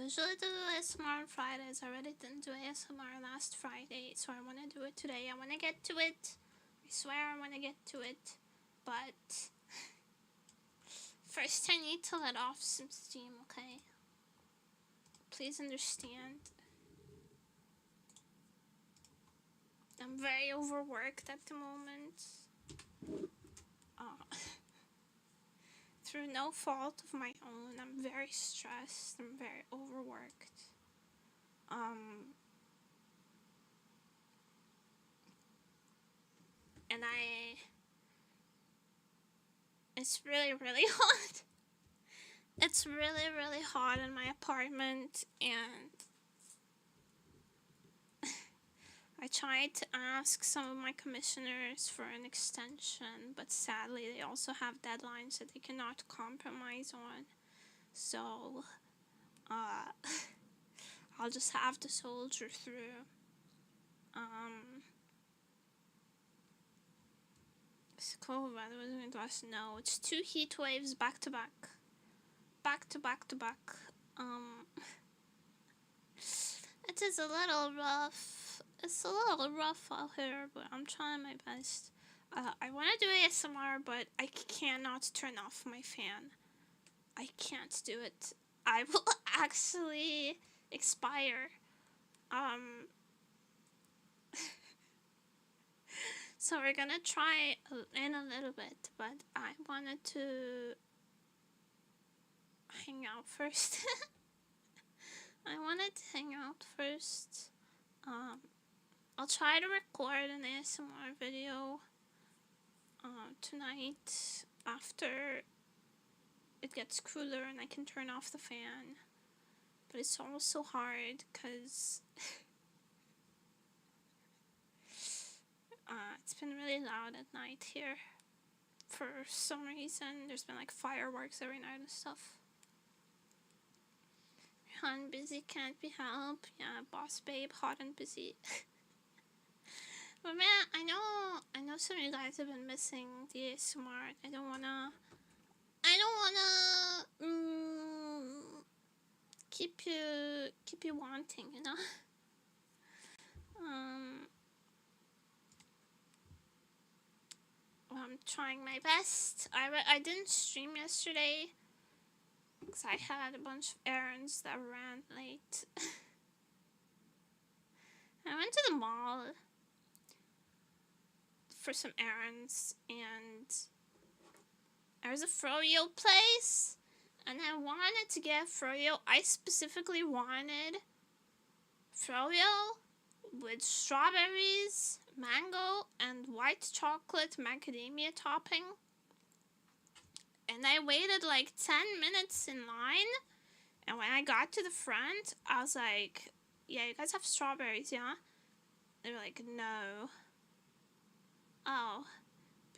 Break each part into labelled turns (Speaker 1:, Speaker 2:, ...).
Speaker 1: usually do ASMR on Fridays. I already didn't do ASMR last Friday, so I want to do it today. I want to get to it. I swear I want to get to it. But first I need to let off some steam, okay? Please understand. I'm very overworked at the moment. Through no fault of my own, I'm very stressed. I'm very overworked. And it's really, really hot. It's really, really hot in my apartment, and I tried to ask some of my commissioners for an extension, but sadly they also have deadlines that they cannot compromise on. So, I'll just have to soldier through. It's cold weather, was going to us? No, it's 2 heat waves back to back. Back to back to back. It is a little rough. It's a little rough out here, but I'm trying my best. I want to do ASMR, but I cannot turn off my fan. I can't do it. I will actually expire. So we're gonna try in a little bit, but I wanted to hang out first. I wanted to hang out first. I'll try to record an ASMR video tonight after it gets cooler and I can turn off the fan. But it's also hard because it's been really loud at night here. For some reason, there's been like fireworks every night and stuff. Hot and busy, can't be helped. Yeah, boss babe, hot and busy. But man, I know some of you guys have been missing the ASMR. I don't wanna keep you wanting, you know. Well, I'm trying my best. I didn't stream yesterday because I had a bunch of errands that ran late. I went to the mall for some errands, and there was a froyo place, and I wanted to get froyo. I specifically wanted froyo with strawberries, mango, and white chocolate macadamia topping. And I waited like 10 minutes in line, and when I got to the front, I was like, yeah, you guys have strawberries, yeah? They were like, no. Oh,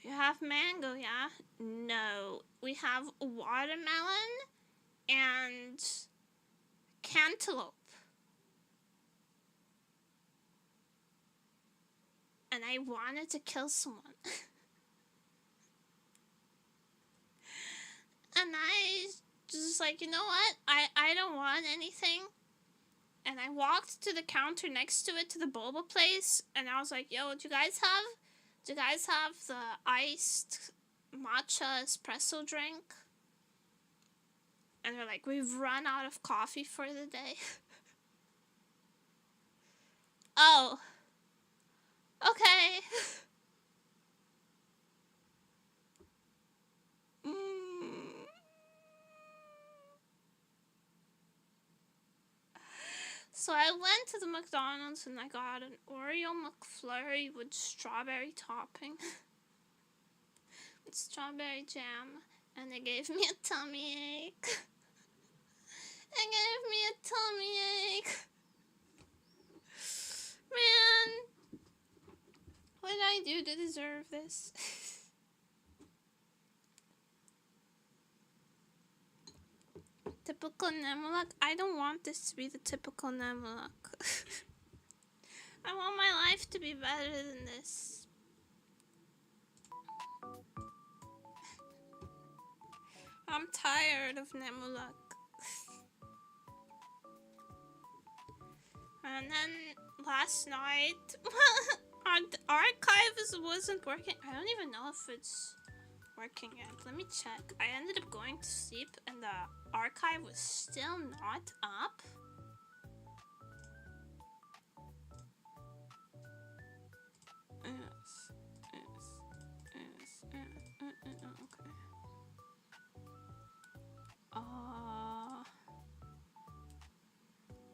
Speaker 1: you have mango, yeah? No. We have watermelon and cantaloupe. And I wanted to kill someone. And I just like, you know what? I don't want anything. And I walked to the counter next to it, to the boba place, and I was like, yo, do you guys have the iced matcha espresso drink? And they're like, we've run out of coffee for the day. Oh. Okay. So I went to the McDonald's and I got an Oreo McFlurry with strawberry topping. With strawberry jam. And they gave me a tummy ache. They gave me a tummy ache. Man. What did I do to deserve this? Typical Nemulak? I don't want this to be the typical Nemulak. I want my life to be better than this. I'm tired of Nemulak. And then last night, our archive wasn't working. I don't even know if it's working yet. Let me check. I ended up going to sleep and the archive was still not up. Okay.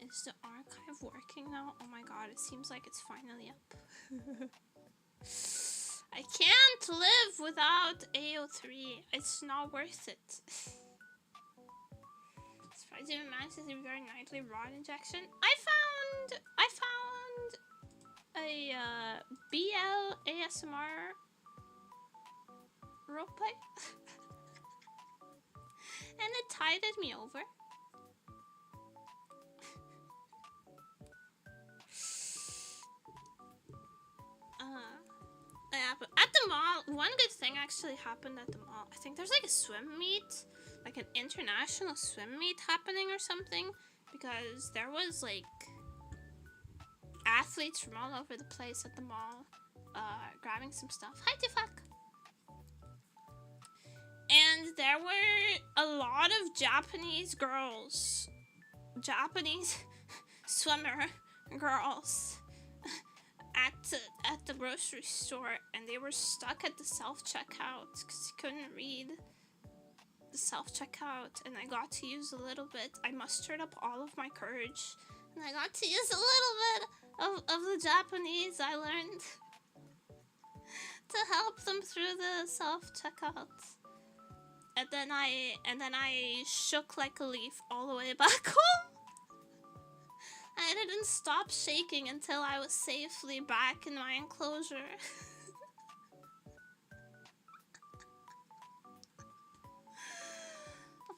Speaker 1: Is the archive working now? Oh my god, it seems like it's finally up. I can't live without AO3. It's not worth it. Surprising matches in very nightly rod injection. I found a BL ASMR roleplay. And it tided me over. Yeah, but at the mall, one good thing actually happened at the mall. I think there's like a swim meet, like an international swim meet happening or something, because there was like athletes from all over the place at the mall, grabbing some stuff. Hi, Tifak! And there were a lot of Japanese girls, Japanese swimmer girls, at the grocery store, and they were stuck at the self-checkout because you couldn't read the self-checkout, and I got to use a little bit. I mustered up all of my courage, and I got to use a little bit of the Japanese I learned to help them through the self-checkout. And then I shook like a leaf all the way back home. I didn't stop shaking until I was safely back in my enclosure.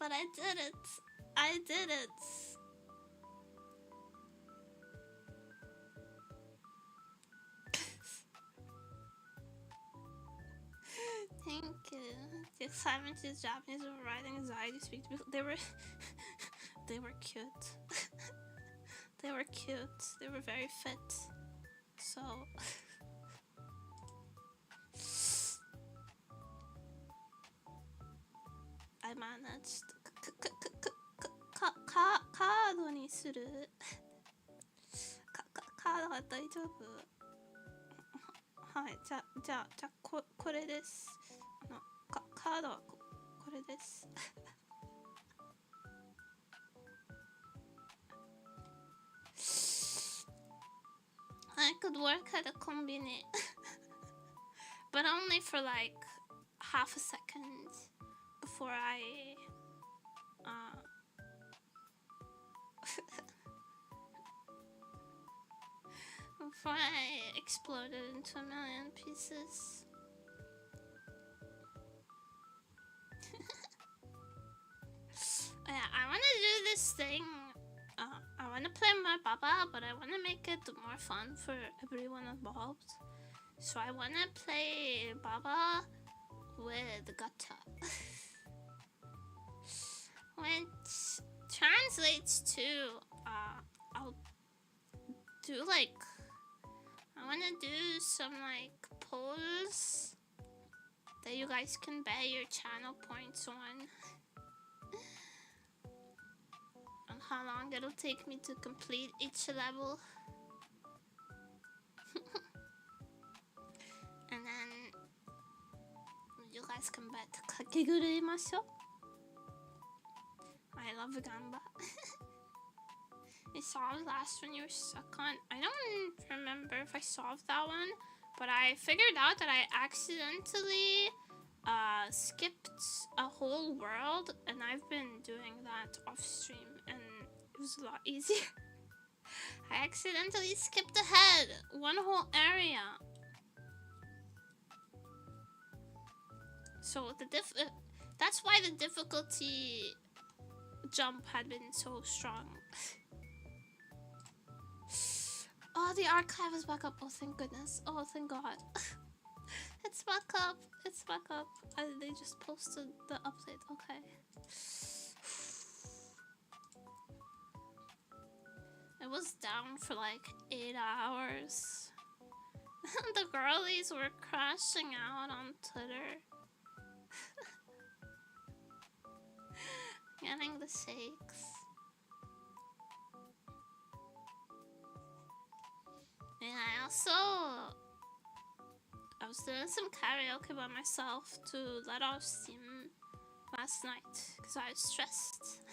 Speaker 1: But I did it. I did it. Thank you. The excitement is Japanese overriding anxiety speak to people. They were cute. They were cute. They were very fit. So I managed. カードにする。カードが大丈夫。はい、じゃあこれです。カードはこれです。I could work at a combine, but only for like half a second before I before I exploded into a million pieces. Yeah, I want to do this thing. I want to play more Baba, but I want to make it more fun for everyone involved. So I want to play Baba with Gacha. Which translates to, I'll do like, I want to do some like polls that you guys can bet your channel points on. How long it'll take me to complete each level. And then you guys can bet. Kakegurumashou. I love Gamba. You solved the last one you were stuck on. I don't remember if I solved that one, but I figured out that I accidentally skipped a whole world, and I've been doing that off stream, and it was a lot easier. I accidentally skipped ahead one whole area. So that's why the difficulty jump had been so strong. Oh, the archive is back up. Oh, thank goodness. Oh, thank God. It's back up. It's back up. They just posted the update. Okay. It was down for like 8 hours. The girlies were crashing out on Twitter. Getting the shakes. And I was doing some karaoke by myself to let off steam last night because I was stressed.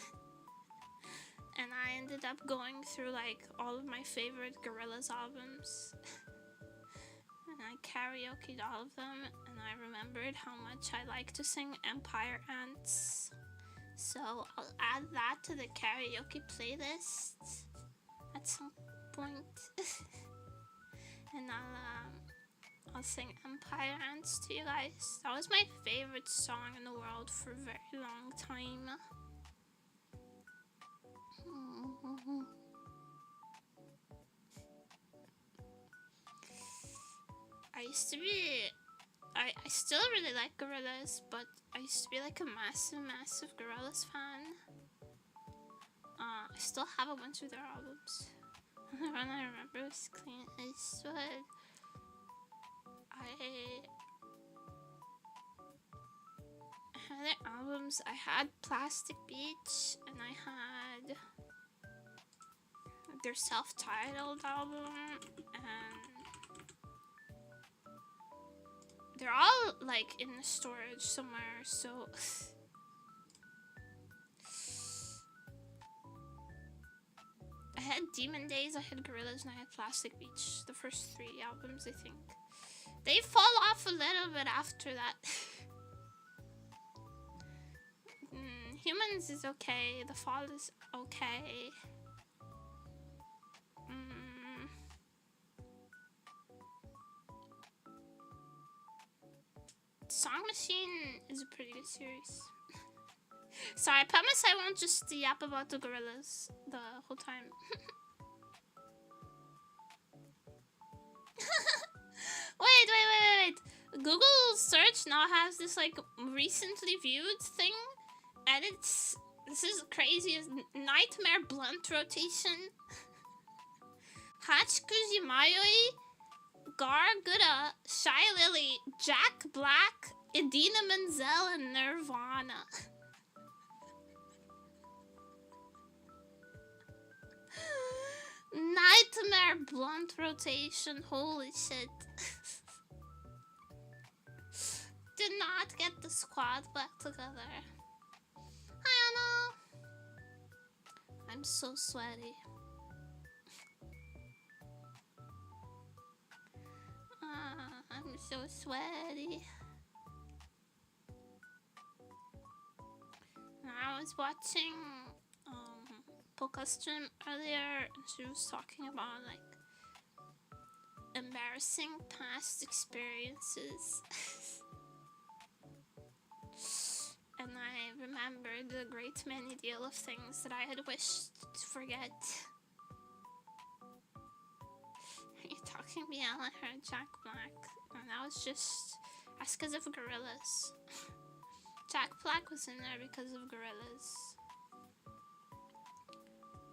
Speaker 1: And I ended up going through like all of my favorite Gorillaz albums. And I karaoke'd all of them, and I remembered how much I like to sing Empire Ants. So I'll add that to the karaoke playlist at some point. And I'll sing Empire Ants to you guys. That was my favorite song in the world for a very long time. I still really like Gorillaz, but I used to be like a massive Gorillaz fan. I still have a bunch of their albums. The one I remember was Clean Eastwood. I had their albums. I had Plastic Beach, and I had their self-titled album, and they're all like in the storage somewhere, so I had Demon Days, I had Gorillaz, and I had Plastic Beach. The first 3 albums, I think. They fall off a little bit after that. Humans is okay. The Fall is okay. Song Machine is a pretty good series. So I promise I won't just yap about the Gorillaz the whole time. Wait. Google search now has this like recently viewed thing, and this is crazy. Nightmare blunt rotation. Hachiku Mayoi, Garguda, Shy Lily, Jack Black, Idina Menzel, and Nirvana. Nightmare blunt rotation, holy shit. Did not get the squad back together. I don't know. I'm so sweaty. I'm so sweaty. I was watching Polka stream earlier, and she was talking about like embarrassing past experiences. And I remembered a great many deal of things that I had wished to forget. Are you talking me? I heard Jack Black, and that was just that's because of Gorillaz. Jack Black was in there because of Gorillaz.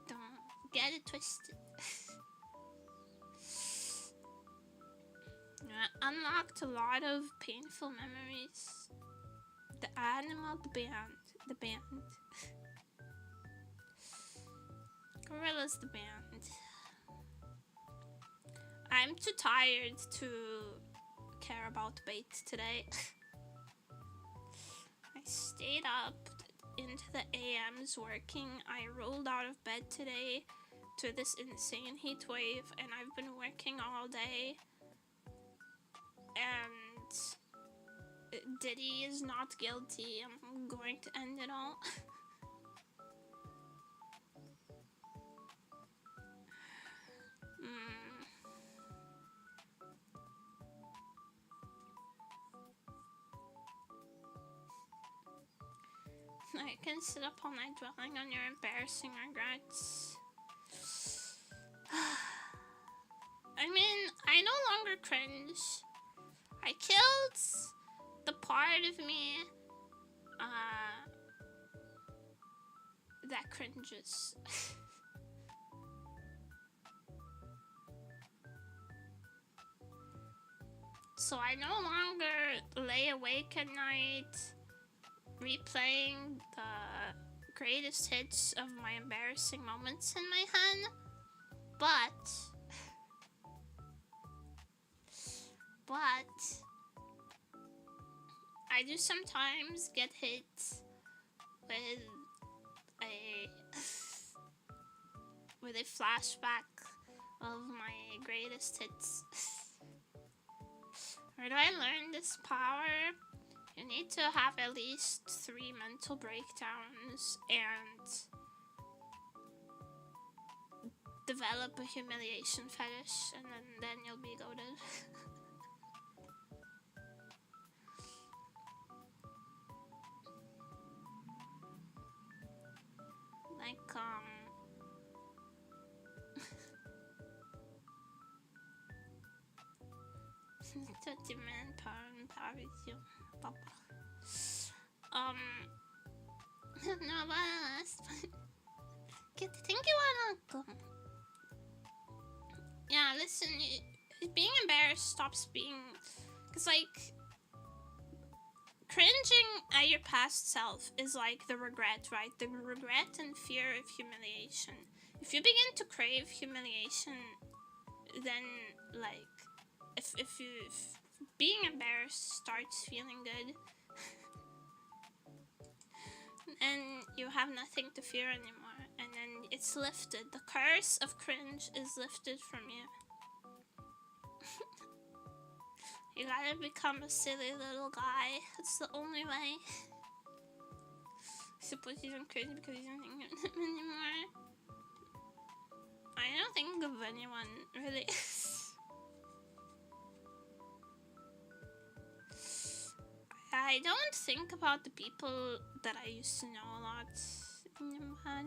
Speaker 1: Don't get it twisted. I unlocked a lot of painful memories. The animal, the band. Gorillaz, the band. I'm too tired to care about bait today. I stayed up into the AMs working. I rolled out of bed today to this insane heat wave, and I've been working all day. And Diddy is not guilty. I'm going to end it all. I can sit up all night dwelling on your embarrassing regrets. I mean, I no longer cringe. I killed the part of me that cringes. So I no longer lay awake at night replaying the greatest hits of my embarrassing moments in my head, but I do sometimes get hit with a flashback of my greatest hits. Where do I learn this power? You need to have at least 3 mental breakdowns and develop a humiliation fetish, and then you'll be goated. Like, 30 minute parity. No, but last thank you, Anako. Yeah, listen, being embarrassed stops being, cause like cringing at your past self is like the regret, right? The regret and fear of humiliation. If you begin to crave humiliation, then like if being embarrassed starts feeling good, and you have nothing to fear anymore, and then it's lifted. The curse of cringe is lifted from you. You gotta become a silly little guy. It's the only way. I suppose you don't cringe because you don't think of them anymore. I don't think of anyone, really. I don't think about the people that I used to know a lot. I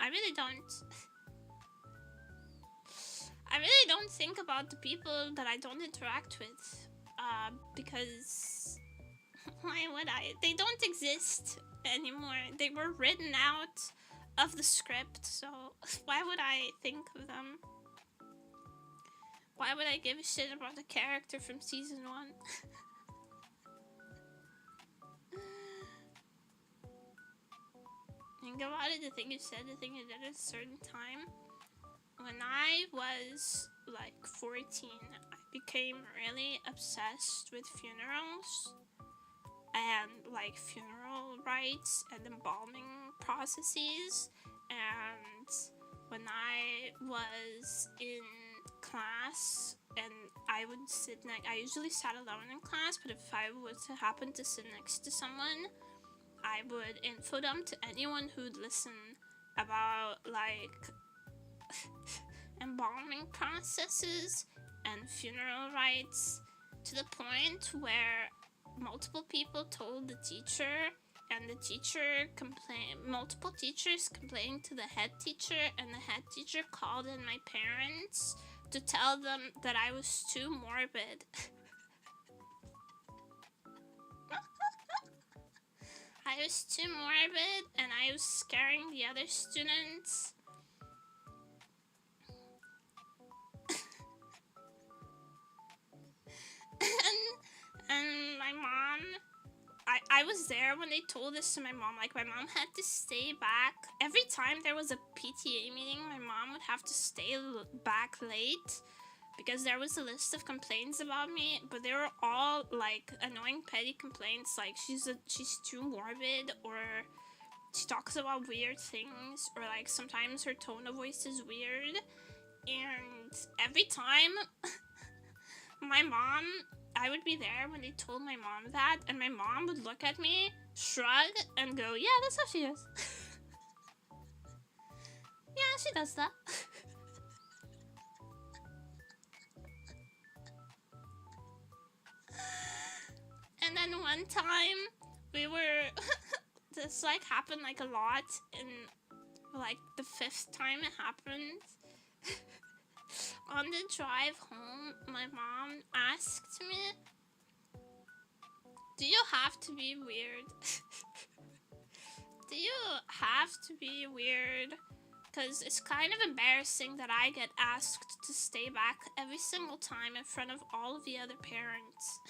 Speaker 1: really don't. I really don't think about the people that I don't interact with. Because why would I? They don't exist anymore. They were written out of the script, so why would I think of them? Why would I give a shit about the character from season 1? Think about it, the thing you said, the thing you did at a certain time. When I was like 14, I became really obsessed with funerals and like funeral rites and embalming processes. And when I was in class and I would sit next, I usually sat alone in class, but if I was to happen to sit next to someone, I would info dump to anyone who'd listen about like embalming processes and funeral rites, to the point where multiple people told the teacher, and the teacher multiple teachers complained to the head teacher, and the head teacher called in my parents to tell them that I was too morbid. I was too morbid and I was scaring the other students. and my mom, I was there when they told this to my mom. Like, my mom had to stay back. Every time there was a PTA meeting, my mom would have to stay back late because there was a list of complaints about me, but they were all like annoying petty complaints, like she's too morbid, or she talks about weird things, or like sometimes her tone of voice is weird. And every time I would be there when they told my mom that, and my mom would look at me, shrug, and go, yeah, that's how she is. Yeah, she does that. And then one time, we were, this like happened like a lot, and like the 5th time it happened, on the drive home, my mom asked me, do you have to be weird? Do you have to be weird Because it's kind of embarrassing that I get asked to stay back every single time in front of all of the other parents.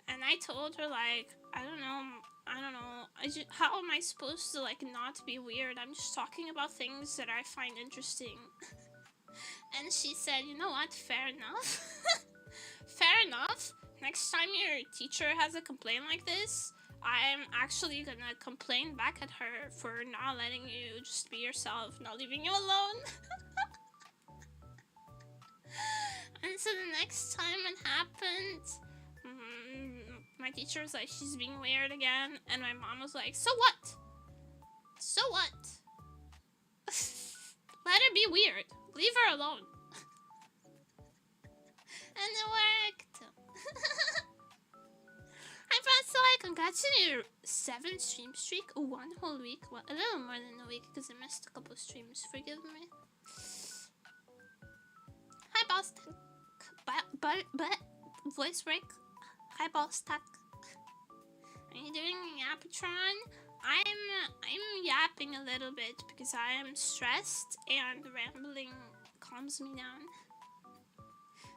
Speaker 1: And I told her, like, I don't know, how am I supposed to, like, not be weird? I'm just talking about things that I find interesting. And she said, you know what, fair enough. Fair enough. Next time your teacher has a complaint like this, I'm actually gonna complain back at her for not letting you just be yourself, not leaving you alone. And so the next time it happened, my teacher was like, she's being weird again. And my mom was like, so what? So what? Let her be weird. Leave her alone. And it worked. Hi, Braincell, congrats on your 7 stream streak. 1 whole week. Well, a little more than a week because I missed a couple streams. Forgive me. Hi, Boston. But voice break. Hi, Boston. Are you doing Yapatron? I'm yapping a little bit because I am stressed and rambling calms me down.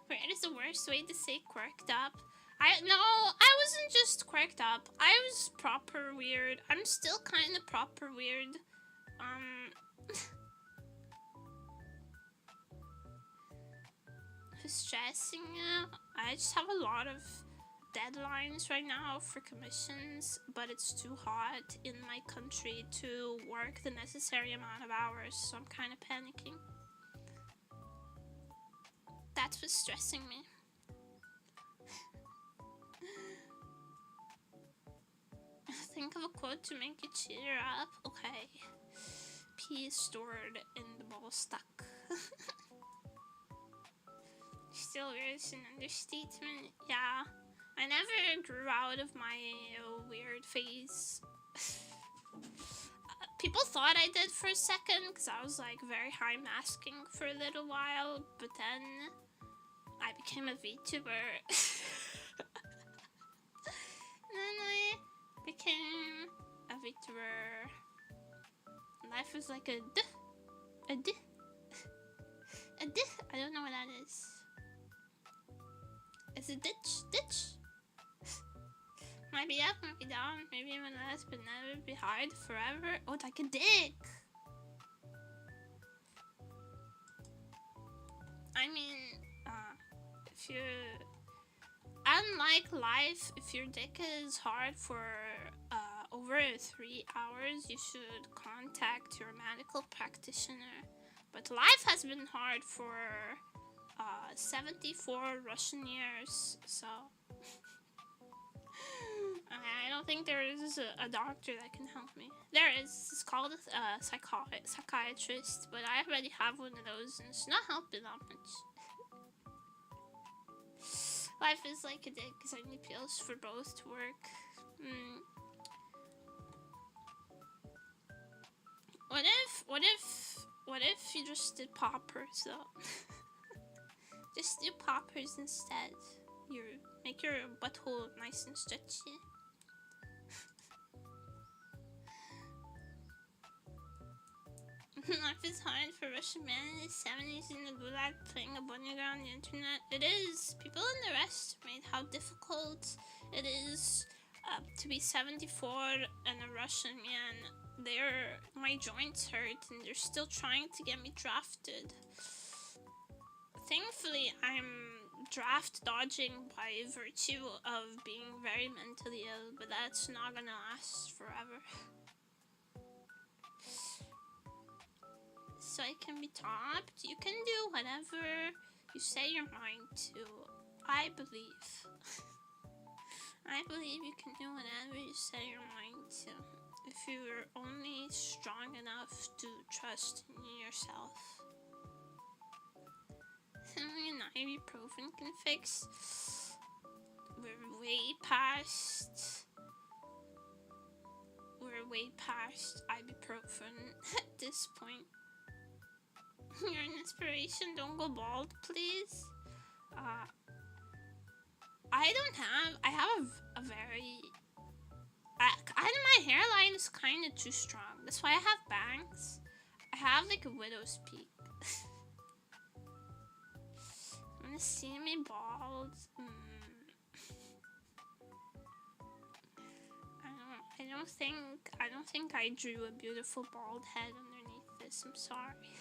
Speaker 1: Weird is the worst way to say quirked up. I wasn't just quirked up. I was proper weird. I'm still kind of proper weird. Who's stressing you? I just have a lot of deadlines right now for commissions, but it's too hot in my country to work the necessary amount of hours, so I'm kind of panicking. That's what's stressing me. Think of a quote to make you cheer up. Okay. Pee is stored in the ball stack. Still weird is an understatement. Yeah. I never grew out of my weird phase. People thought I did for a second because I was like very high masking for a little while, but then I became a Vtuber. Then I became a Vtuber. Life was like a I don't know what that is. It's a ditch. Might be up, might be down, maybe even less, but never be hard forever. Oh, it's like a dick. I mean, if you, unlike life, if your dick is hard for over 3 hours, you should contact your medical practitioner. But life has been hard for 74 Russian years, so I don't think there is a doctor that can help me. There is. It's called a psychiatrist, but I already have one of those, and it's not helping that much. Life is like a dick because I need pills for both to work. What if you just did poppers though? Just do poppers instead. You make your butthole nice and stretchy. Life is hard for Russian men in the 70s in the gulag playing a bunny girl on the internet. It is. People underestimate how difficult it is to be 74 and a Russian man. My joints hurt and they're still trying to get me drafted. Thankfully, I'm draft dodging by virtue of being very mentally ill, but that's not gonna last forever. So I can be topped. You can do whatever you say your mind to. I believe. I believe you can do whatever you say your mind to. If you're only strong enough to trust in yourself. Something an ibuprofen can fix. We're way past ibuprofen at this point. You're an inspiration, don't go bald, please. I have a very... my hairline is kind of too strong. That's why I have bangs. I have like a widow's peak. Wanna see me bald? I don't think I drew a beautiful bald head underneath this. I'm sorry.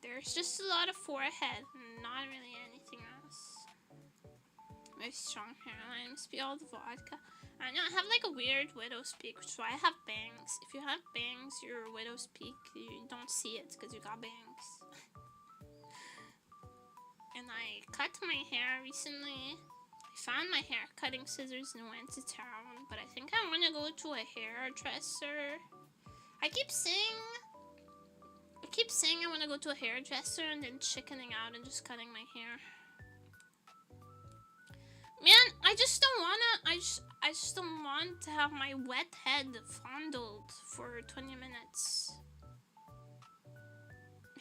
Speaker 1: There's just a lot of forehead and not really anything else. Very strong hairline. Must be all the vodka. I know I have like a weird widow's peak, which is why I have bangs. If you have bangs, your widow's peak, you don't see it because you got bangs. And I cut my hair recently. I found my hair cutting scissors and went to town, but I think I want to go to a hairdresser. I keep saying I want to go to a hairdresser and then chickening out and just cutting my hair. Man, I just don't want to have my wet head fondled for 20 minutes.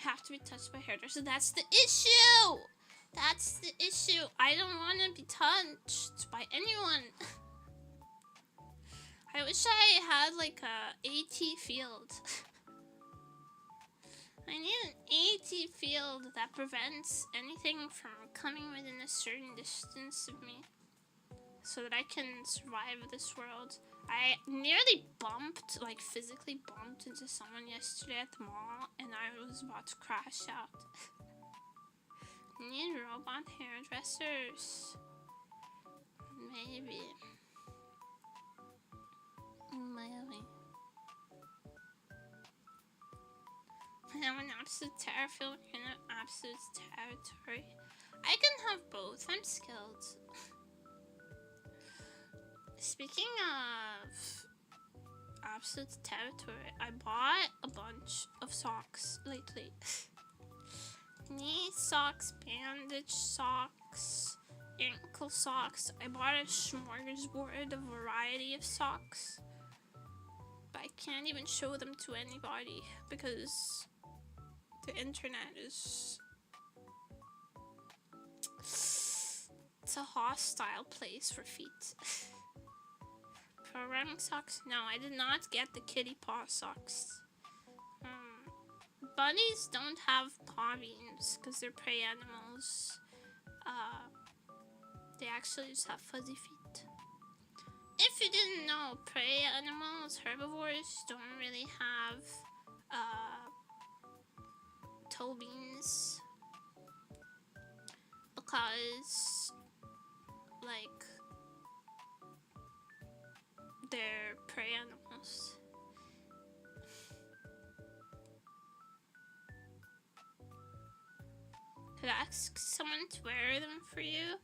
Speaker 1: Have to be touched by a hairdresser. That's the issue. That's the issue. I don't want to be touched by anyone. I wish I had like a AT field. I need an AT field that prevents anything from coming within a certain distance of me, so that I can survive this world. I nearly bumped, like physically bumped into someone yesterday at the mall, and I was about to crash out. Need robot hairdressers. Maybe. I'm an absolute terror field in an absolute territory. I can have both. I'm skilled. Speaking of absolute territory, I bought a bunch of socks lately. Knee socks, bandage socks, ankle socks. I bought a smorgasbord, a variety of socks. But I can't even show them to anybody because the internet is... It's a hostile place for feet. Programming socks? No, I did not get the kitty paw socks. Bunnies don't have paw beans because they're prey animals. They actually just have fuzzy feet. If you didn't know, prey animals, herbivores, don't really have toe beans because, like, they're prey animals. Could I ask someone to wear them for you?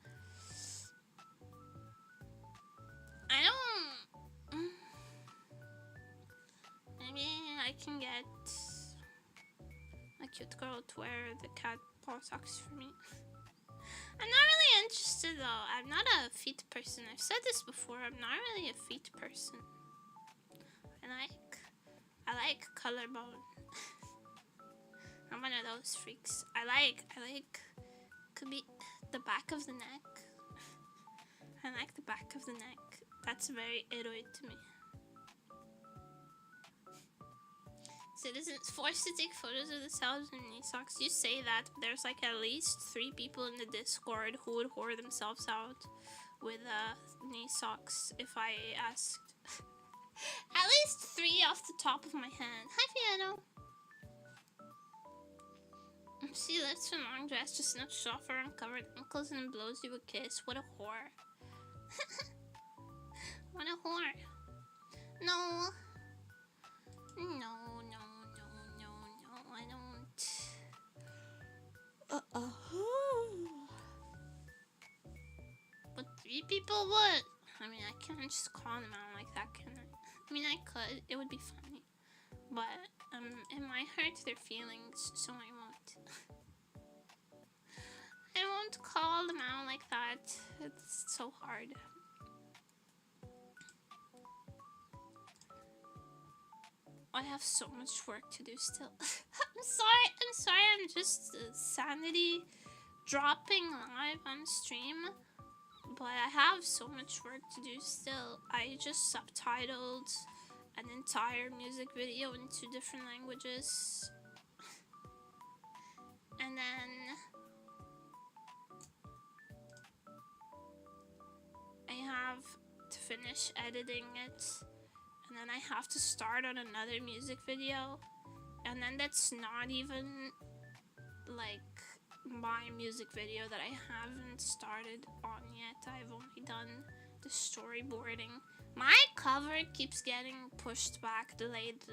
Speaker 1: I don't... Maybe I can get a cute girl to wear the cat paw socks for me. I'm not really interested though. I'm not a feet person. I've said this before. I'm not really a feet person. I like collarbone. I'm one of those freaks. I like could be the back of the neck. I like the back of the neck. That's very eroid to me. Citizens forced to take photos of themselves in knee socks. You say that, but there's like at least 3 people in the Discord who would whore themselves out with knee socks if I asked. At least 3 off the top of my head. Hi, Piano. She lifts a long dress, just snatches off her uncovered ankles and blows you a kiss. What a whore. What a whore. No. No, I don't. But 3 people would. I mean, I can't just call them out like that, can I? I mean, I could. It would be funny. But it might hurt their feelings, so I won't. I won't call them out like that. It's so hard. I have so much work to do still. I'm sorry, I'm just sanity dropping live on stream. But I have so much work to do still. I just subtitled an entire music video in 2 different languages. And then I have to finish editing it, and then I have to start on another music video, and then that's not even like my music video that I haven't started on yet. I've only done the storyboarding. My cover keeps getting pushed back, delayed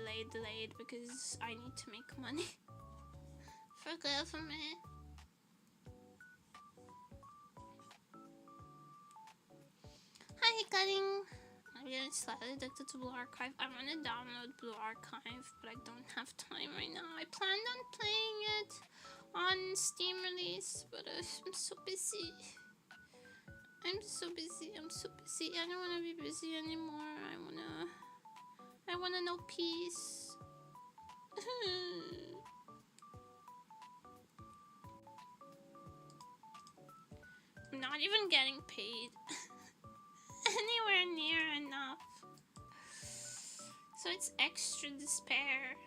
Speaker 1: because I need to make money. Forgive me. Hi, Cutting. I'm getting slightly addicted to Blue Archive. I want to download Blue Archive, but I don't have time right now. I planned on playing it on Steam release, but I'm so busy. I'm so busy. I don't want to be busy anymore. I wanna know peace. I'm not even getting paid anywhere near enough. So it's extra despair.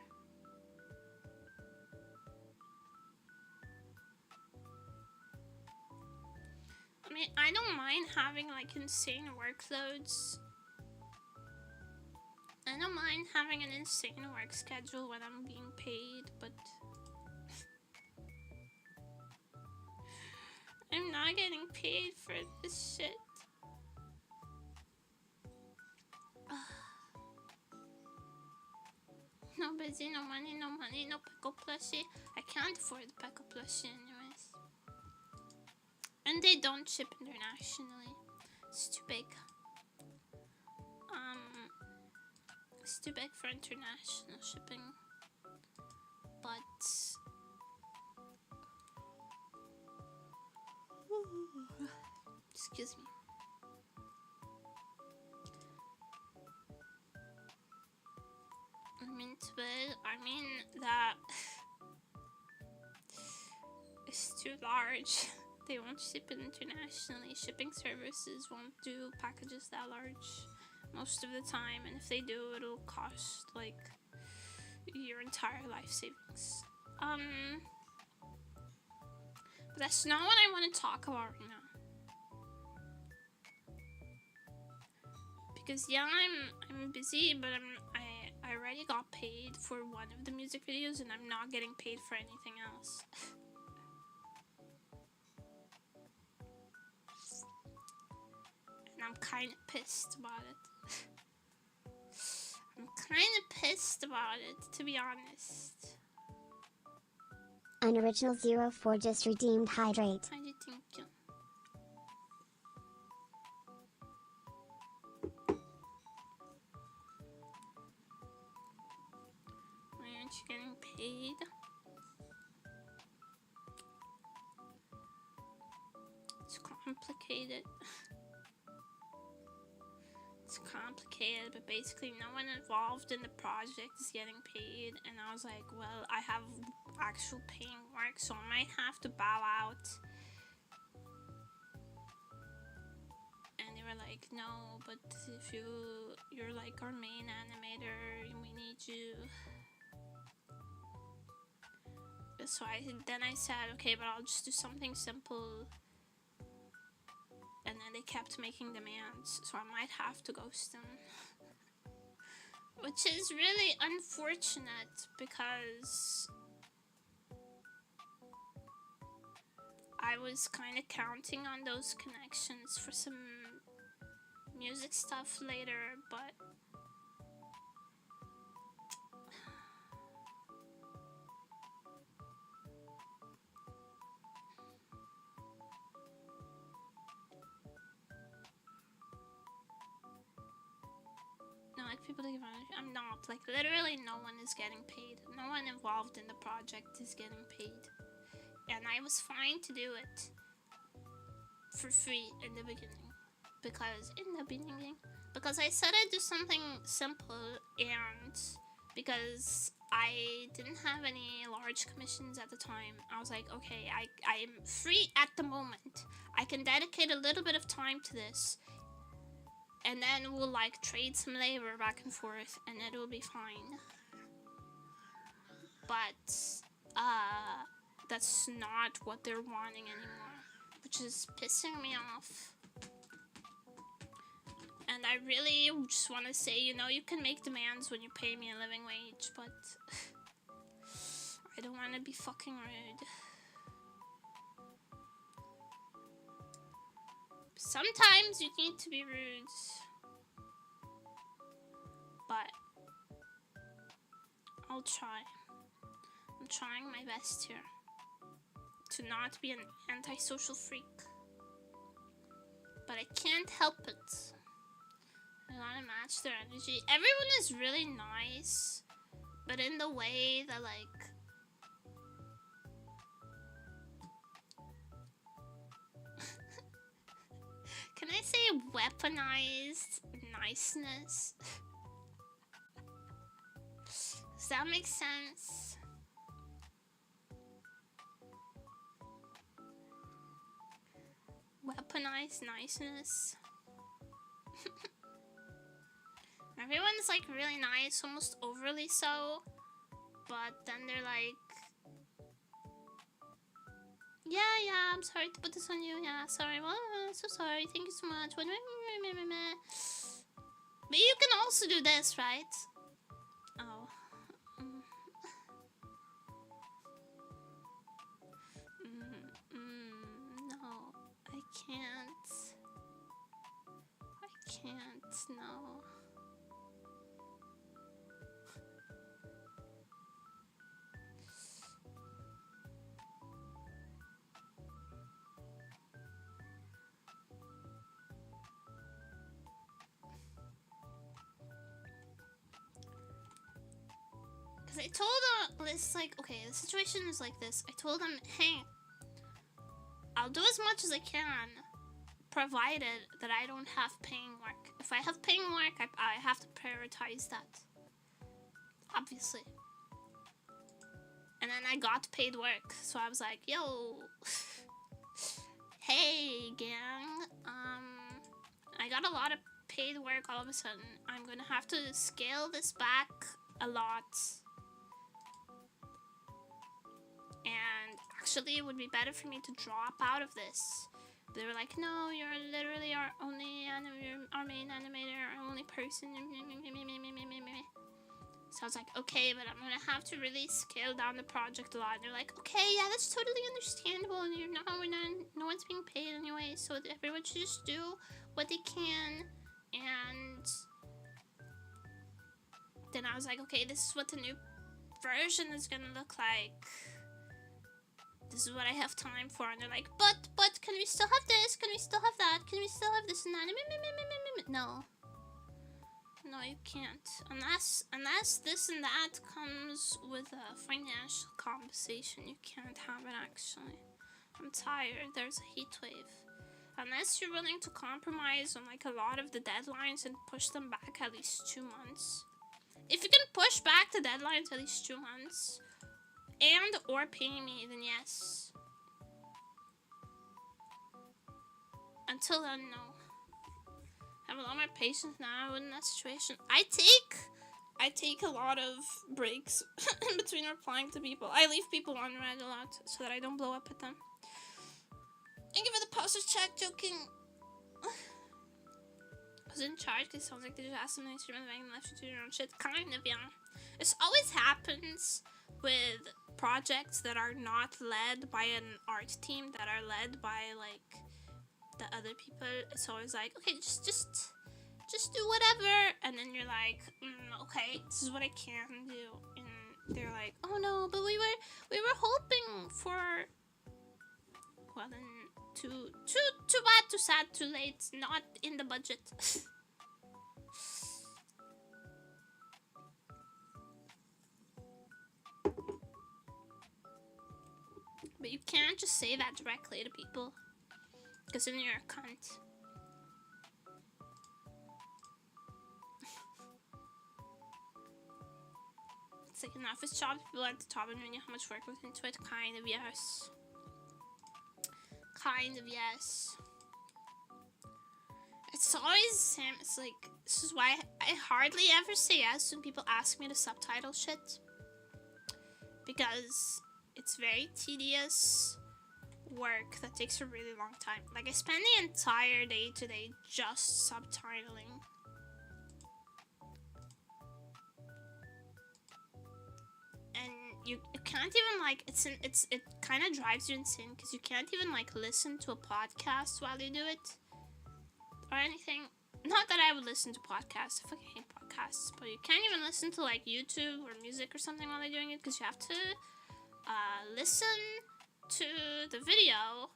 Speaker 1: I mean, I don't mind having like insane workloads. I don't mind having an insane work schedule when I'm being paid, but I'm not getting paid for this shit. No busy, no money, no Pekko plushie. I can't afford the Pekko plushie anyways. And they don't ship internationally. It's too big. It's too big for international shipping. But excuse me. I mean that it's too large. They won't ship it internationally. Shipping services won't do packages that large most of the time, and if they do, it'll cost like your entire life savings. But that's not what I want to talk about right now. Because yeah, I'm busy, but I already got paid for one of the music videos, and I'm not getting paid for anything else. And I'm kind of pissed about it. I'm kind of pissed about it, to be honest.
Speaker 2: Unoriginal 04 just redeemed Hydrate.
Speaker 1: Thank you. Why aren't you getting paid? It's complicated. It's complicated, but basically no one involved in the project is getting paid, and I was like, well, I have actual paying work, so I might have to bow out. And they were like, no, but if you're like our main animator, we need you. So then I said, okay, but I'll just do something simple. And then they kept making demands, so I might have to ghost them. Which is really unfortunate, because I was kind of counting on those connections for some music stuff later, but people to give money. I'm not. Like, literally no one is getting paid. No one involved in the project is getting paid. And I was fine to do it for free in the beginning. Because I said I'd do something simple, and because I didn't have any large commissions at the time, I was like, okay, I'm free at the moment. I can dedicate a little bit of time to this. and then we'll like trade some labor back and forth, and it'll be fine. But that's not what they're wanting anymore, which is pissing me off. And I really just want to say, you know, you can make demands when you pay me a living wage, but I don't want to be fucking rude. Sometimes you need to be rude. But I'll try. I'm trying my best here to not be an antisocial freak. But I can't help it. I want to match their energy. Everyone is really nice, but in the way that like can I say weaponized niceness? Does that make sense? Weaponized niceness. Everyone's like really nice, almost overly so, but then they're like, yeah, I'm sorry to put this on you, yeah, sorry, well, so sorry, thank you so much. But you can also do this, right? Oh. No, I can't, no. Because I told Liz, like, okay, the situation is like this. I told him, hey, I'll do as much as I can, provided that I don't have paying work. If I have paying work, I have to prioritize that. Obviously. And then I got paid work, so I was like, yo, hey, gang, I got a lot of paid work all of a sudden. I'm gonna have to scale this back a lot. And actually, it would be better for me to drop out of this. They were like, no, you're literally our only our main animator, our only person. So I was like, okay, but I'm gonna have to really scale down the project a lot. And they're like, okay, yeah, that's totally understandable. And no one's being paid anyway, so everyone should just do what they can. And then I was like, okay, this is what the new version is gonna look like. This is what I have time for. And they're like, but can we still have this? Can we still have that? Can we still have this and that? No, you can't. Unless this and that comes with a financial compensation, you can't have it actually. I'm tired. There's a heat wave. Unless you're willing to compromise on like a lot of the deadlines and push them back at least 2 months. If you can push back the deadlines at least 2 months and or pay me, then yes. Until then, no. I have a lot more patience now in that situation. I take a lot of breaks in between replying to people. I leave people on red a lot so that I don't blow up at them. Thank you for the postage check, joking. I was in charge because it sounds like they just asked something to and left you to your own shit. Kind of, yeah. This always happens with projects that are not led by an art team, that are led by like the other people. It's always like, okay, just do whatever, and then you're like, okay, this is what I can do, and they're like, oh no, but we were hoping for, well then, too bad, too sad, too late, not in the budget. But you can't just say that directly to people, because then you're a cunt. It's like an office job, people at the top and knowing how much work goes into it. Kind of, yes. Kind of, yes. It's It's always the same. It's like, this is why I hardly ever say yes when people ask me to subtitle shit. Because it's very tedious work that takes a really long time. Like, I spend the entire day today just subtitling. And you can't even, like, it kind of drives you insane because you can't even, like, listen to a podcast while you do it or anything. Not that I would listen to podcasts. I fucking hate podcasts. But you can't even listen to, like, YouTube or music or something while you're doing it because you have to listen to the video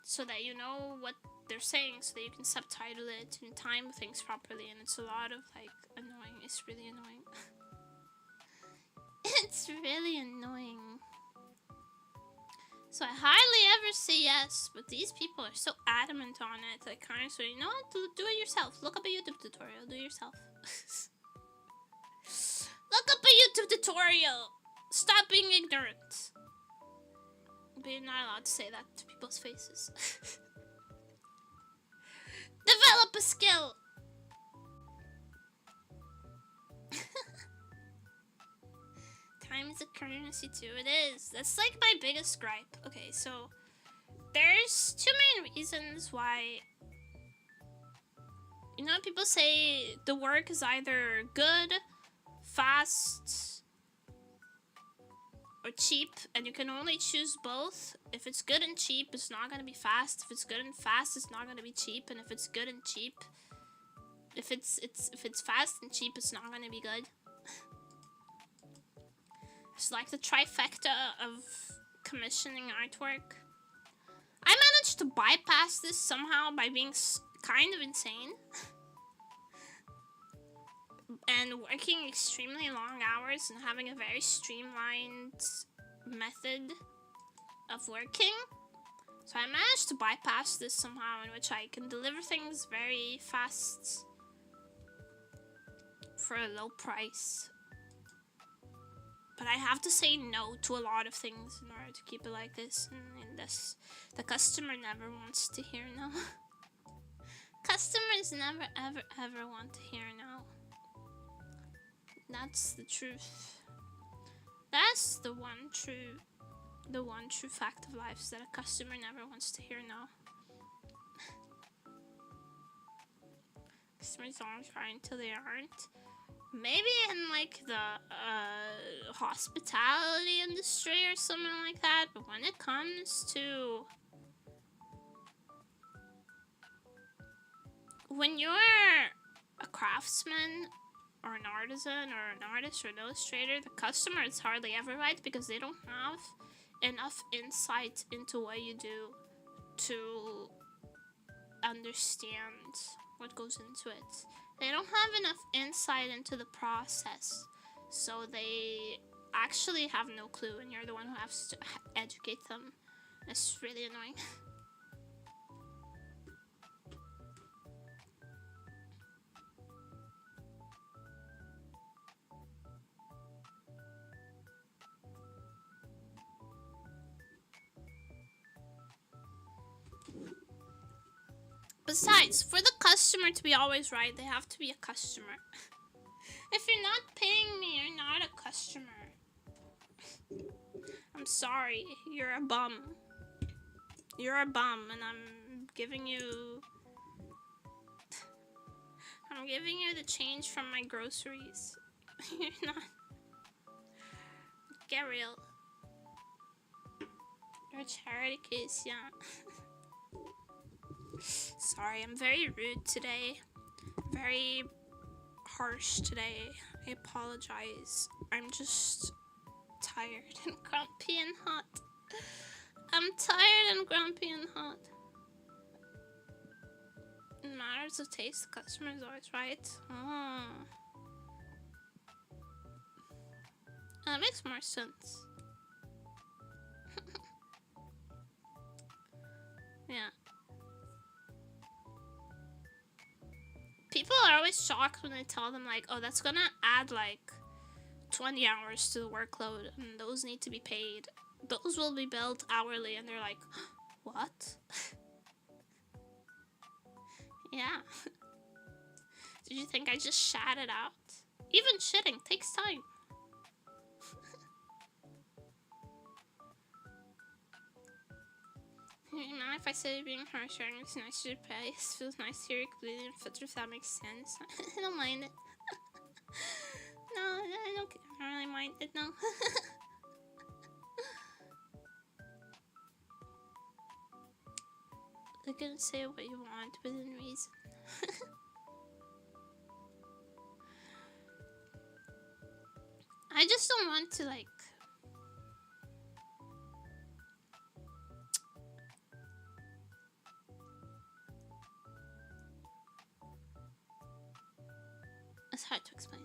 Speaker 1: so that you know what they're saying, so that you can subtitle it and time things properly. And it's a lot of, like, annoying. It's really annoying. It's really annoying. So I hardly ever say yes, but these people are so adamant on it. I kind of say, you know what, do it yourself. Look up a YouTube tutorial, do it yourself. Look up a YouTube tutorial. Stop being ignorant. But you're not allowed to say that to people's faces. Develop a skill. Time is a currency too. It is. That's like my biggest gripe. Okay, so there's two main reasons why, you know, people say the work is either good, fast, or cheap, and you can only choose both. If it's good and cheap, it's not gonna be fast. If it's good and fast, it's not gonna be cheap. And if it's good and cheap, if it's fast and cheap, it's not gonna be good. It's like the trifecta of commissioning artwork. I managed to bypass this somehow by being kind of insane and working extremely long hours and having a very streamlined method of working. So I managed to bypass this somehow, in which I can deliver things very fast for a low price. But I have to say no to a lot of things in order to keep it like this. And this, the customer never wants to hear no. Customers never, ever, ever want to hear no. That's the truth. That's the one true fact of life, is that a customer never wants to hear no. Customers always try until they aren't. Maybe in, like, the hospitality industry or something like that, but when it comes to... when you're a craftsman or an artisan or an artist or an illustrator, the customer is hardly ever right, because they don't have enough insight into what you do to understand what goes into it. They don't have enough insight into the process, so they actually have no clue, and you're the one who has to educate them. It's really annoying. Besides, for the customer to be always right, they have to be a customer. If you're not paying me, you're not a customer. I'm sorry, you're a bum. You're a bum, and I'm giving you the change from my groceries. You're not. Get real. You're a charity case, yeah. Sorry, I'm very rude today. Very harsh today. I apologize. I'm just tired and grumpy and hot. I'm tired and grumpy and hot. In matters of taste, the customer is always right. Oh. That makes more sense. Yeah. People are always shocked when I tell them, like, oh, that's gonna add, like, 20 hours to the workload, and those need to be paid. Those will be billed hourly, and they're like, what? Yeah. Did you think I just shat it out? Even shitting takes time. You know, if I say being harsh, it's nice to your face. Feels nice to hear it bleeding and filter, if that makes sense. I don't mind it. No, I don't really mind it, no. You can say what you want within reason. I just don't want to, like... It's hard to explain.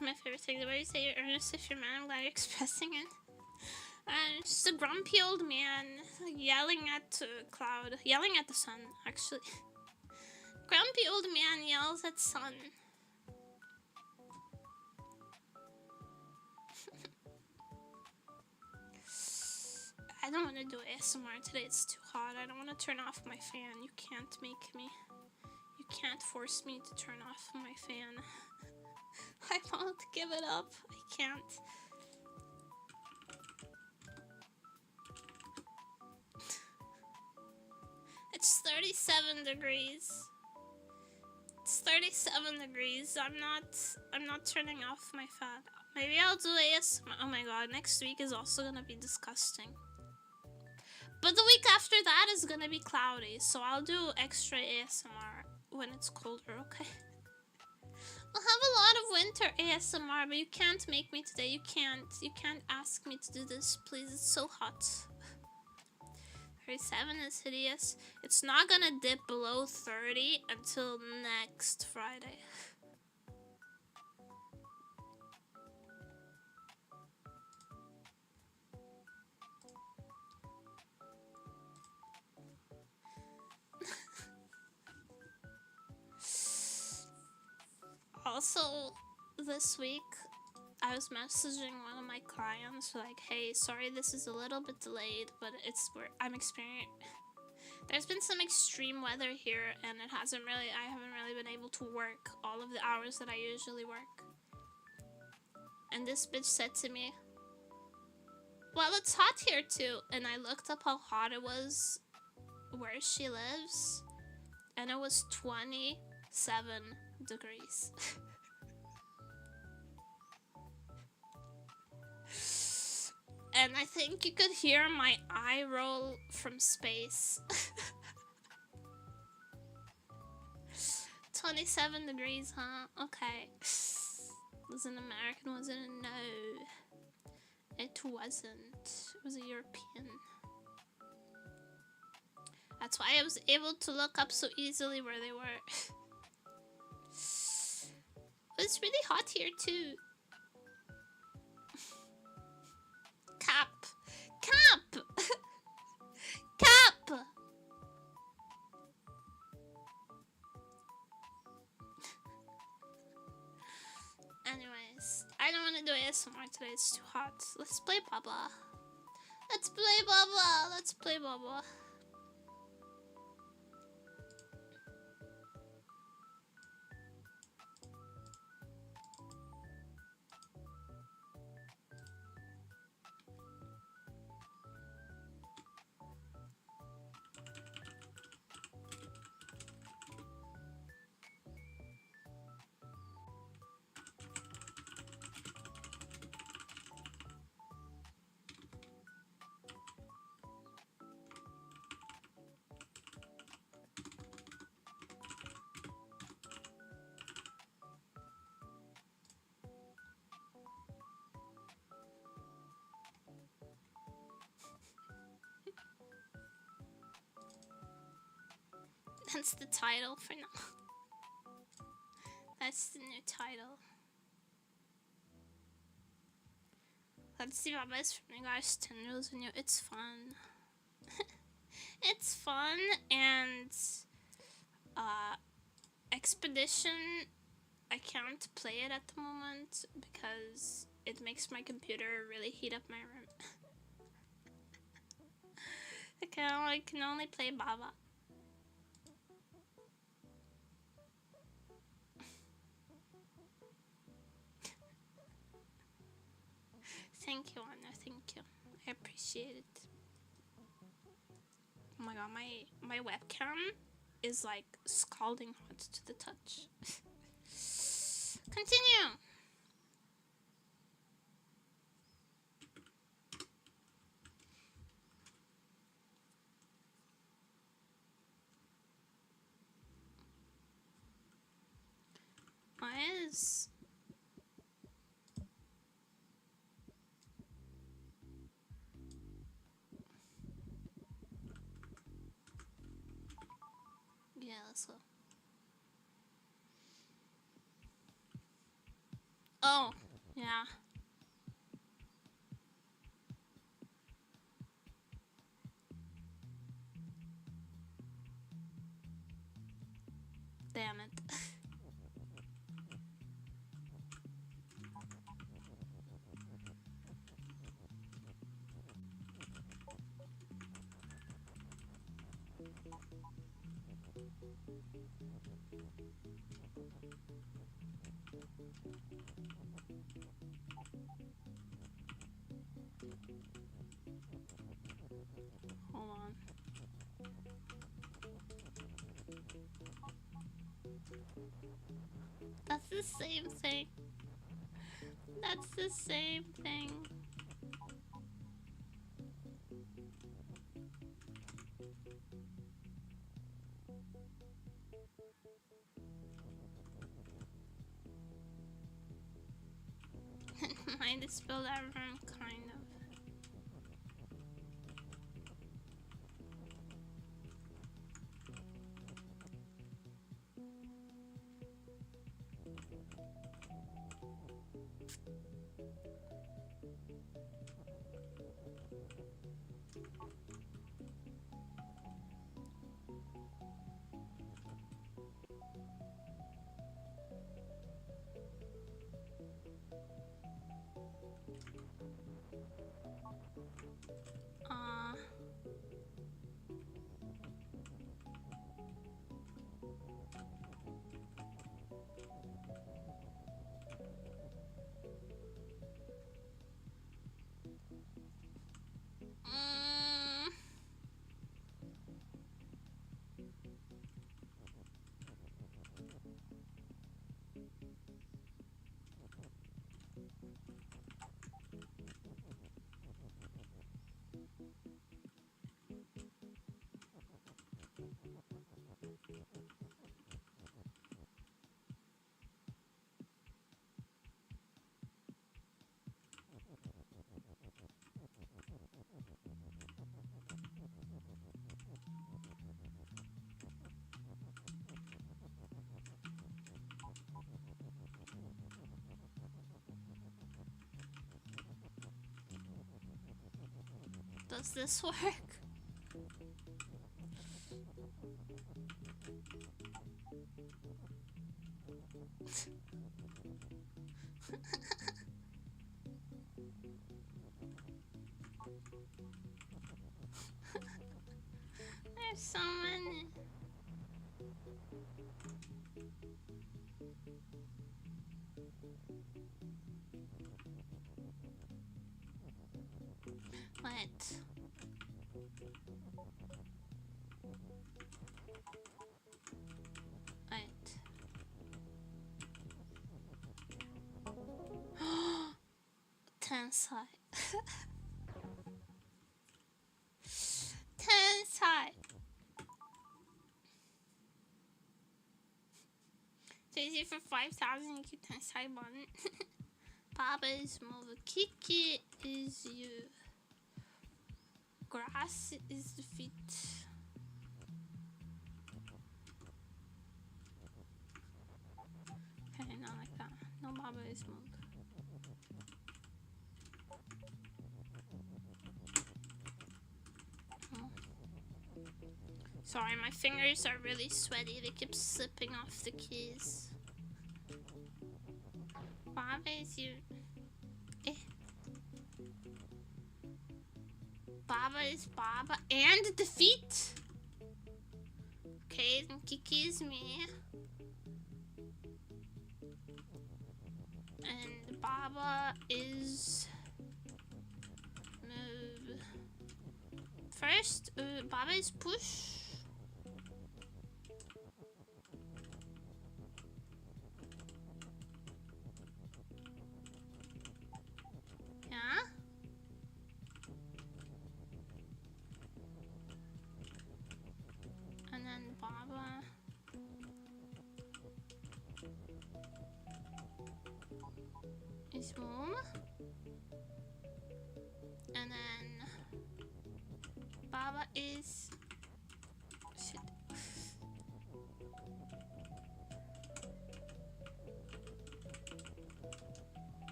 Speaker 1: My favorite thing, the way you say you're earnest if you're mad, I'm glad you're expressing it. Just a grumpy old man yelling at cloud, yelling at the sun, actually. Grumpy old man yells at sun. I don't want to do ASMR today, it's too hot. I don't want to turn off my fan. You can't make me. You can't force me to turn off my fan. I won't give it up. I can't. It's 37 degrees. It's 37 degrees. I'm not turning off my fan. Maybe I'll do ASMR. Oh my god, next week is also gonna be disgusting. But the week after that is gonna be cloudy, so I'll do extra ASMR when it's colder, okay? I'll have a lot of winter ASMR, but you can't make me today. You can't ask me to do this, please. It's so hot. 37 is hideous. It's not gonna dip below 30 until next Friday. Also, this week, I was messaging one of my clients like, hey, sorry this is a little bit delayed, but I'm experiencing... There's been some extreme weather here, and I haven't really been able to work all of the hours that I usually work. And this bitch said to me, well, it's hot here too. And I looked up how hot it was where she lives, and it was 27 degrees. And I think you could hear my eye roll from space. 27 degrees, huh? Okay. Was it American? Was it a no? It wasn't. It was a European. That's why I was able to look up so easily where they were. It's really hot here too. Cap! Cap! Cap! Anyways, I don't want to do ASMR today, it's too hot. Let's play Baba. Let's play Baba. Let's play Baba. That's the title for now. That's the new title. Let's see what best from you guys 10 rules and you. It's fun. It's fun, and Expedition, I can't play it at the moment because it makes my computer really heat up my room. I can only play Baba. Thank you, Anna. Thank you. I appreciate it. Oh my god, my webcam is like scalding hot to the touch. Continue. Why is yeah, let's go. Oh, yeah. Damn it. Hold on. That's the same thing. That's the same thing. Might have spilled out of room, kind of. Does this work? There's so many. What? Tensai. Tensai. So easy for 5,000 you keep Tensai button. Papa is move. Kiki is you. Grass is the feet. Okay, not like that. No Baba is move. Sorry, my fingers are really sweaty. They keep slipping off the keys. Baba is you. Eh. Baba is Baba and defeat. Okay, then Kiki is me. And Baba is move. First, Baba is push. Yeah. And then Baba is boom. And then Baba is shit.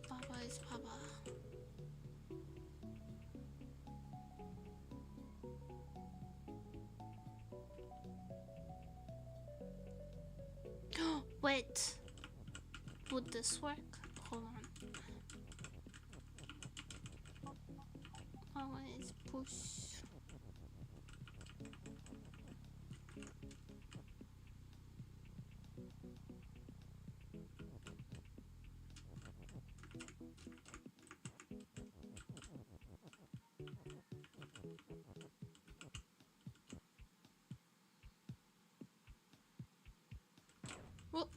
Speaker 1: Baba is Baba. Wait, would this work? Hold on. Always push. Whoop.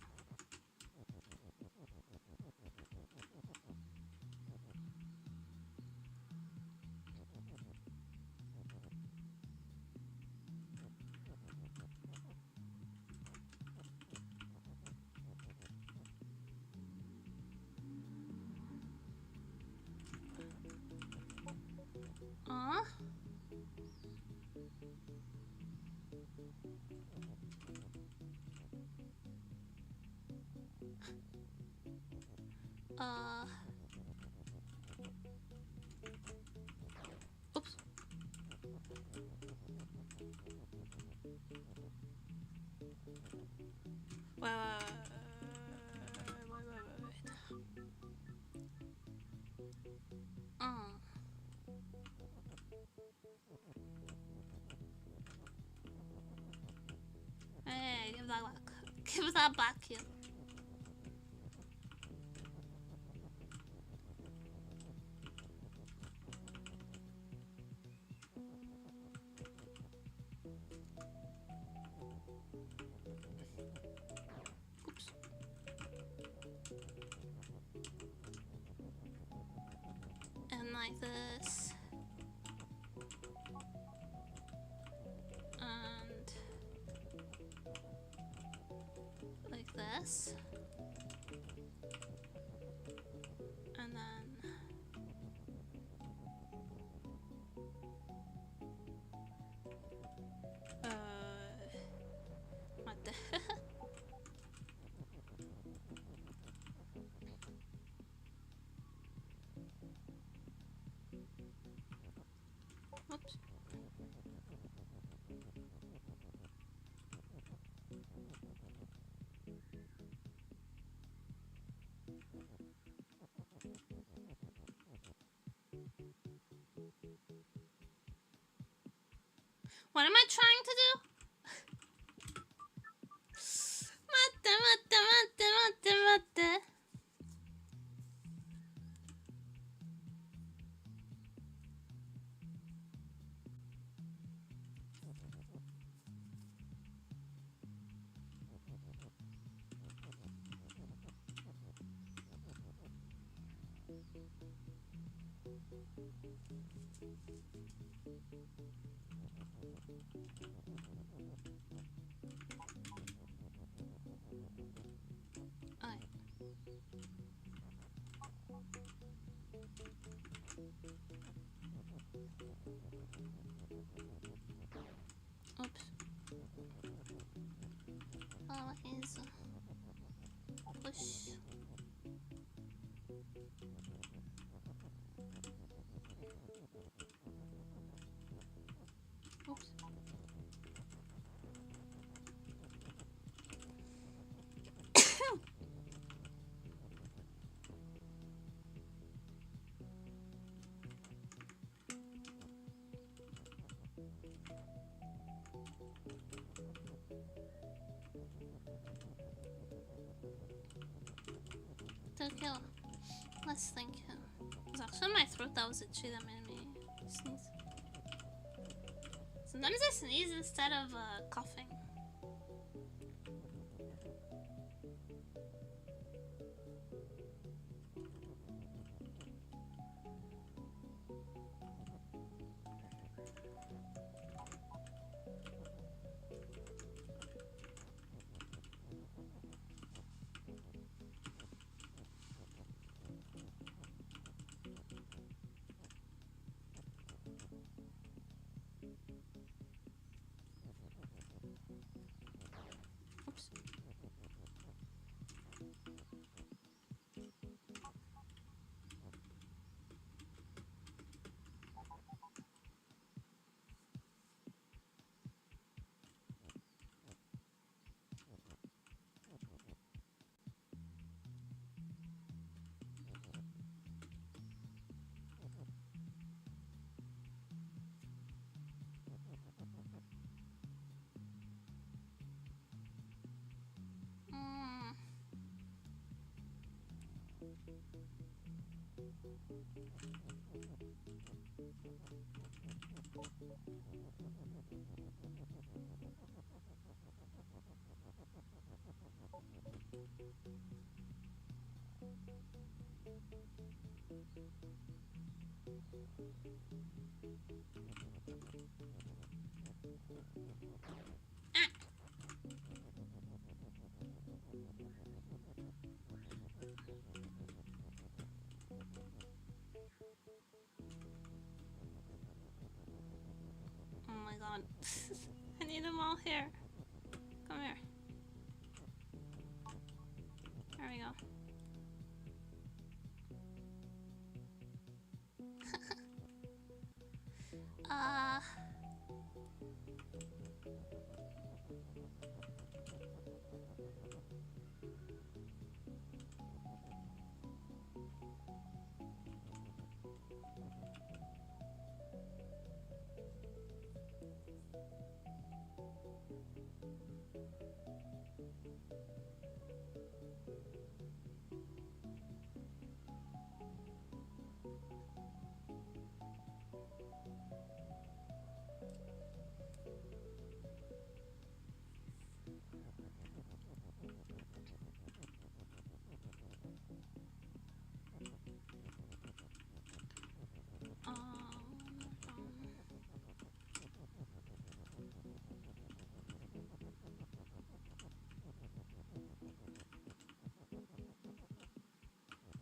Speaker 1: Oops. Wait. Hey, give that back. Give that back here. Oops. And like this. And like this. And then what the Whoops. What am I trying to do? Matte. Alright. Oops. Oh, he's push. Oops. Okay. Let's think. It was actually my throat that was itchy that made me sneeze. Sometimes I sneeze instead of coughing. Oh my god. I need them all here. Come here. There we go.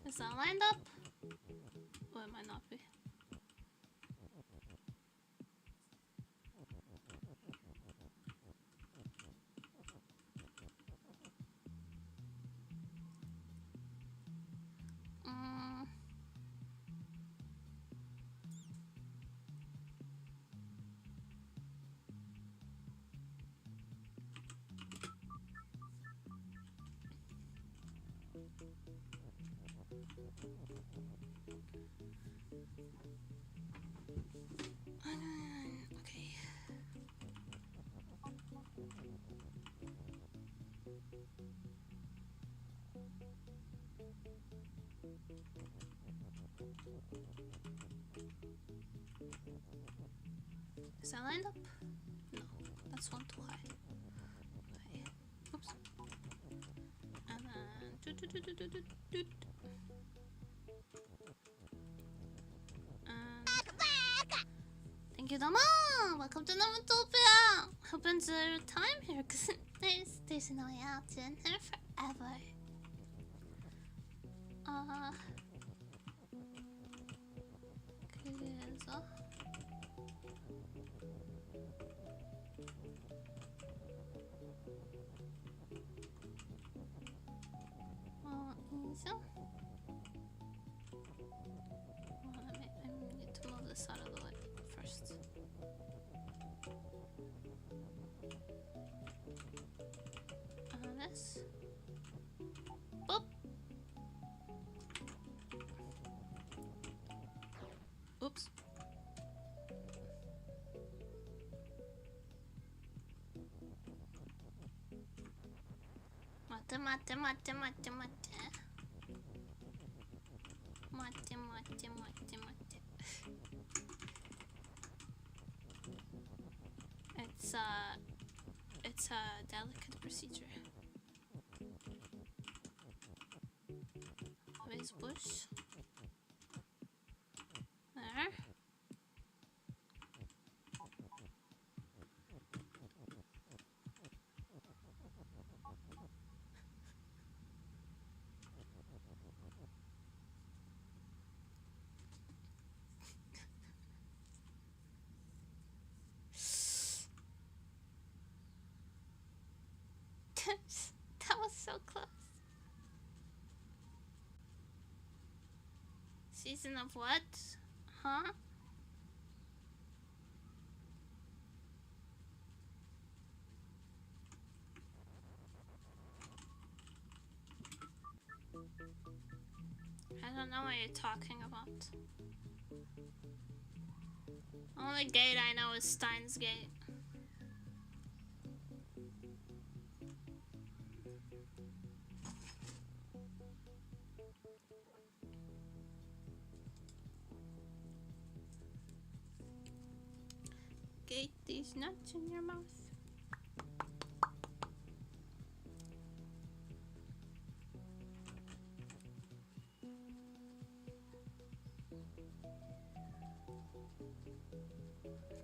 Speaker 1: Is that lined up? Oh, it might not be. Okay. Is that lined up? No, that's one too high. Okay. Oops. And then thank you, Dama! Welcome to Namatopia! Hope you enjoy your time here, because there's no way out to in here forever. 그래서 이제 I need to move this out of the way first. This. Boop. Oops. Mate. it's a delicate procedure. Raise bush. There. That was so close. Season of what? Huh? I don't know what you're talking about. Only gate I know is Stein's Gate. Gate these nuts in your mouth.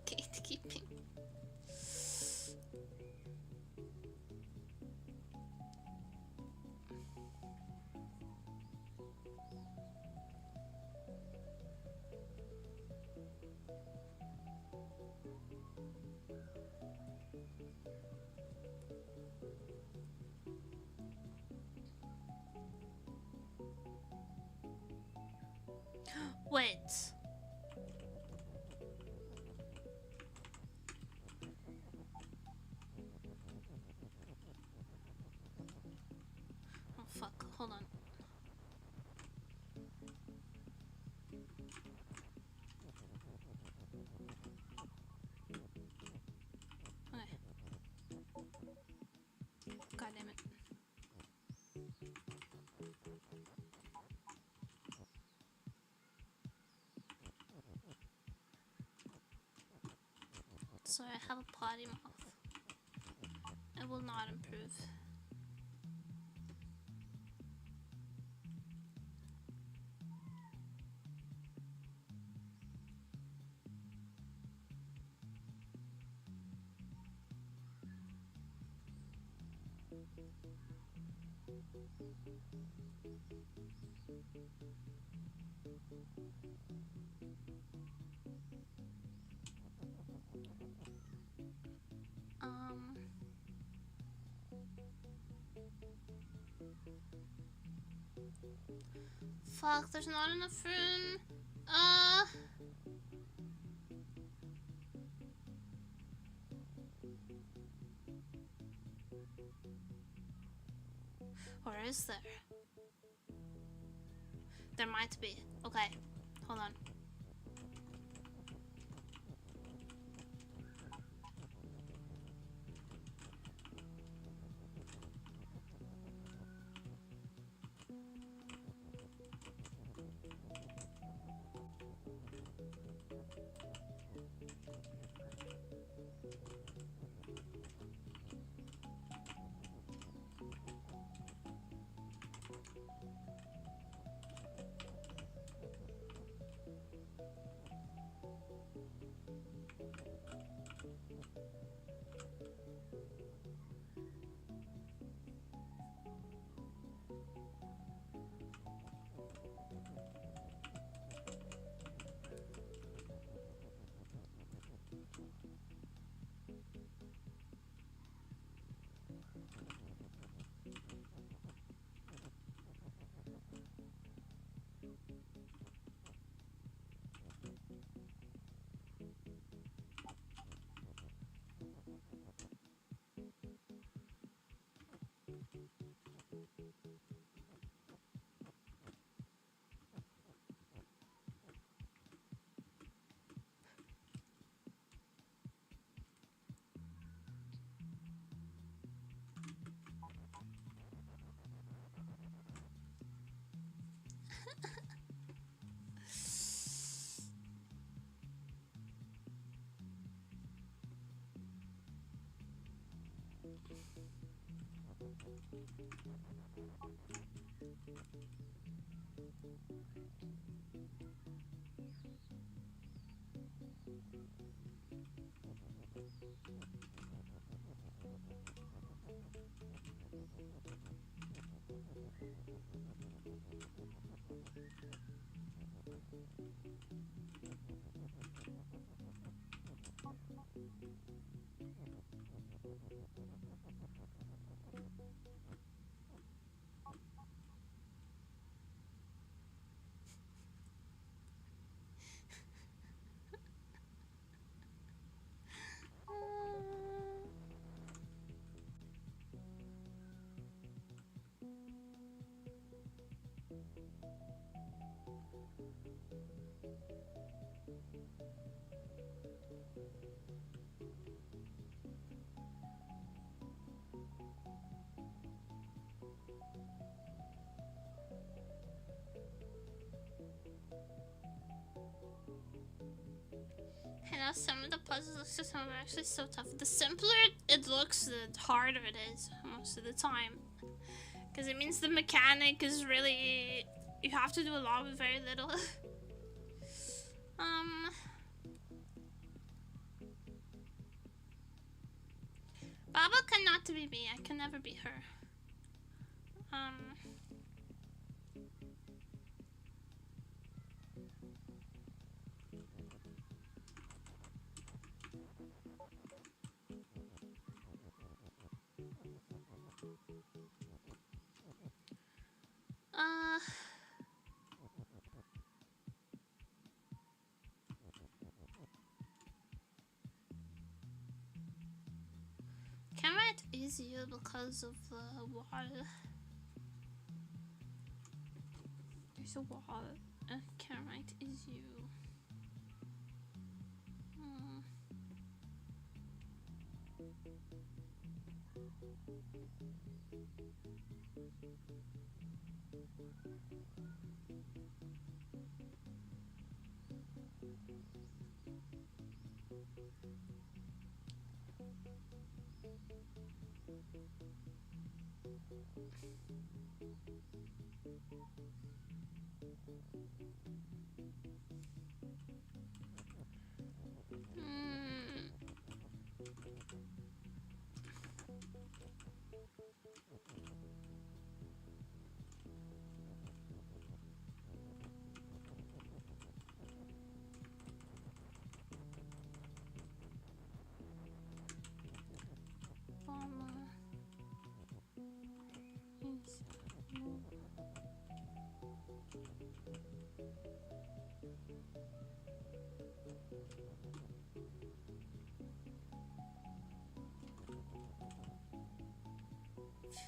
Speaker 1: Gatekeeping. Wait. Oh fuck, hold on. Okay. God damn it. So I have a potty mouth. It will not improve. Fuck, there's not enough room. Or is there? There might be. Okay, hold on. Some of the puzzles are actually so tough. The simpler it looks, the harder it is most of the time. Because it means the mechanic is really... You have to do a lot with very little. Baba cannot be me. I can never be her. Carrot is you because of the wall. There's a wall. Carrot is you.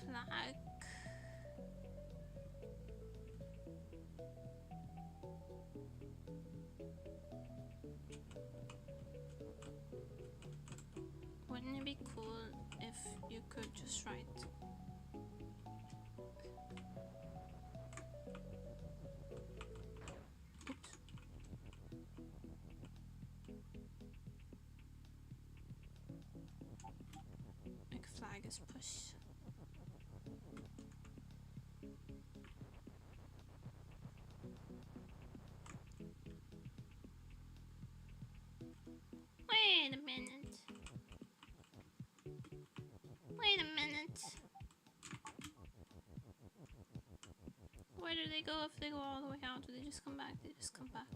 Speaker 1: Flag. Wouldn't it be cool if you could just write like flag is push. Wait a minute. Wait a minute. Where do they go if they go all the way out? Do they just come back? They just come back.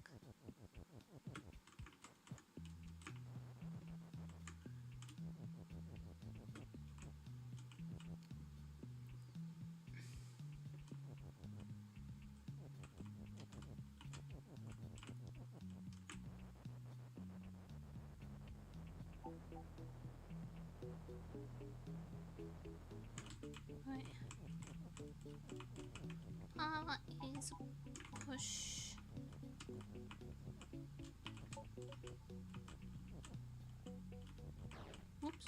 Speaker 1: Wait. Is push. Oops.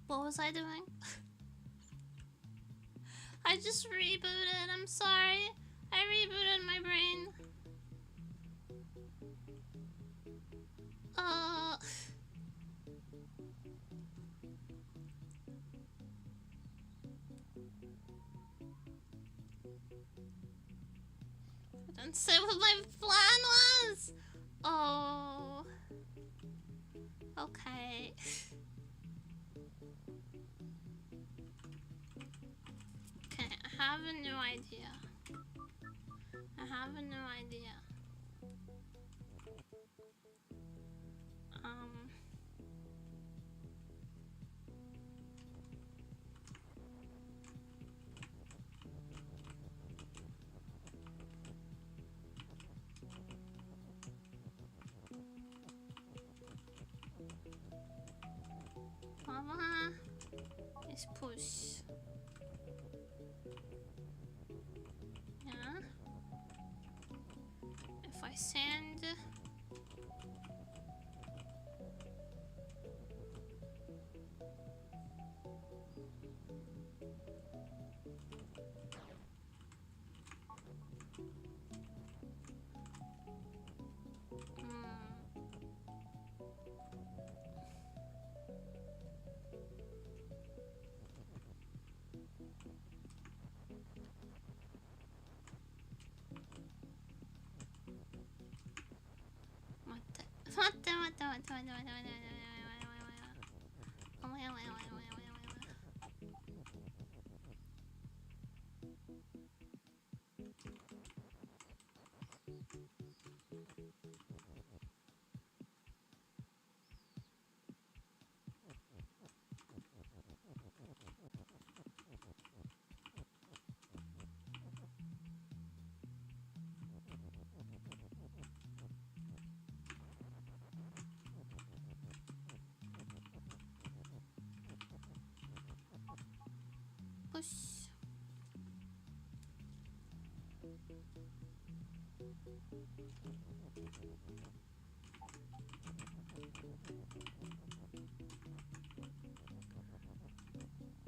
Speaker 1: What was I doing? I just rebooted. I'm sorry. I rebooted my brain. I didn't say what my plan was. Oh. Okay. Okay, I have a new idea. I have a new idea. Mama is push. Yeah. If I send push.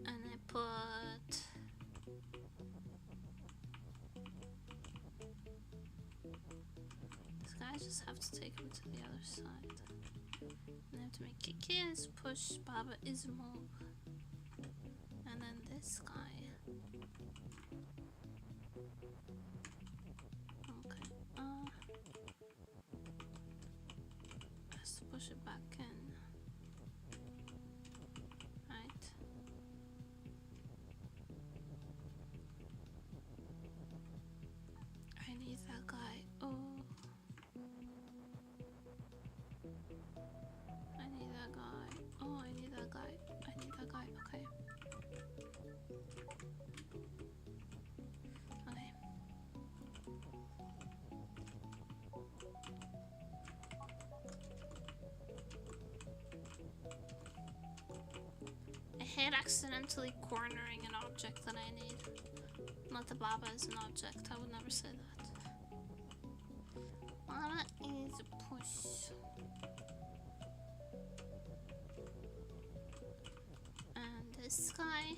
Speaker 1: And I put this guy just have to take him to the other side. And I have to make Kiki is push, Baba is move. And then this guy. Okay. Has to push it back in. Right. I need that guy. Oh. I need that guy. Oh, I need that guy. I need that guy. Okay. Okay. I hate accidentally cornering an object that I need. Not the Baba is an object. I would never say that. Baba is a push. And this guy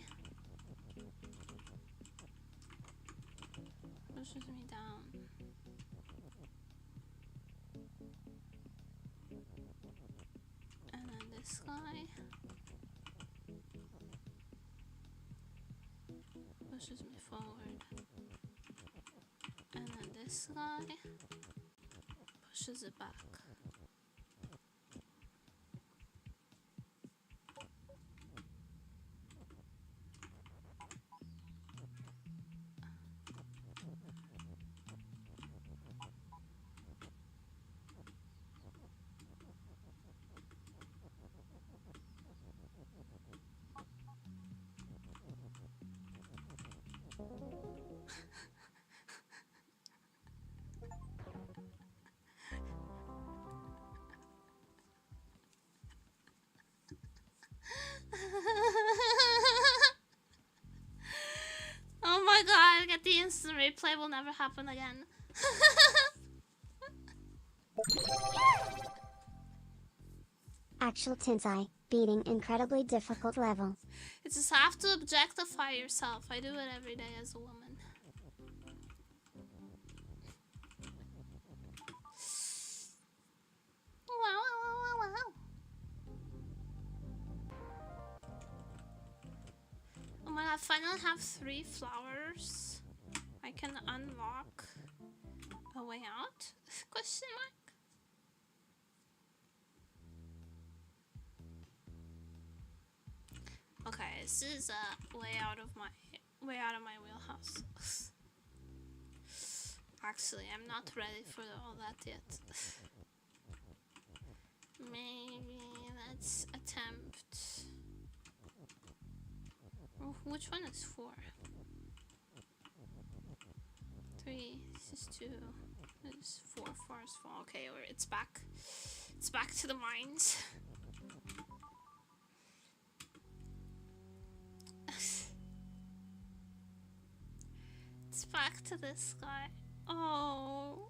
Speaker 1: pushes me down. And then this guy pushes me forward. And then this guy pushes it back. replay will never happen again.
Speaker 2: Actual Tensai, beating incredibly difficult level.
Speaker 1: It's just have to objectify yourself. I do it every day as a woman. Wow. Oh my god, I finally have 3 flowers. I can unlock a way out? Question mark? Okay, this is a way out of my wheelhouse. Actually, I'm not ready for all that yet. Maybe let's attempt. Oh, which one is 4? 3. This is 2. This is 4. 4 is 4. Okay, it's back. It's back to the mines. It's back to this guy. Oh.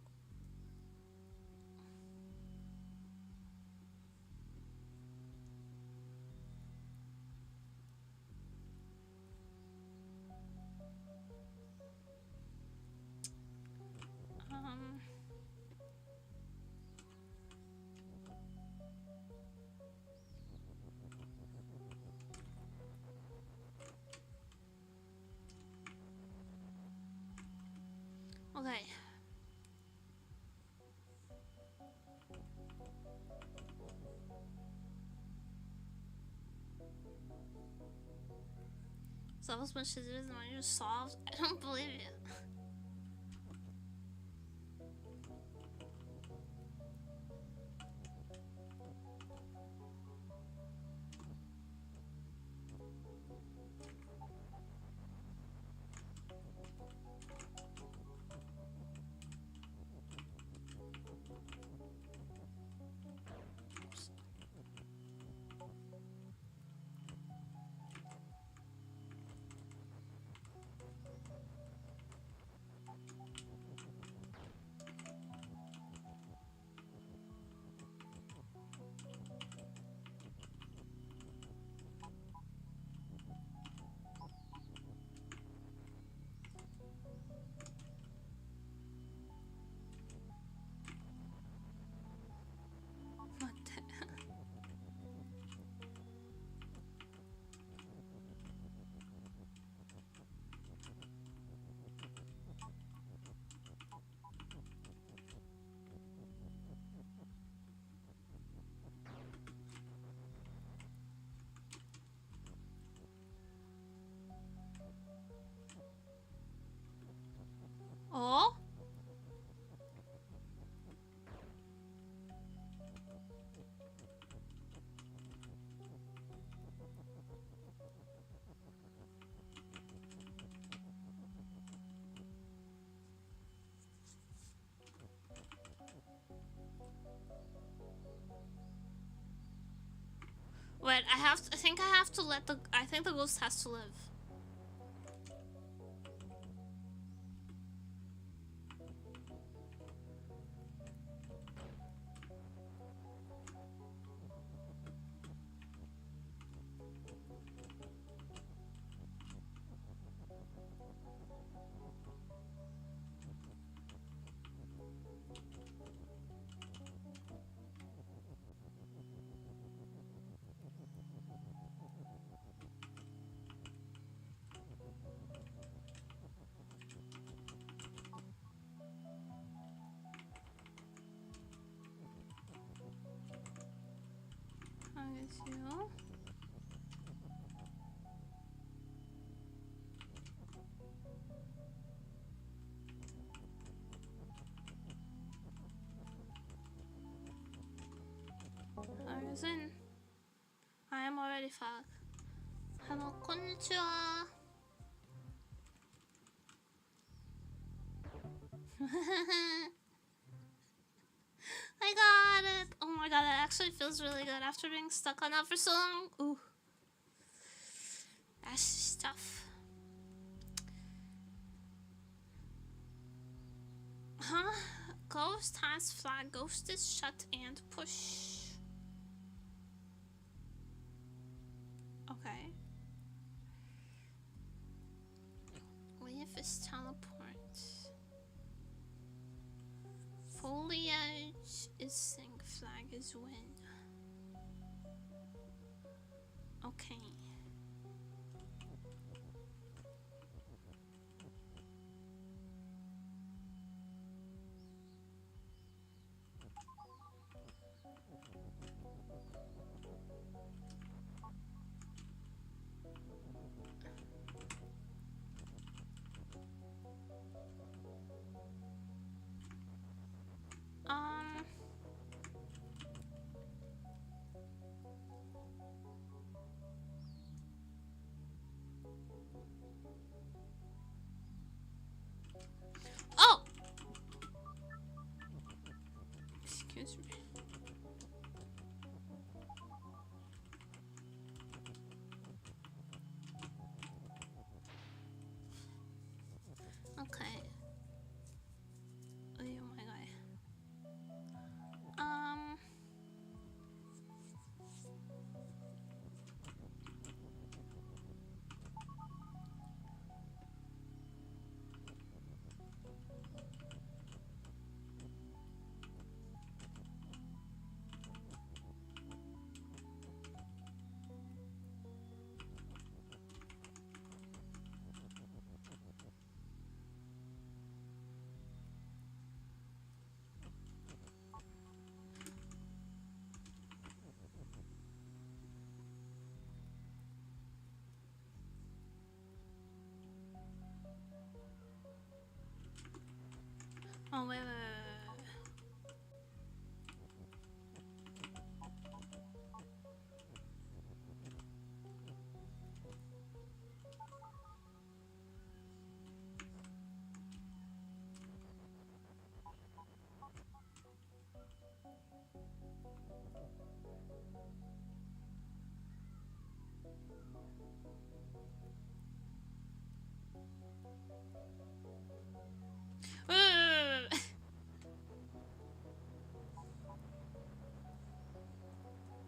Speaker 1: Okay. So that was much easier than when you solved. I don't believe it. Oh? Wait, I think I have to let I think the ghost has to live. You. Ryzen. I am already fag. Hello, konnichiwa. I got it! Oh my god, it actually feels really good after being stuck on that for so long. Ooh. That's just tough. Huh? Ghost has flag. Ghost is shut and push. Okay. Leave is teleport. Foliage is sink. Flag is win. Okay. Oh! Excuse me. Okay. Oh my god. Oh, wait.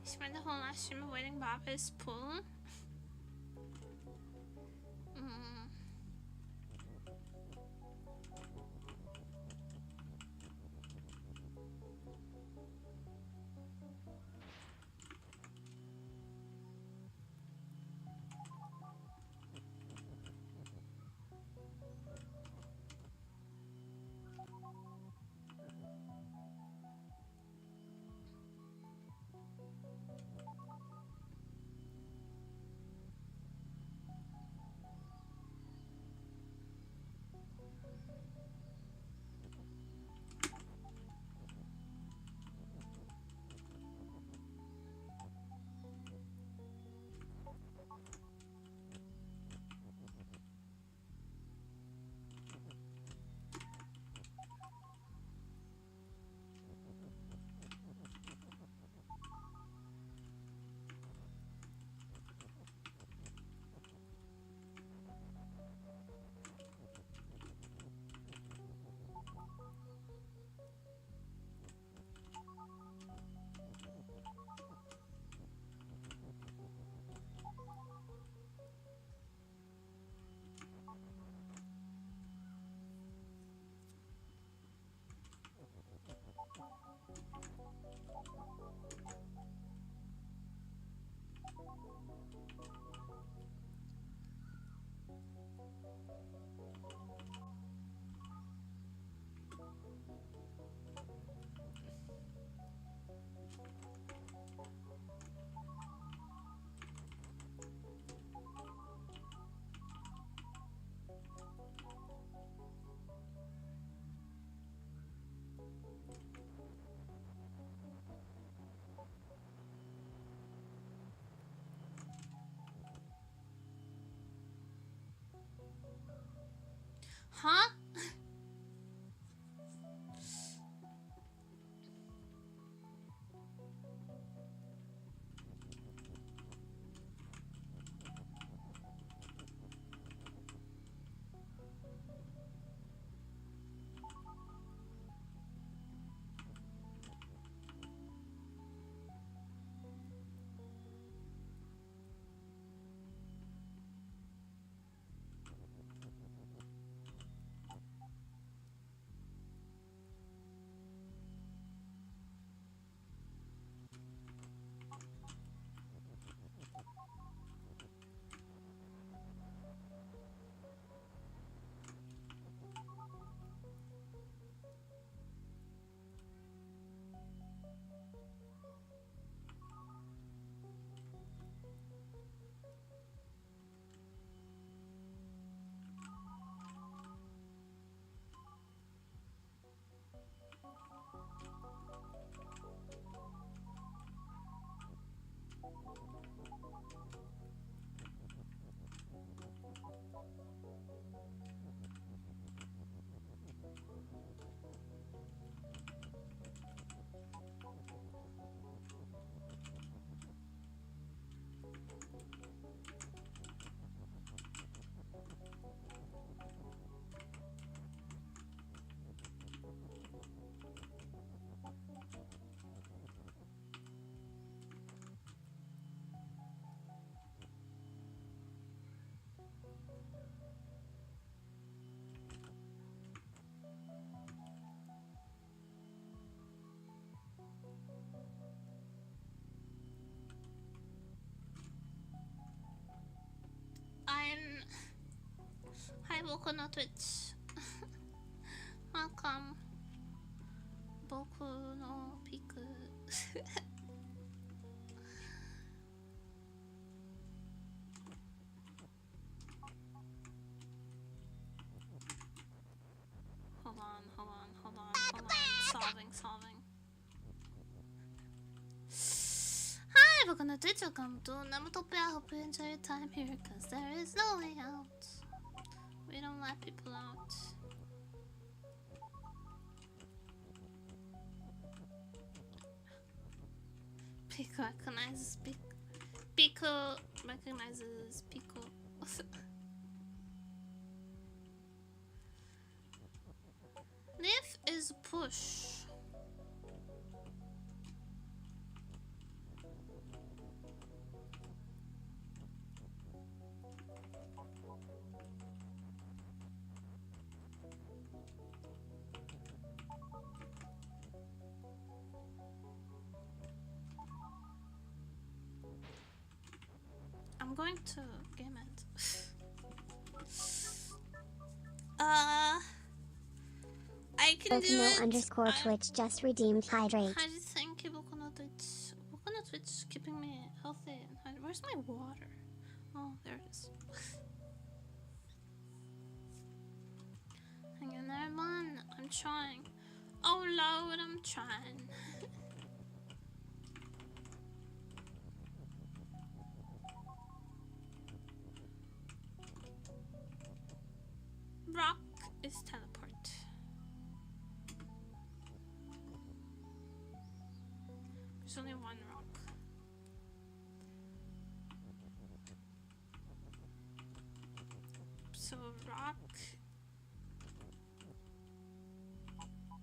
Speaker 1: Spent the whole last stream avoiding Baba's pool. 僕の Twitch Welcome 僕のピクHold on. Solving. Hi, welcome to Twitch. Welcome to Namatopia. I hope you enjoy your time here, because there is no way out. We don't let people out. Pico recognizes Pico recognizes Pico. Leaf is push. I'm going to game it. I can do it.
Speaker 2: _Twitch just redeemed hydrate.
Speaker 1: I just thank you, Twitch. Twitch is keeping me healthy and hydrated. Where's my water? Oh, there it is. Hang in there, man. I'm trying. Oh, Lord, I'm trying. Rock is teleport. There's only one rock. So rock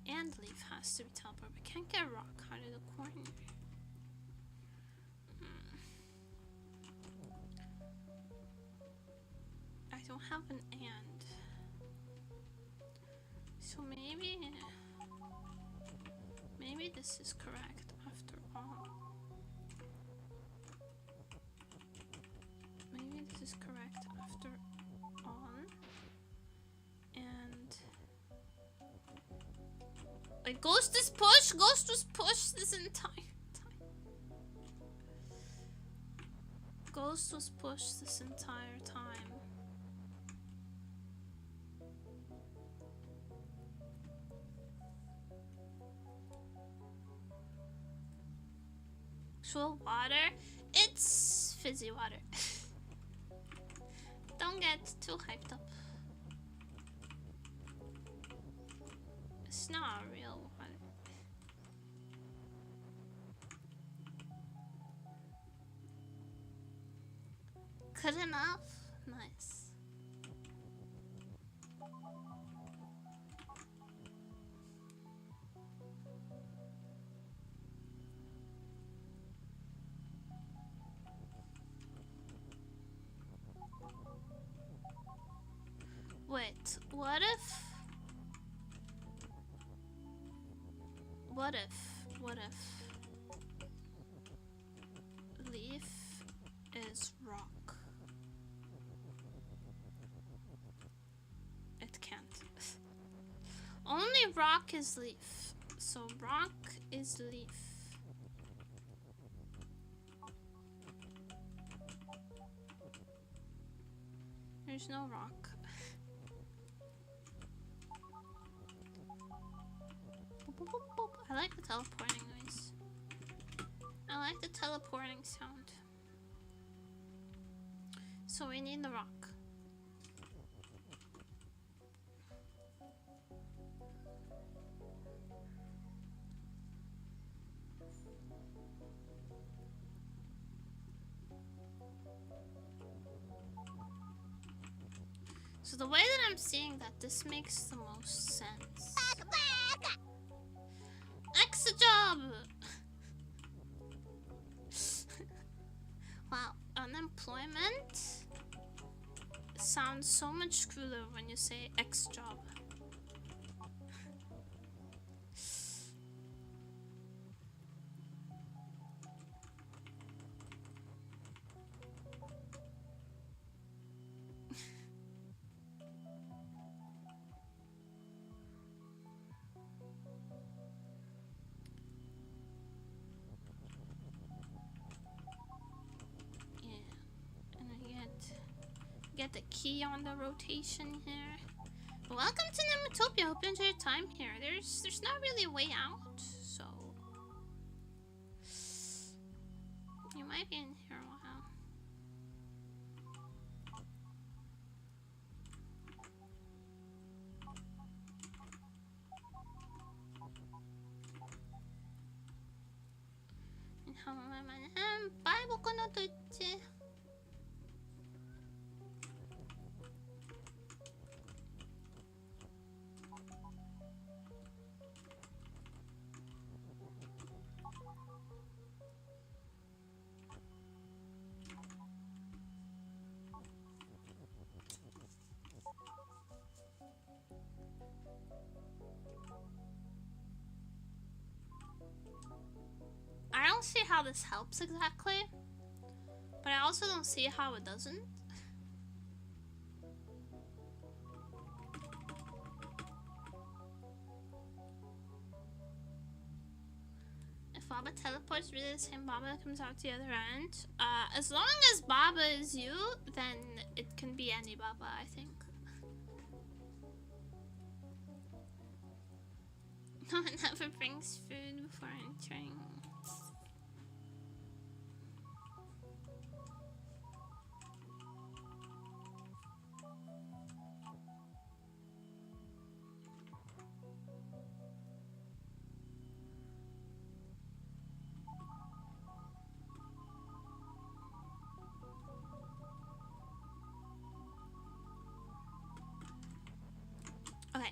Speaker 1: and leaf has to be teleport. We can't get rock out of the corner. I don't have an and. So maybe this is correct after all. Maybe this is correct after all. And like Ghost is push this entire time. Ghost was pushed this entire time. Actual water? It's fizzy water. Don't get too hyped up. It's not real water. Good enough? Nice. Wait, what if leaf is rock? It can't. Only rock is leaf. So rock is leaf. There's no rock. I like the teleporting noise. I like the teleporting sound. So we need the rock. So the way that I'm seeing that, this makes the most sense. Extra job! Wow, unemployment sounds so much cooler when you say X job. get the key on the rotation here. Welcome to Nemutopia. Hope you enjoy your time here. There's not really a way out, so you might be in here a while. Bible ko na to itse. I don't see how this helps exactly, but I also don't see how it doesn't. If Baba teleports, really the same Baba that comes out the other end. As long as Baba is you, then it can be any Baba, I think. No one ever brings food before entering. Okay.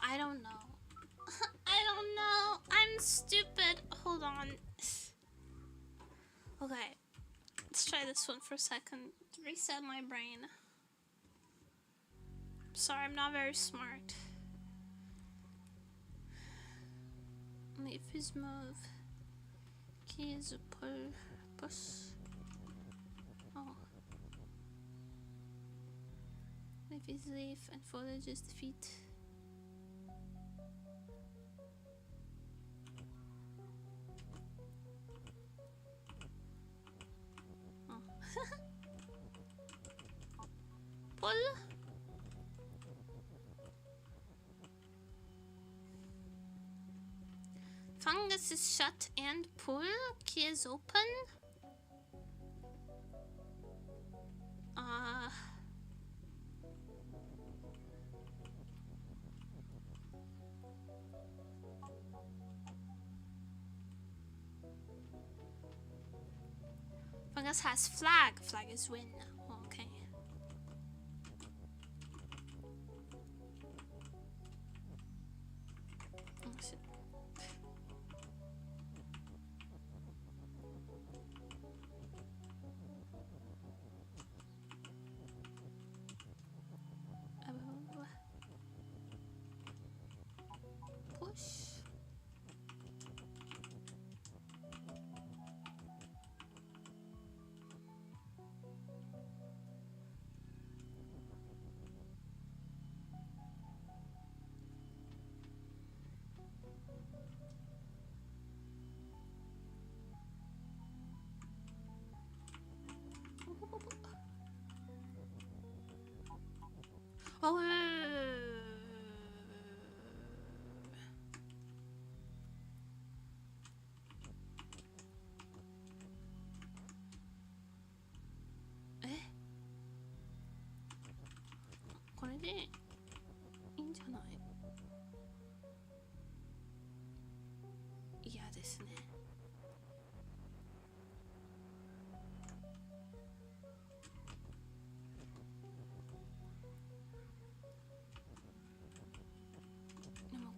Speaker 1: I don't know. I don't know. I'm stupid. Hold on. Okay. Let's try this one for a second. To reset my brain. Sorry, I'm not very smart. Leave his move. Key is a pull. Push. Oh. Leave his leaf and foliage is defeat. Pull. Fungus is shut and pull. Key is open. Fungus has flag. Flag is win. Okay. Oh, shit. Push. Oh,これでいいんじゃない？嫌ですね。でも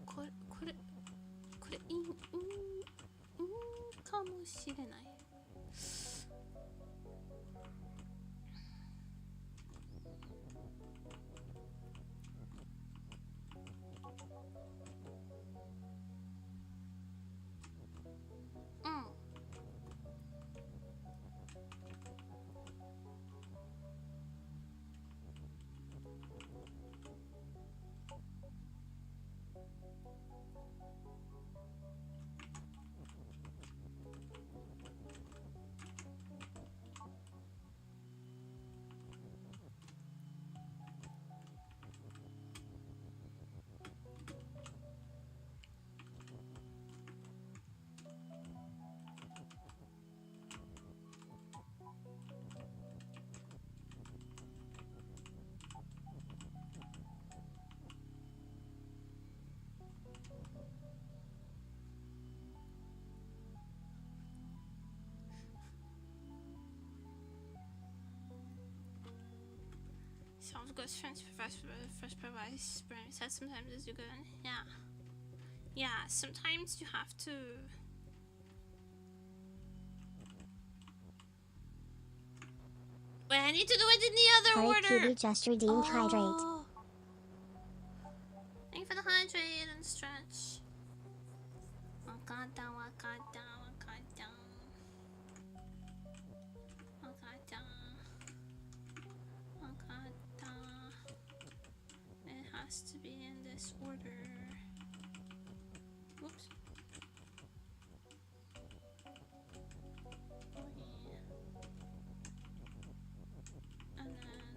Speaker 1: Sounds good. Fresh price. Sometimes is good. Yeah. Yeah, sometimes you have to. Wait, I need to do it in the other order.
Speaker 2: Cutie just redeemed hydrate.
Speaker 1: Thank you for the hydrate and stretch. Wakata. It has to be in this order. Whoops. And then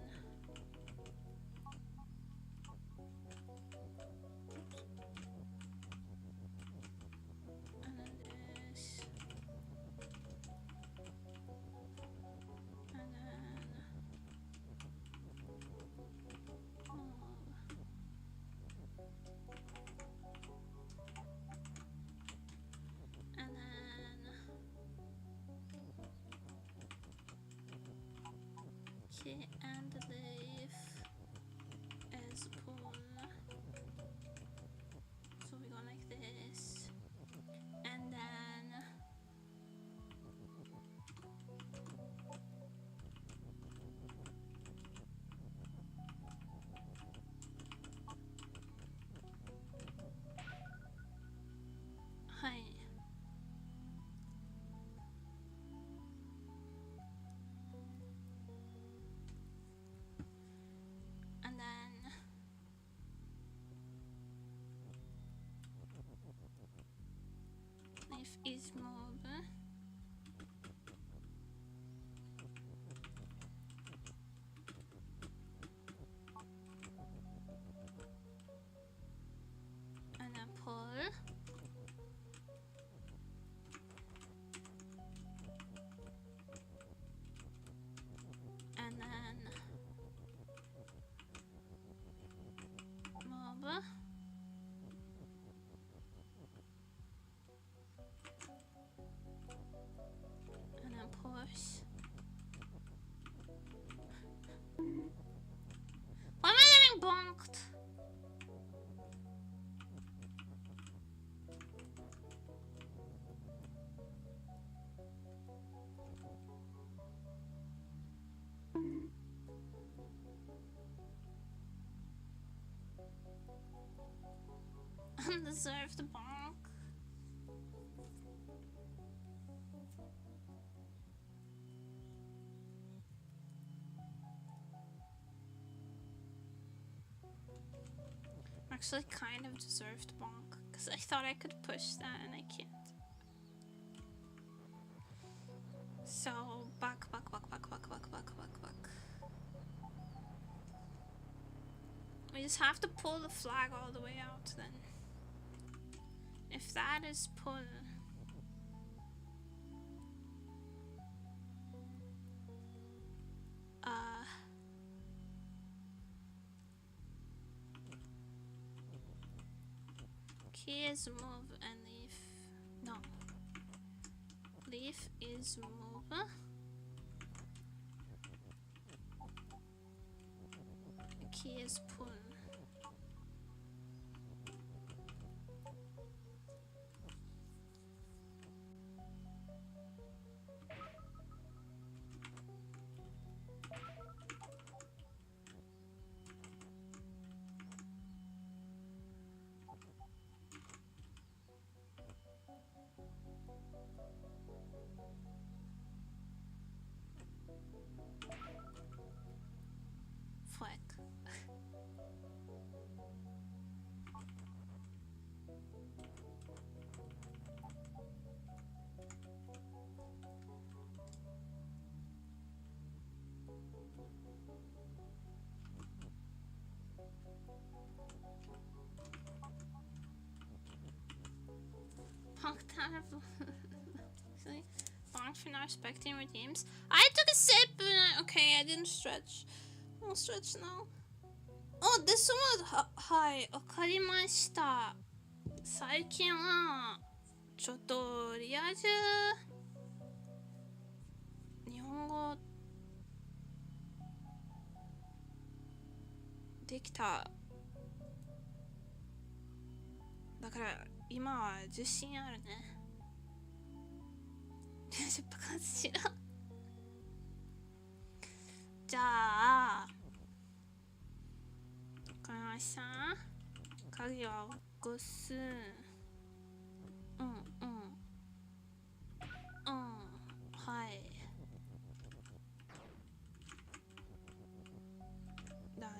Speaker 1: this. And then key and leaf is pull. So we go like this, and then hi. And then leaf is mob. And then pull. And then mob. And then push. Why am I getting bonked? Undeserved bonk. Actually, kind of deserved bonk because I thought I could push that and I can't. So back. We just have to pull the flag all the way out then. If that is pull. Key is move and leaf. No. Leaf is move. Key is pull. Flick. Punked out of bonked for not respecting redeems. I took a sip and okay, I didn't stretch. I'll stretch now. Oh, this one was hi. わかりました。最近はちょっとリア充日本語きた。だから今は自信あるね。出発しろ。じゃあこのさ鍵を起こす。はい。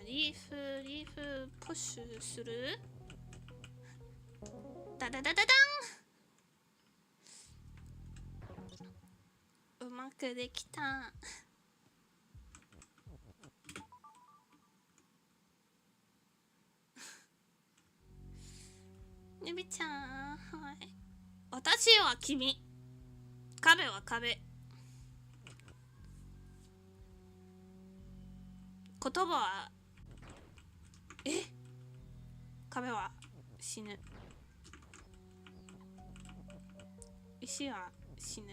Speaker 1: リーフプッシュする。ダダダダダン。うまくできた。ゆびちゃん、はい。私は君。壁は壁。言葉は壁は死ぬ。石は死ぬ。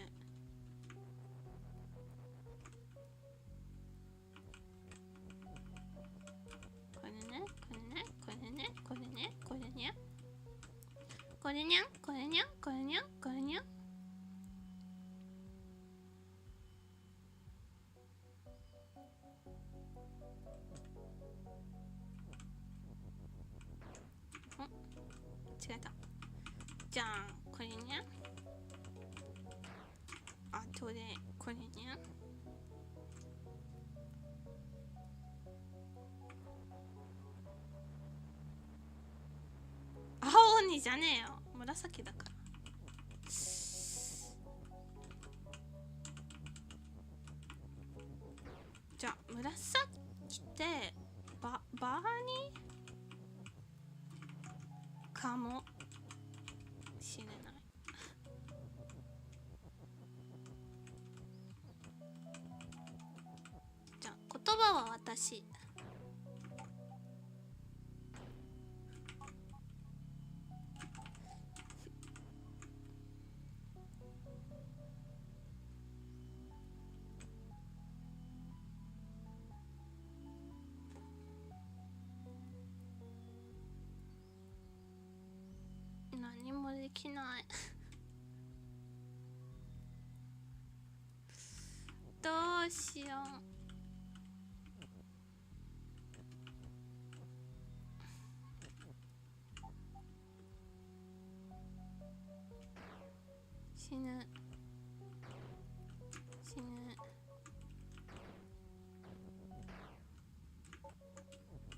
Speaker 1: これね、これね、これね、これね、これね。これにゃん、これにゃん、これにゃん、これにゃん。違った。じゃあこれにゃん。あとでこれにゃん。青鬼じゃねえよ。紫だから。じゃあ紫ってバーニーかもしれない。じゃあ言葉は私。何もできないどうしよう。死ぬ死ぬ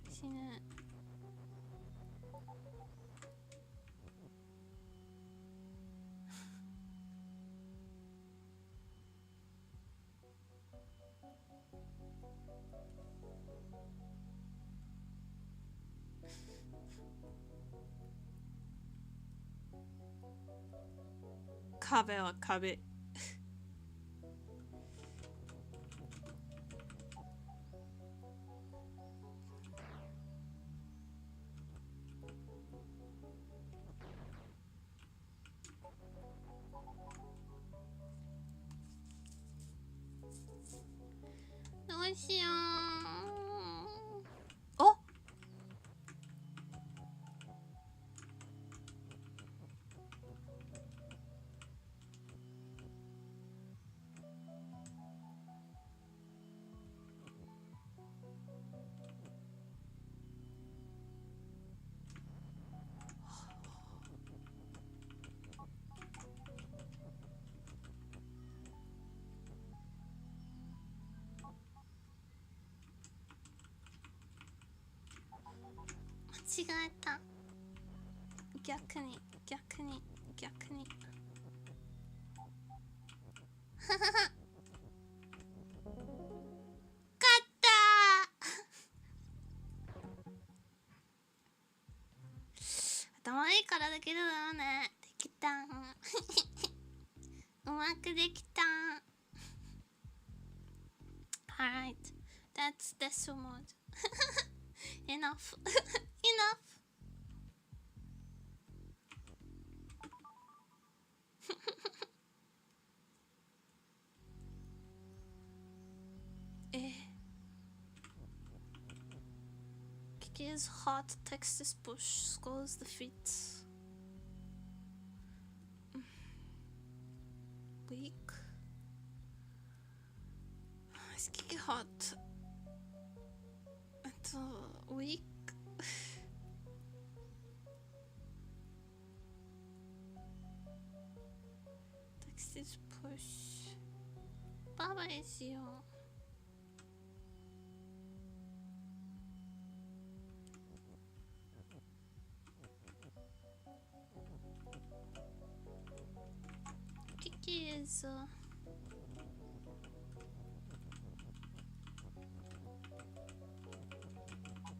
Speaker 1: 死ぬ。壁は壁。どうしよう。お間違えた。逆に逆に逆にははは勝った頭いいからできるだろうね。できたうまくできた。Alright, that's this mode. Enough. Enough. 危 Kiki is hot, text is push, skull is the feet. Weak. Is Kiki hot? It's weak. Text is push. Baba is you. Kiki is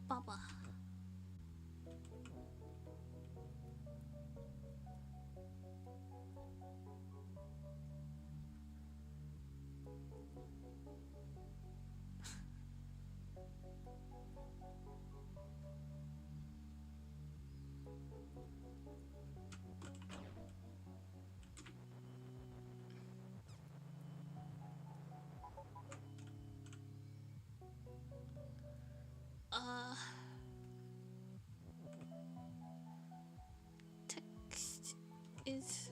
Speaker 1: Baba. Text is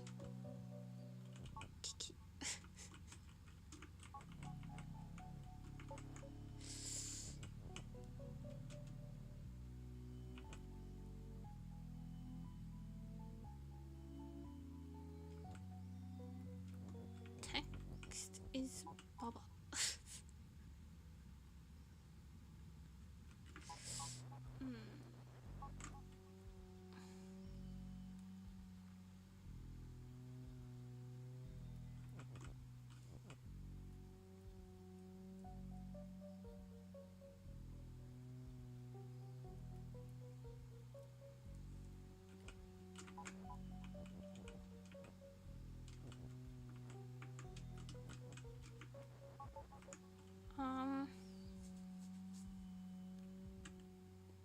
Speaker 1: Kiki. Text is Baba.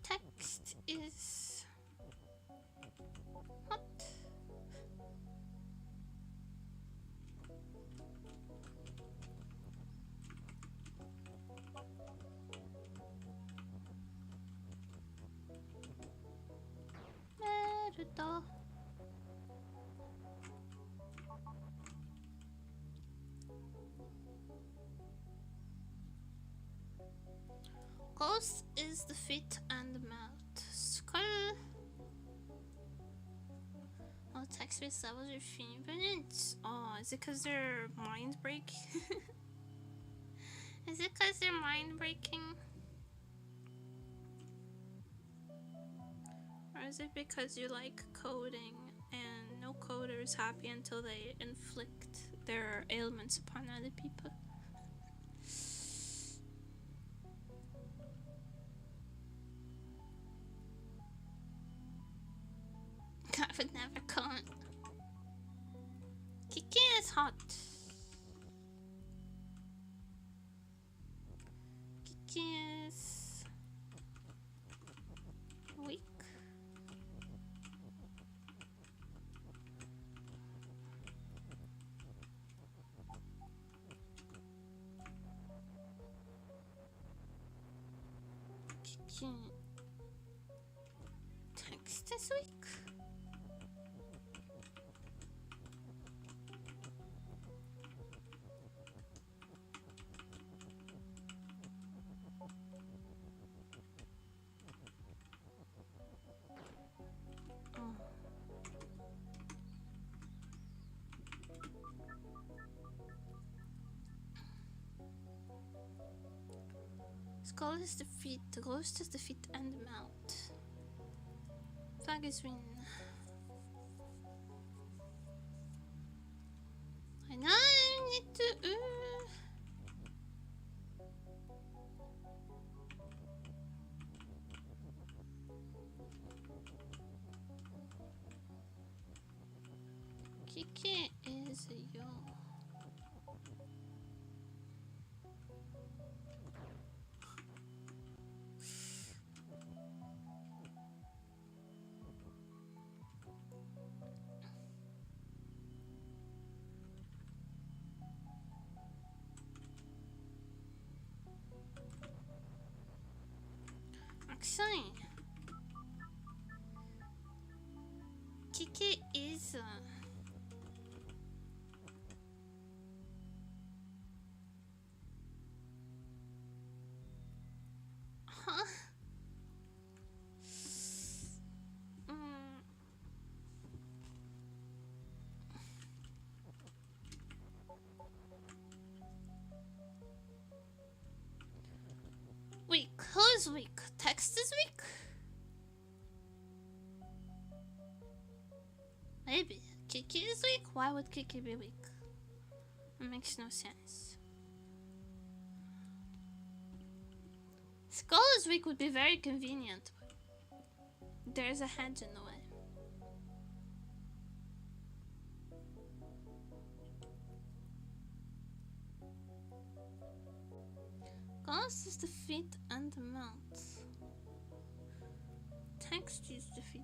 Speaker 1: Text is what? Merda. Ghost is the feet and the mouth. Skull. Oh, text-based levels are favorite. Oh, is it because they're mind breaking? Is it because they're mind breaking? Or is it because you like coding and no coder is happy until they inflict their ailments upon other people? I would never comment. Kiki is hot. Kiki is weak. Kiki. Text is weak. Skull is the feet, the ghost is the feet and the mouth. Flag is win. I know I need to. Kiki is a yo. Sign. Kiki is huh? Weak. Who's weak? Text is weak? Maybe. Kiki is weak? Why would Kiki be weak? It makes no sense. Skull is weak would be very convenient, but there's a hedge in the way. Ghost is defeat and mount. Text is defeat.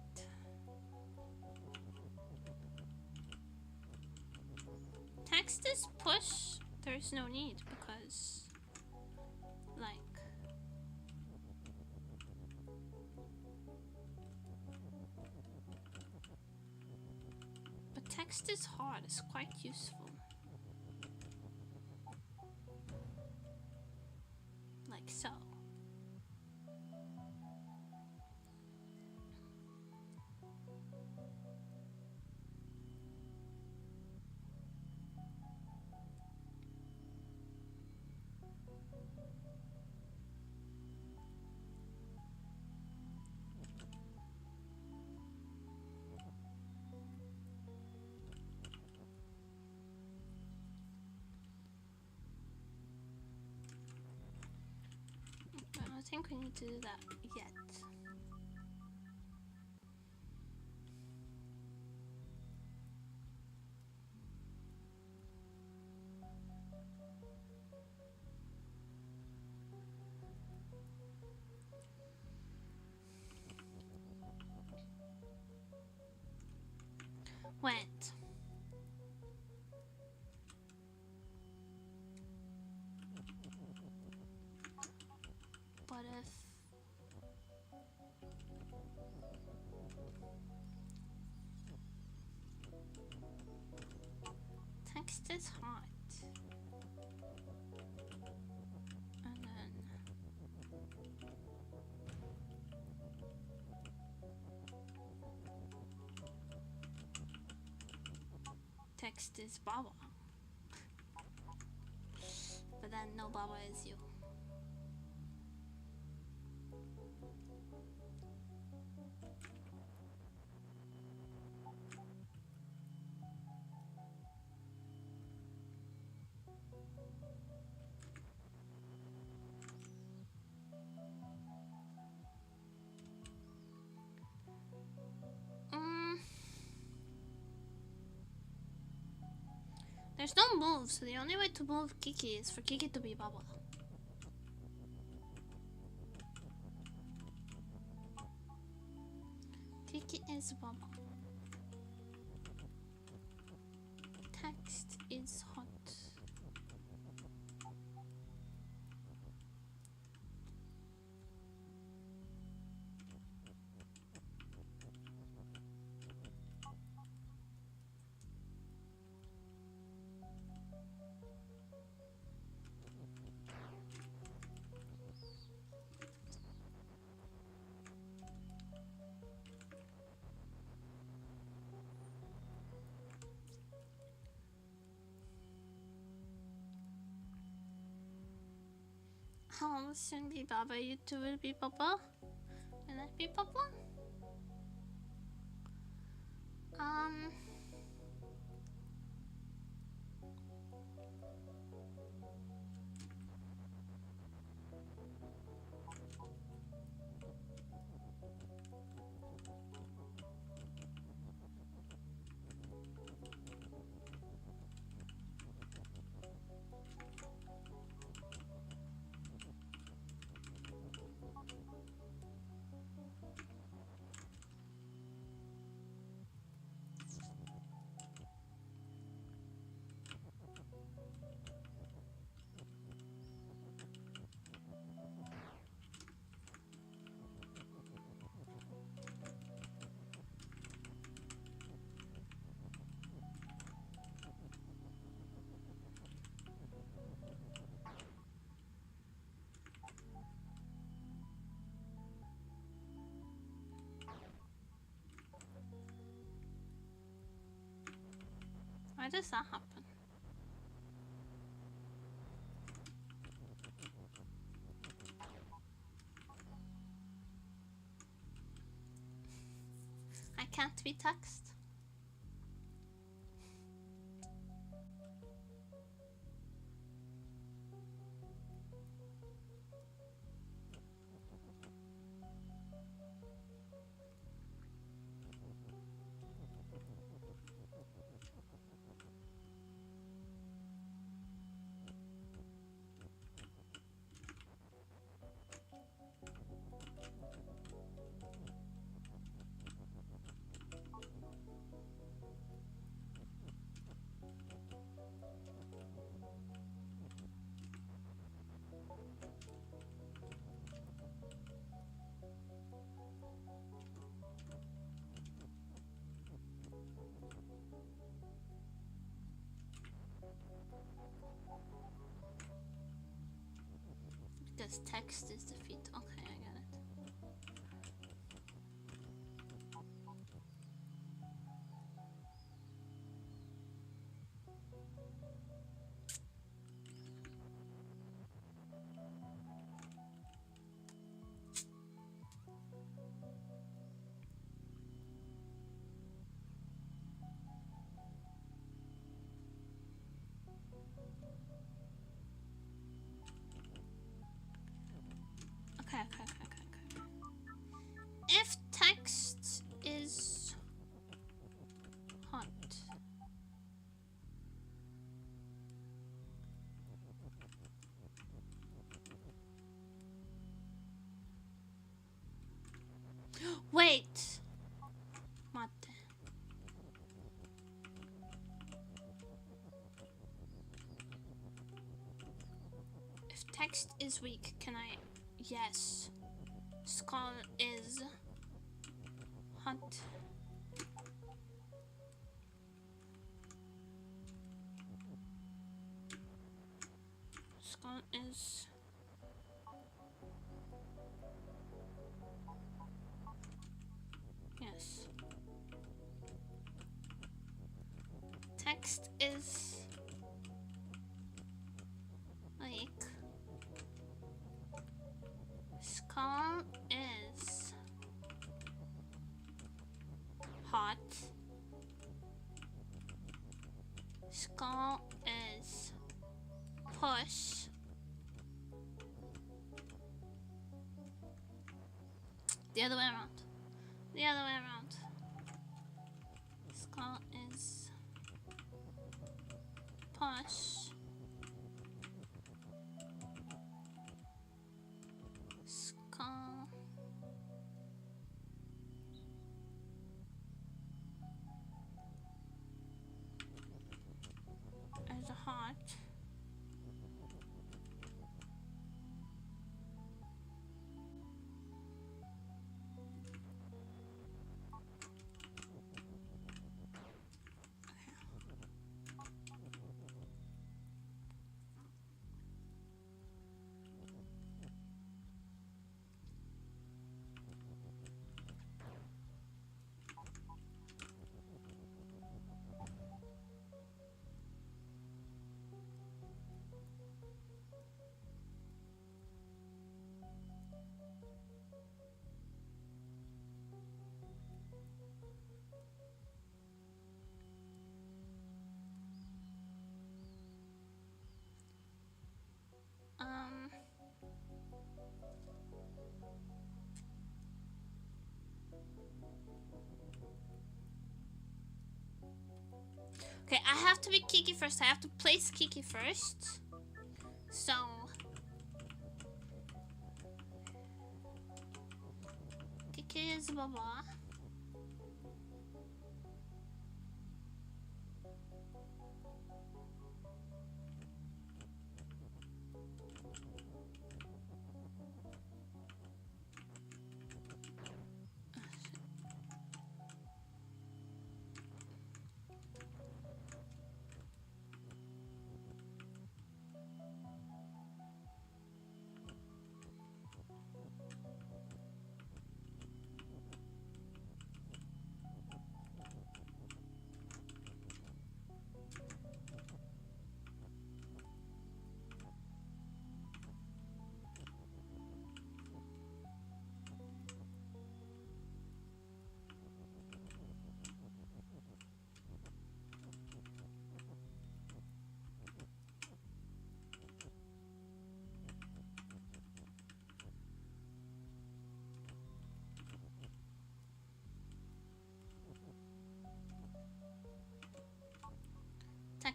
Speaker 1: Text is push. There's no need because, like, but text is hard. It's quite useful. Like so. I don't think we need to do that yet. Wait. But if text is hot and then text is Baba, but then no Baba is you. There's no move, so the only way to move Kiki is for Kiki to be Baba. Kiki is Baba. Text is hot. How soon be Baba? YouTube will be Baba? Will I be Baba? Why does that happen? I can't be text. Because text is defeat. Okay, I get it. Okay. If text is hot, wait, what? If text is weak, can I? Yes. Skull is hot. Skull is yes. Text is like skull is hot. Skull is push. The other way around. The other way around. Skull is push. Skull is hot. Okay, I have to be Kiki first. I have to place Kiki first. So Kiki is Baba.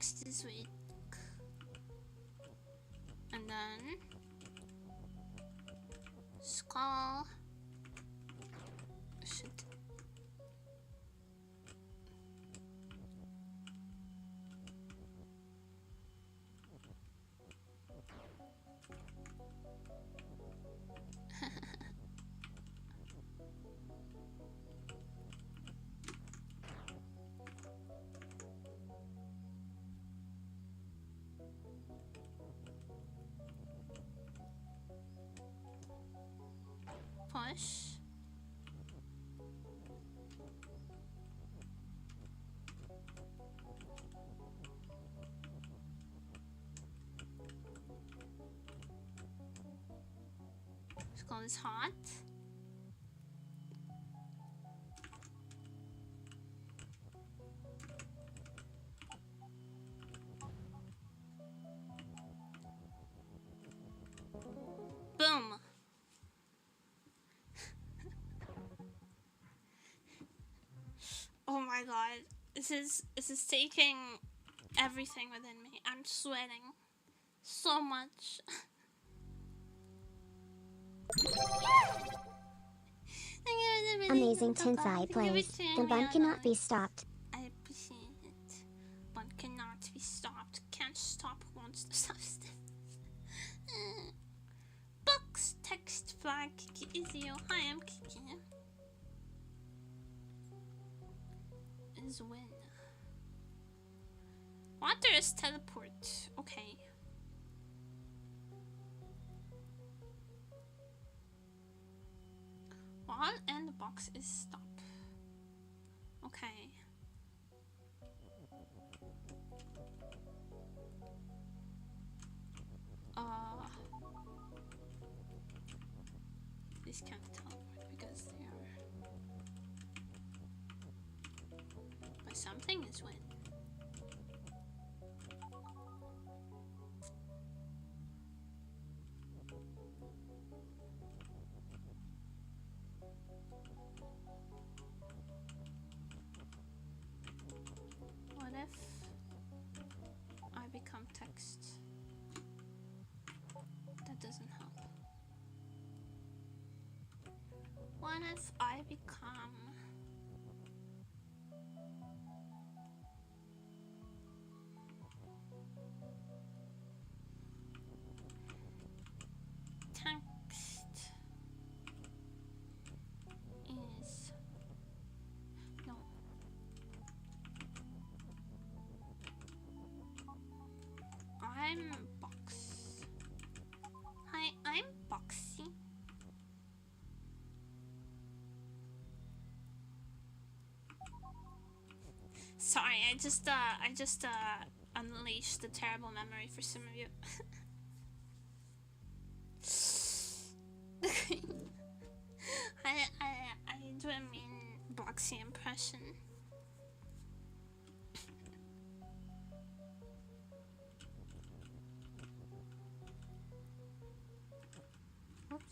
Speaker 1: text is weak. And then skull. Shit. Push. Skull is hot. Boom. Oh my god, this is taking everything within me. I'm sweating so much.
Speaker 2: Amazing Tensai plays. The bun cannot be stopped.
Speaker 1: I appreciate it. Bun cannot be stopped. Can't stop, wants to stop. Box text flag. Kiki Izio. Hi, I'm Kiki. Is win. Water is teleport. Okay. Wall and the box is stop. Okay. These can't teleport because they are. But something is win. What if I become text? That doesn't help. What if I become text is no. I'm box. Hi, I'm Boxy. Sorry, I just unleashed the terrible memory for some of you. I do a mean Boxy impression. Oops.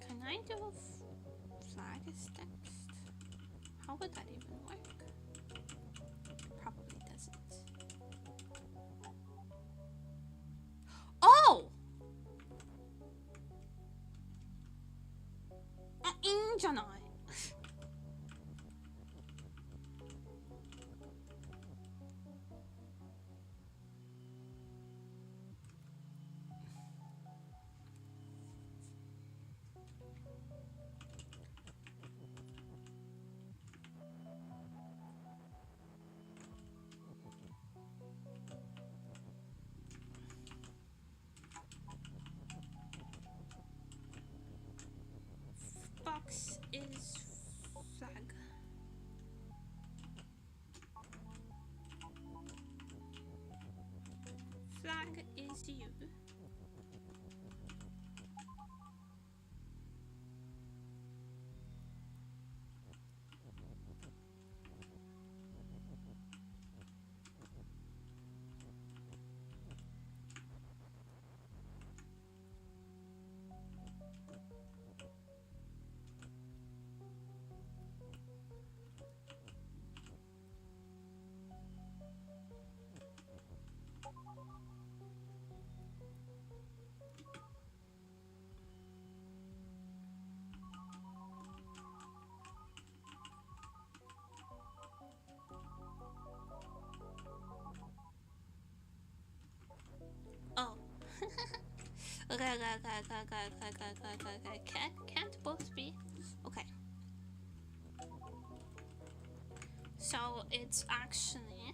Speaker 1: Can I do a flag as text? How would that even work? Probably doesn't. Oh! Ah, いいんじゃない? Box is flag. Flag is you. Okay. Can't both be. Okay. So it's actually.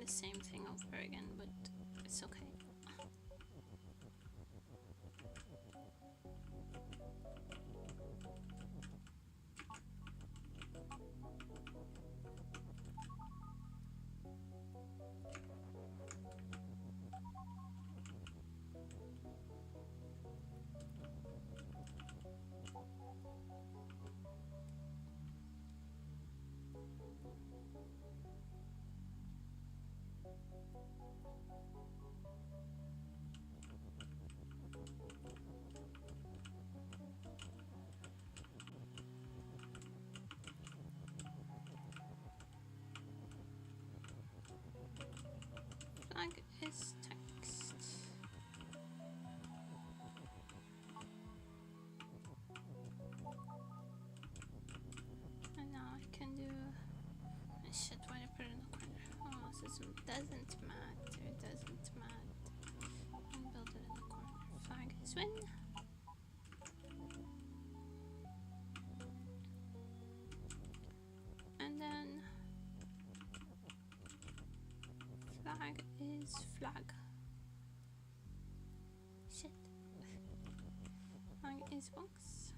Speaker 1: The same thing over again, but it's okay. Flag is text. And now I can do shit. Why did I put it in the corner? Oh, system doesn't matter. Doesn't matter. And build it in the corner. Flag is win. And then flag is flag. Shit. Flag is box.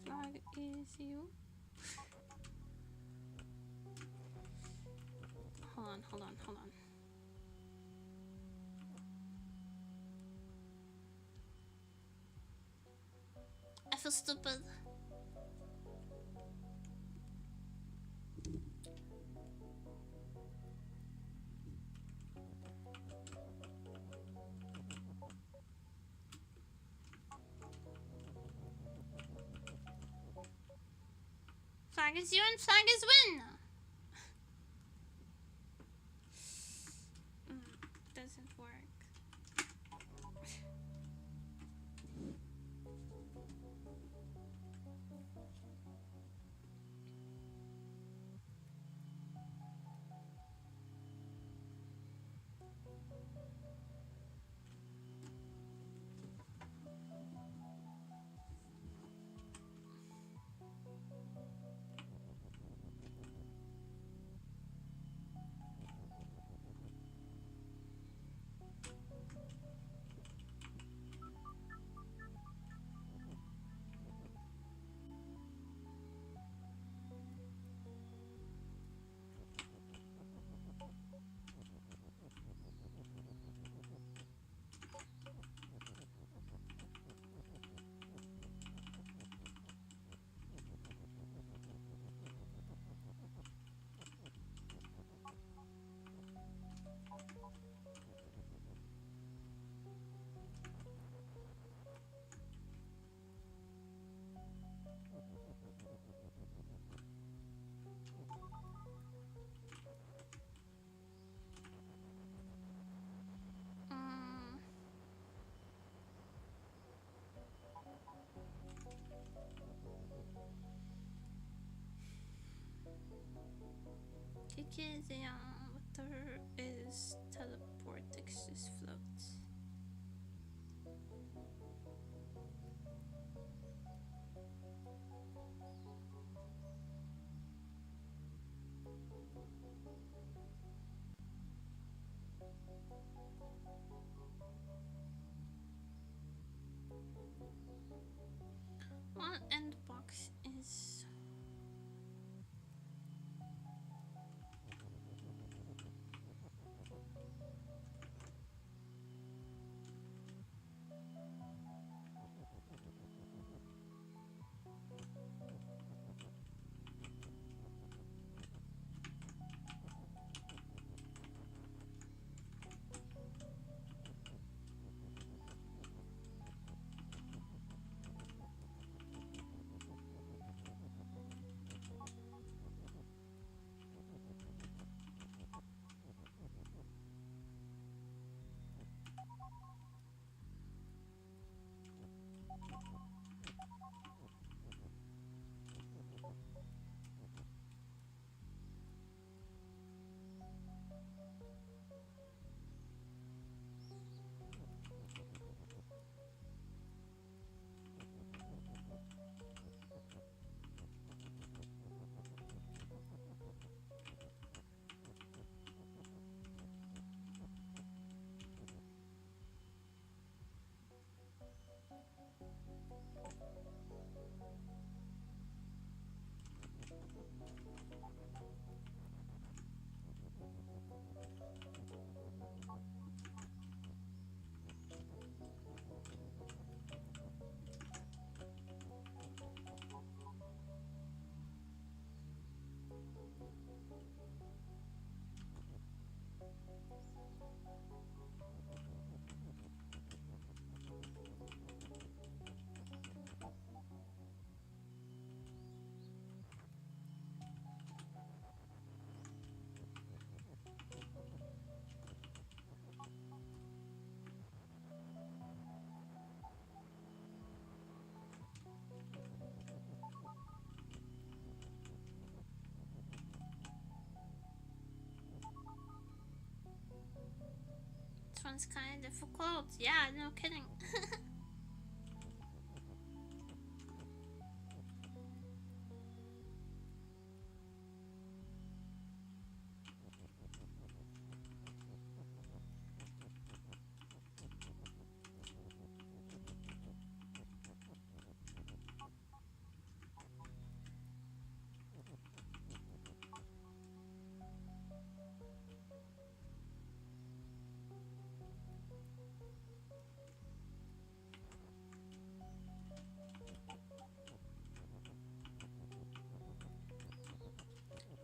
Speaker 1: Flag is you. Hold on. I feel stupid. Flag is you and flag is win. Doesn't work. one's kind of difficult. Yeah, no kidding.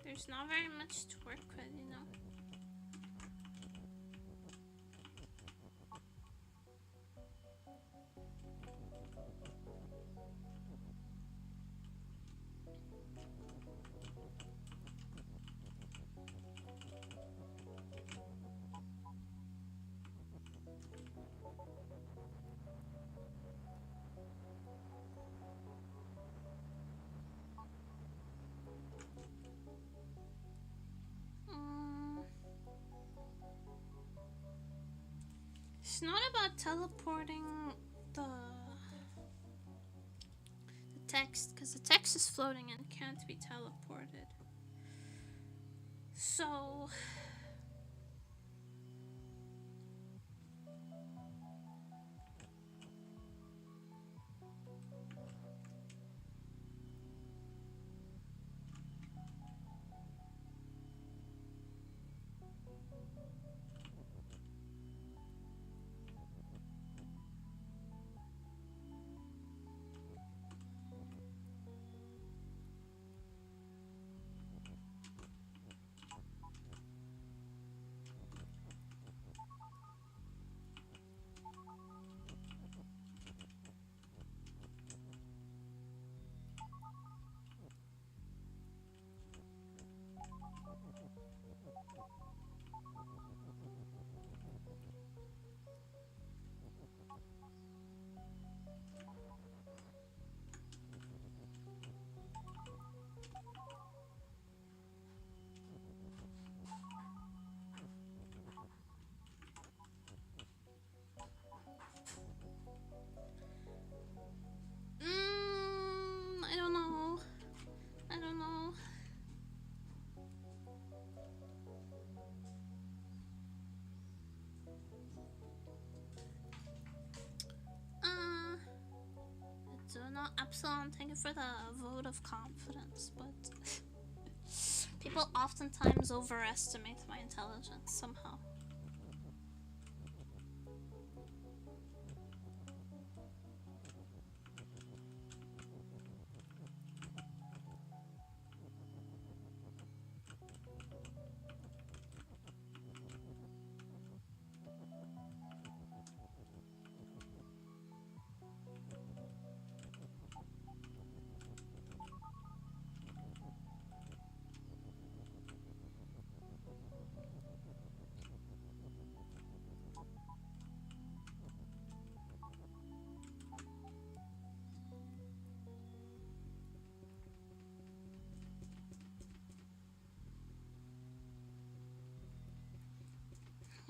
Speaker 1: There's not very much to work with, you know. It's not about teleporting the text, because the text is floating and can't be teleported. So I don't know. I don't know. I don't know. Epsilon, thank you for the vote of confidence, but people oftentimes overestimate my intelligence somehow.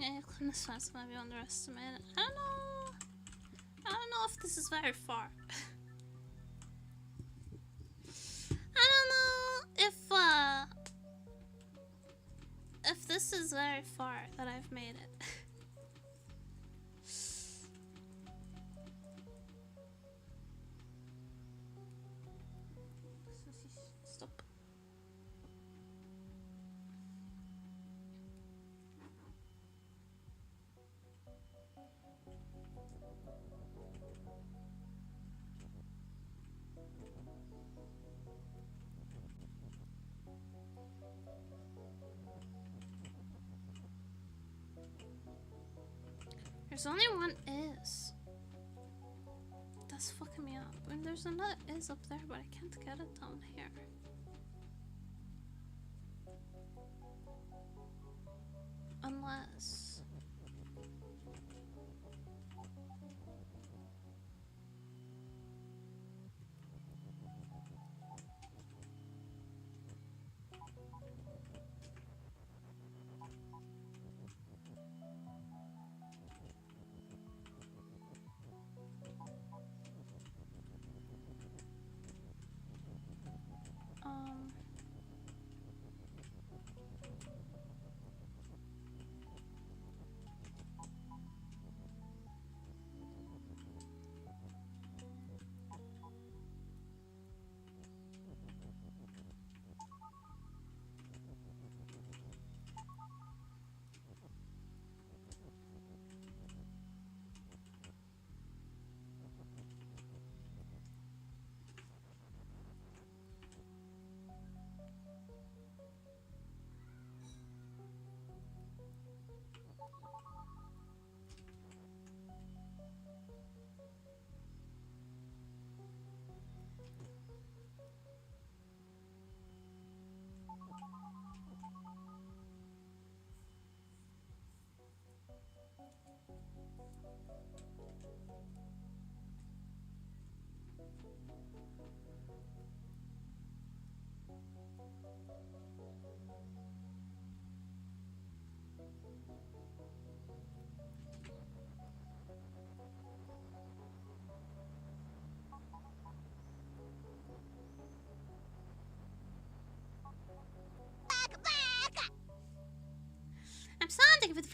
Speaker 1: Yeah, cleanness fast might be underestimated. I don't know. I don't know if this is very far. I don't know if this is very far that I've made it. Stop. There's only one is. That's fucking me up. And there's another is up there, but I can't get it down here. Unless...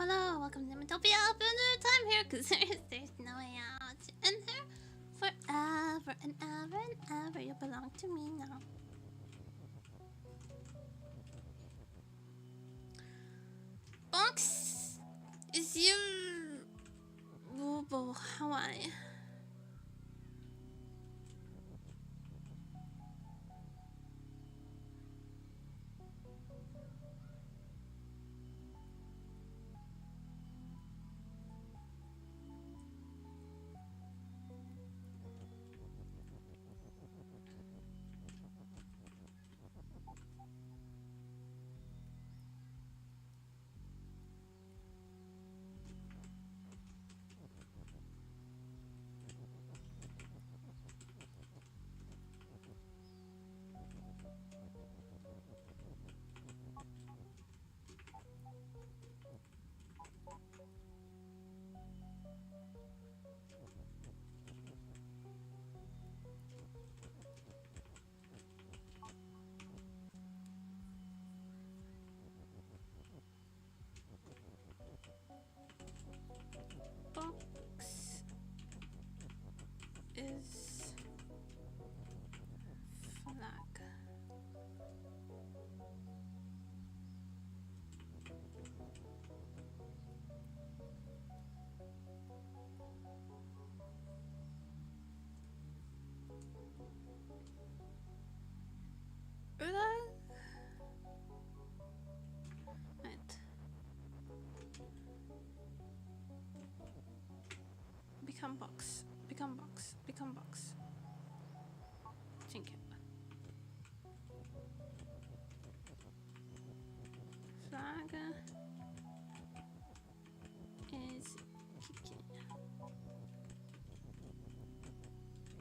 Speaker 1: Hello, welcome to Metopia. I'll spend time here because there's no way out. And here forever and ever and ever. You belong to me now. Box is you. Whoa, how are you? Is flag. Right. Become box. Become box. Become box. Thank you. Flag is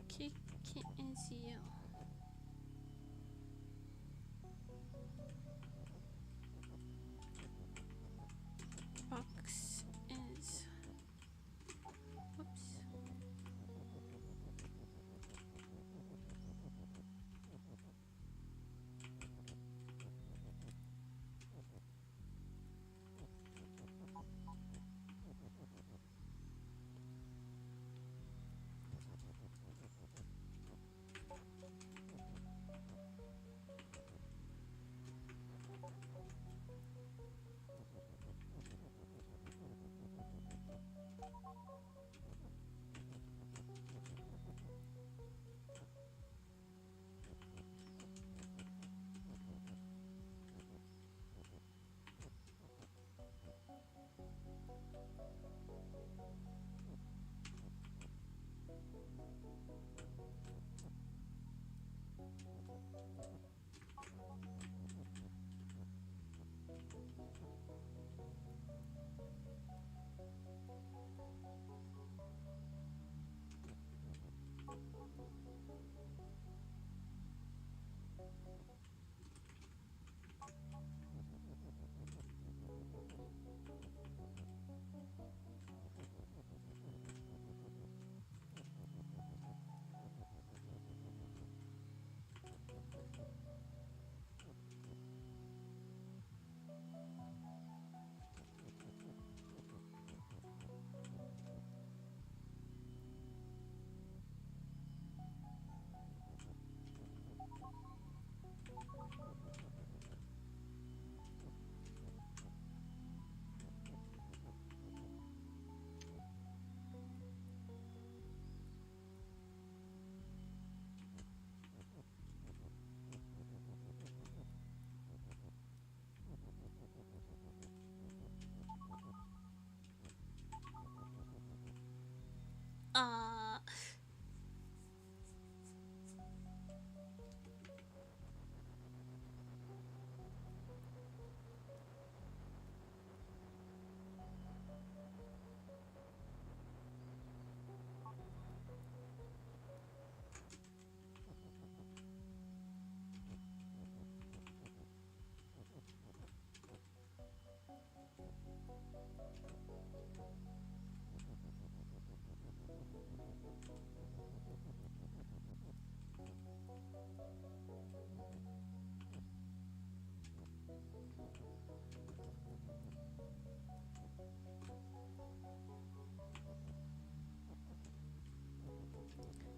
Speaker 1: Kiki. Kiki is you. Box is. Whoops.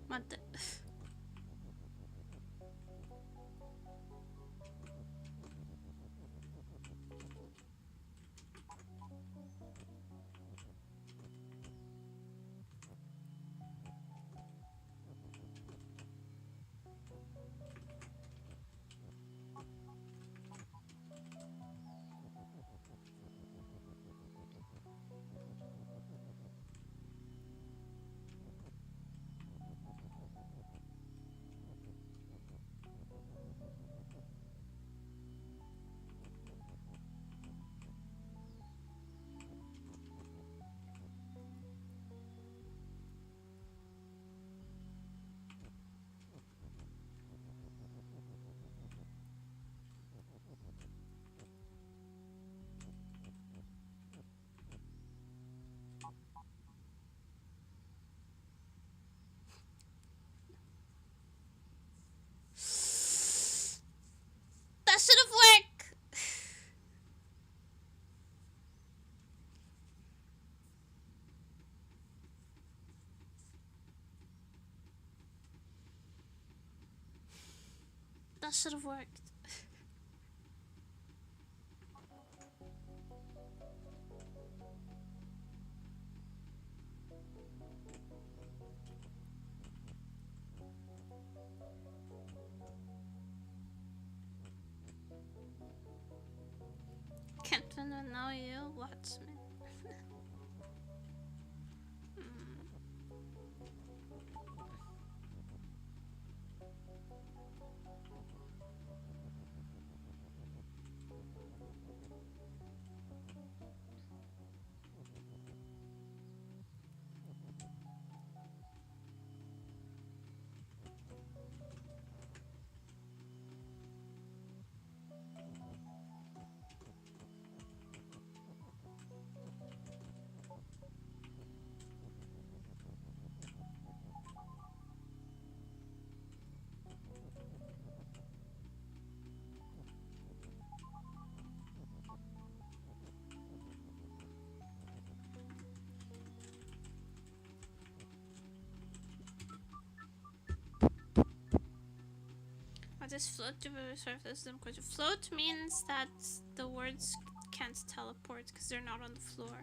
Speaker 1: 待って。That should have worked. That should have worked. Can't know you, watch me. I just float to the surface. Float means that the words can't teleport because they're not on the floor.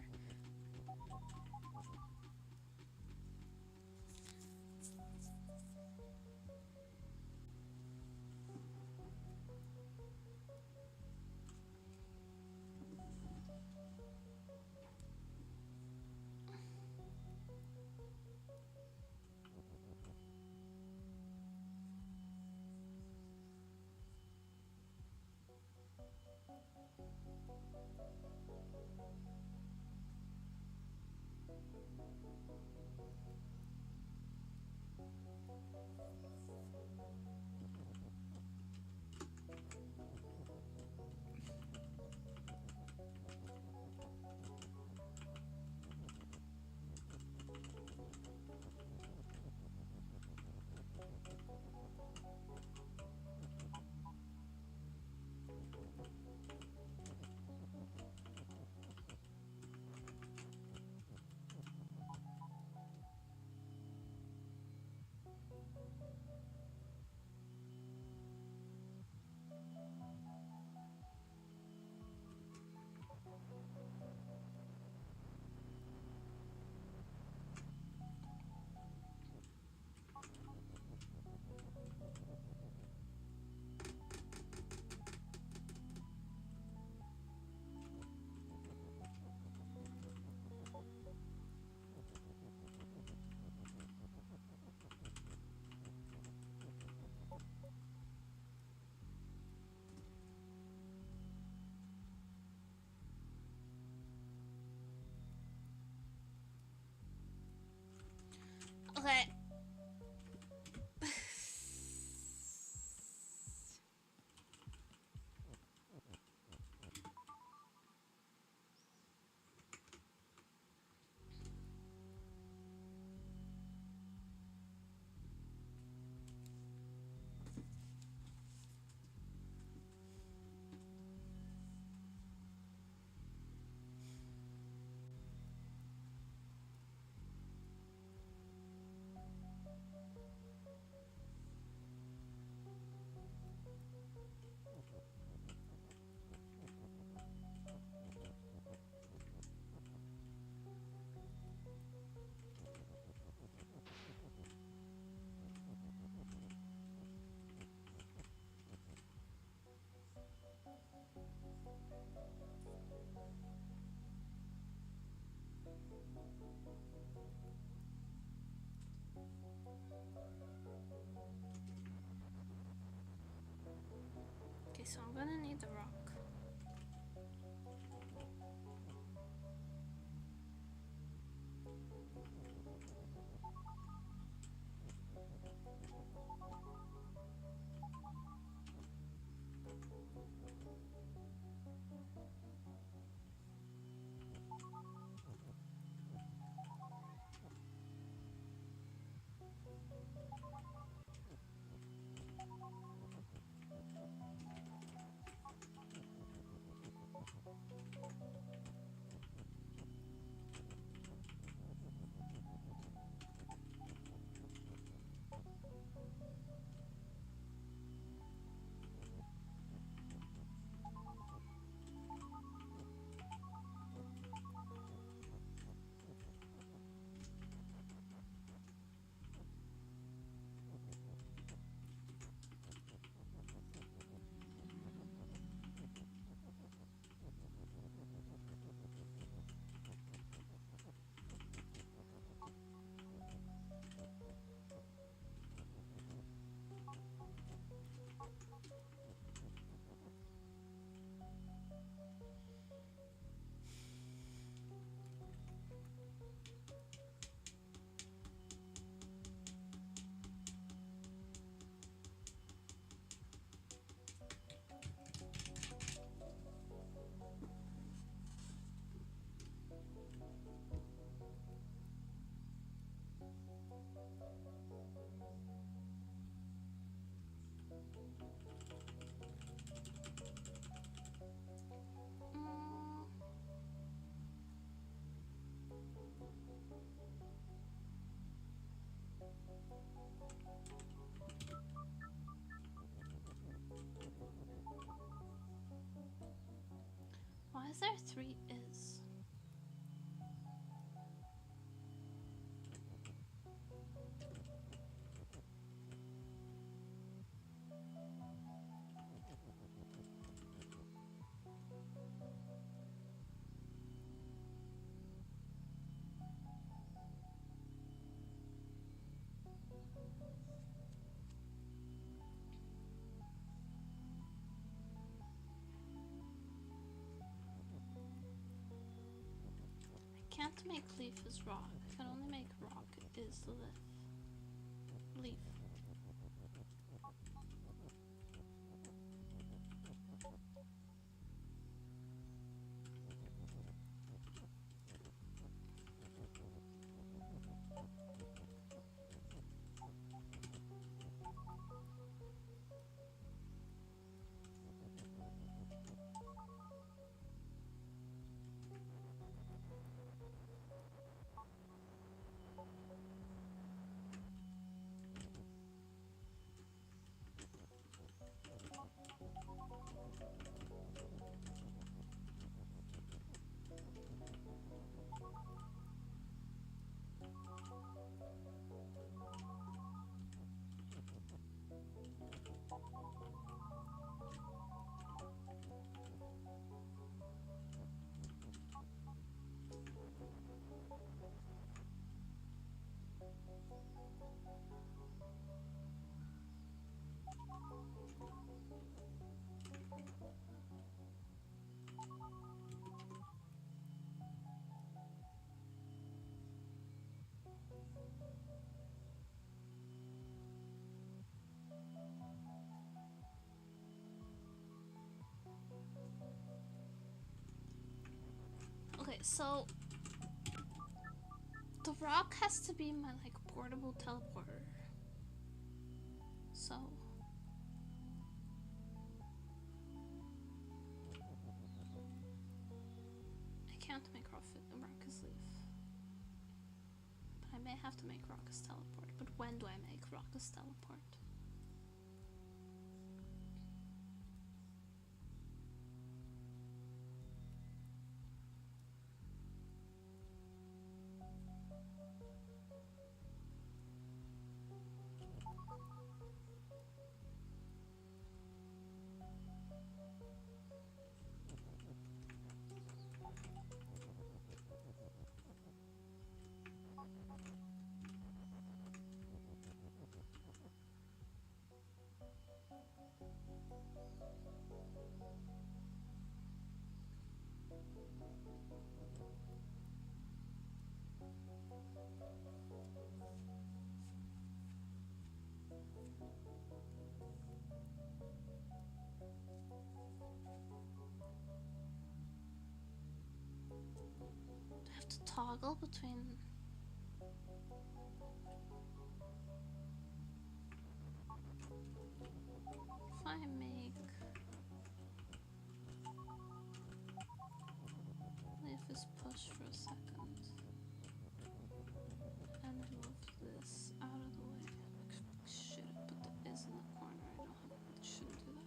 Speaker 1: so I'm gonna need the rock. Why is there 3 is? Can't make leaf as rock. I can only make rock is leaf. Okay, so the rock has to be my like portable teleporter. So I can't make Rockus leaf. But I may have to make Rockus teleport. But when do I make Rockus teleport? toggle between. If I make leave this push for a second and move this out of the way. Shit, I put the is in the corner. I shouldn't do that.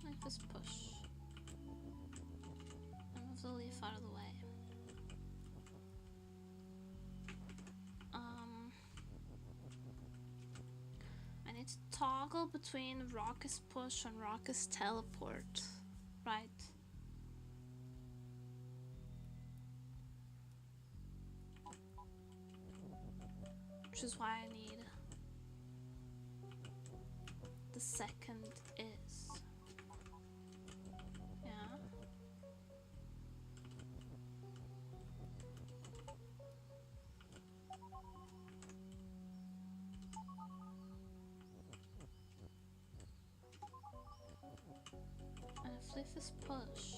Speaker 1: Like this push. And move the leaf out of the way. I need to toggle between Raucous Push and Raucous Teleport, right? Which is why I need the second is. Yeah. And if leaf is push.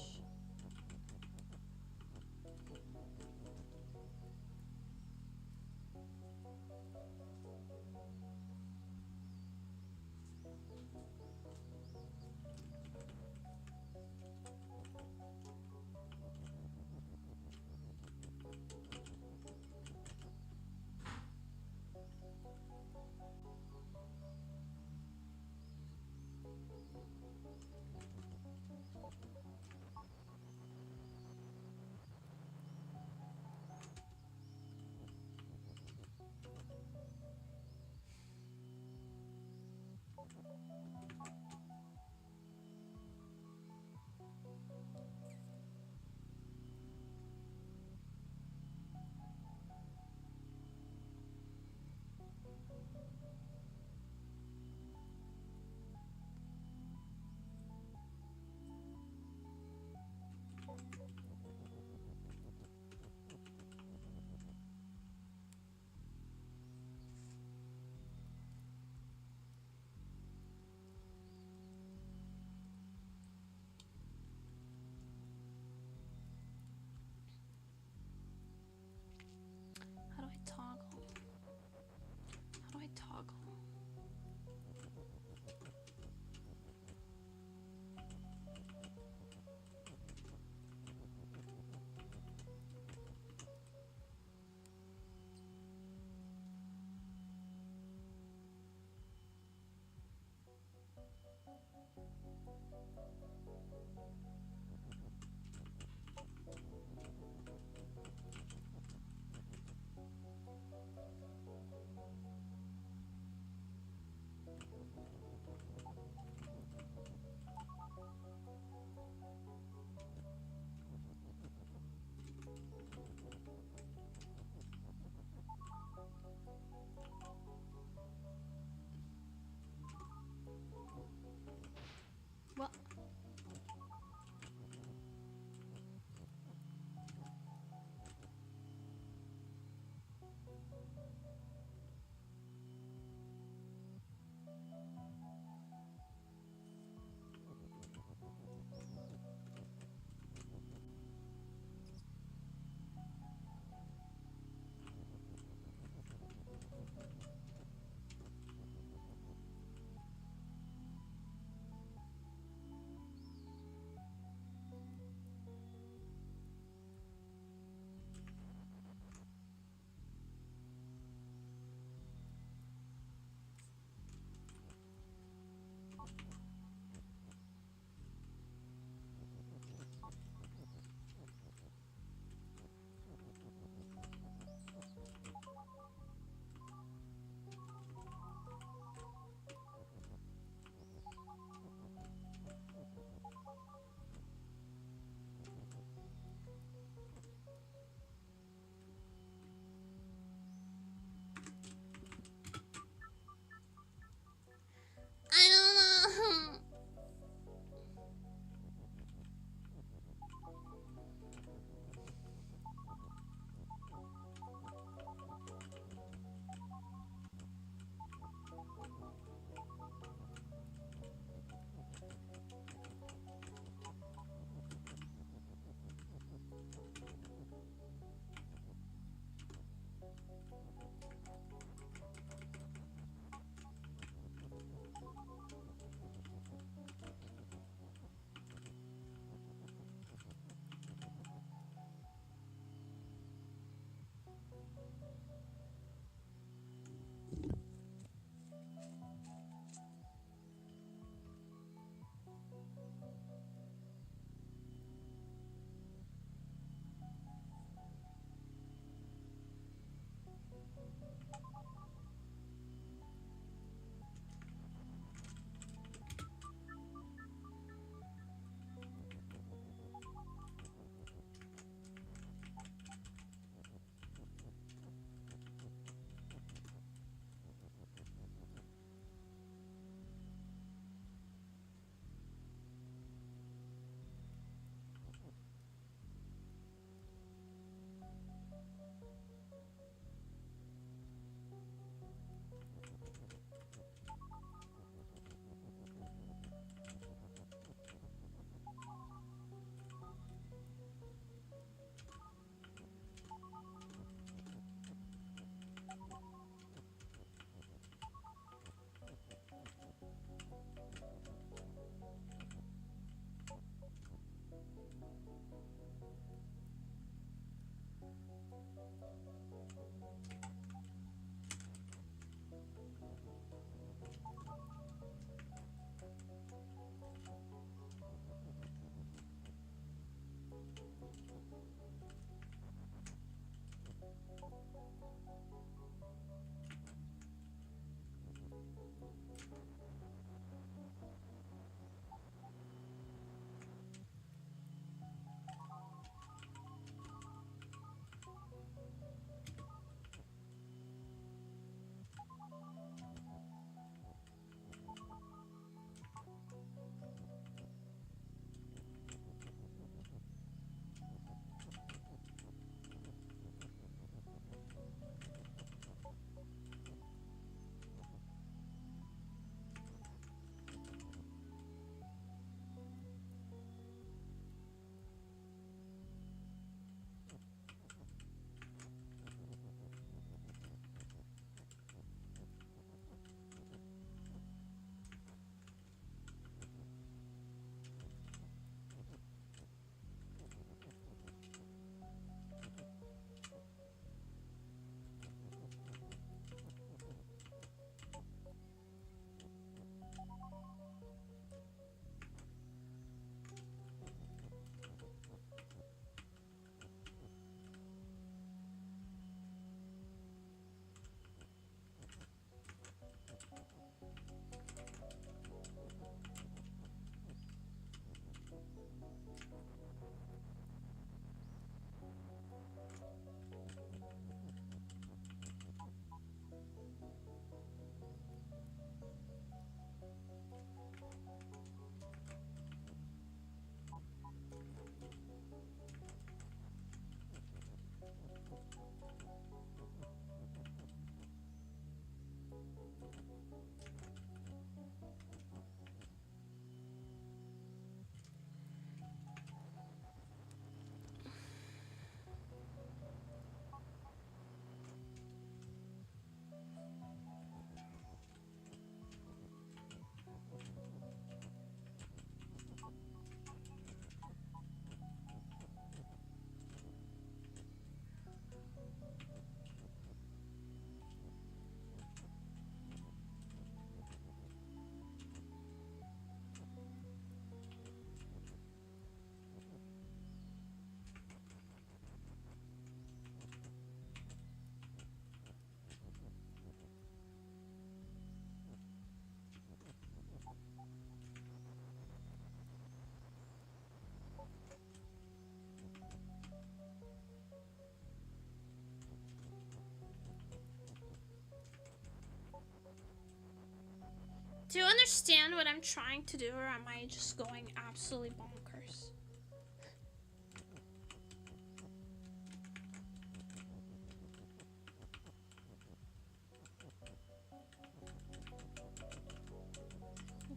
Speaker 1: Do you understand what I'm trying to do, or am I just going absolutely bonkers?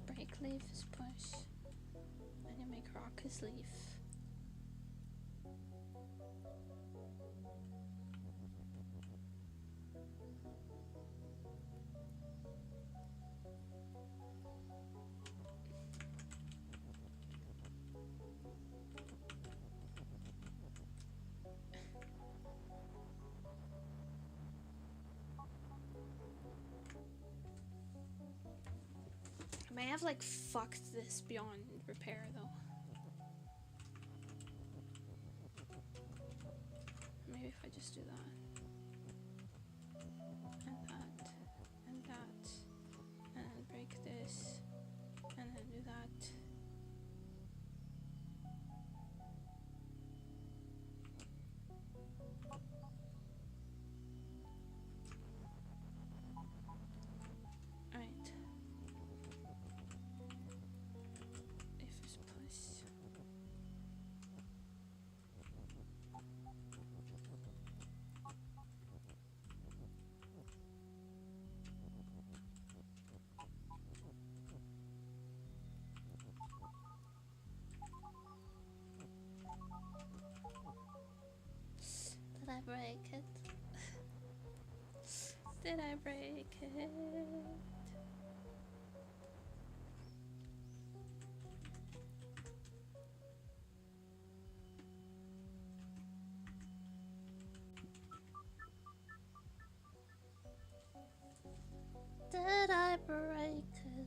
Speaker 1: Break leaf is push. And you make rock is leaf. I may have like fucked this beyond repair though. Maybe if I just do that. And that. And that. And then break this. And then do that. Alright. If it's push. Did I break it? Did I break it? Did I break it?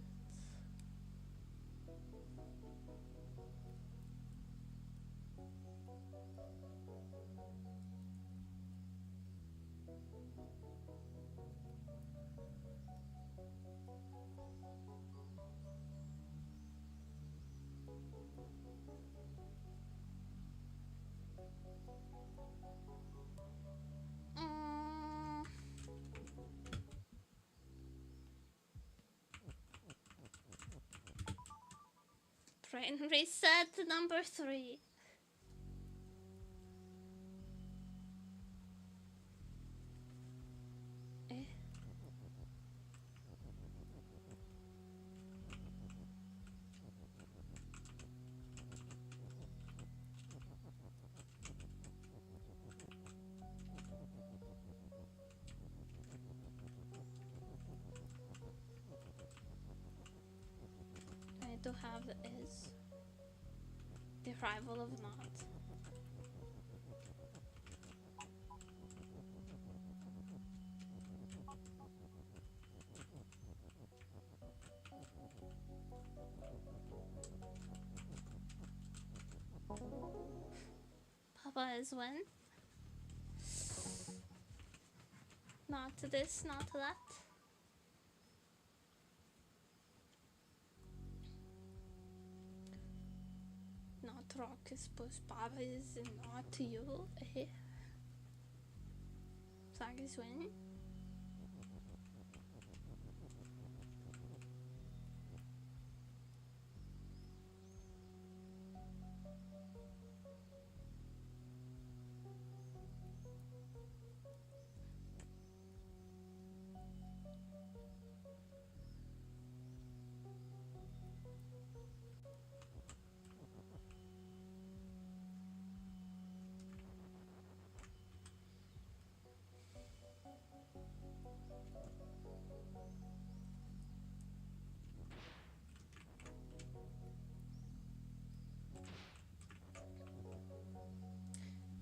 Speaker 1: Brain reset number 3. To have the is the arrival of not. Papa is when? Not to this, not to that. Not rock is push. Baba is not to you. Eh? Flag is when?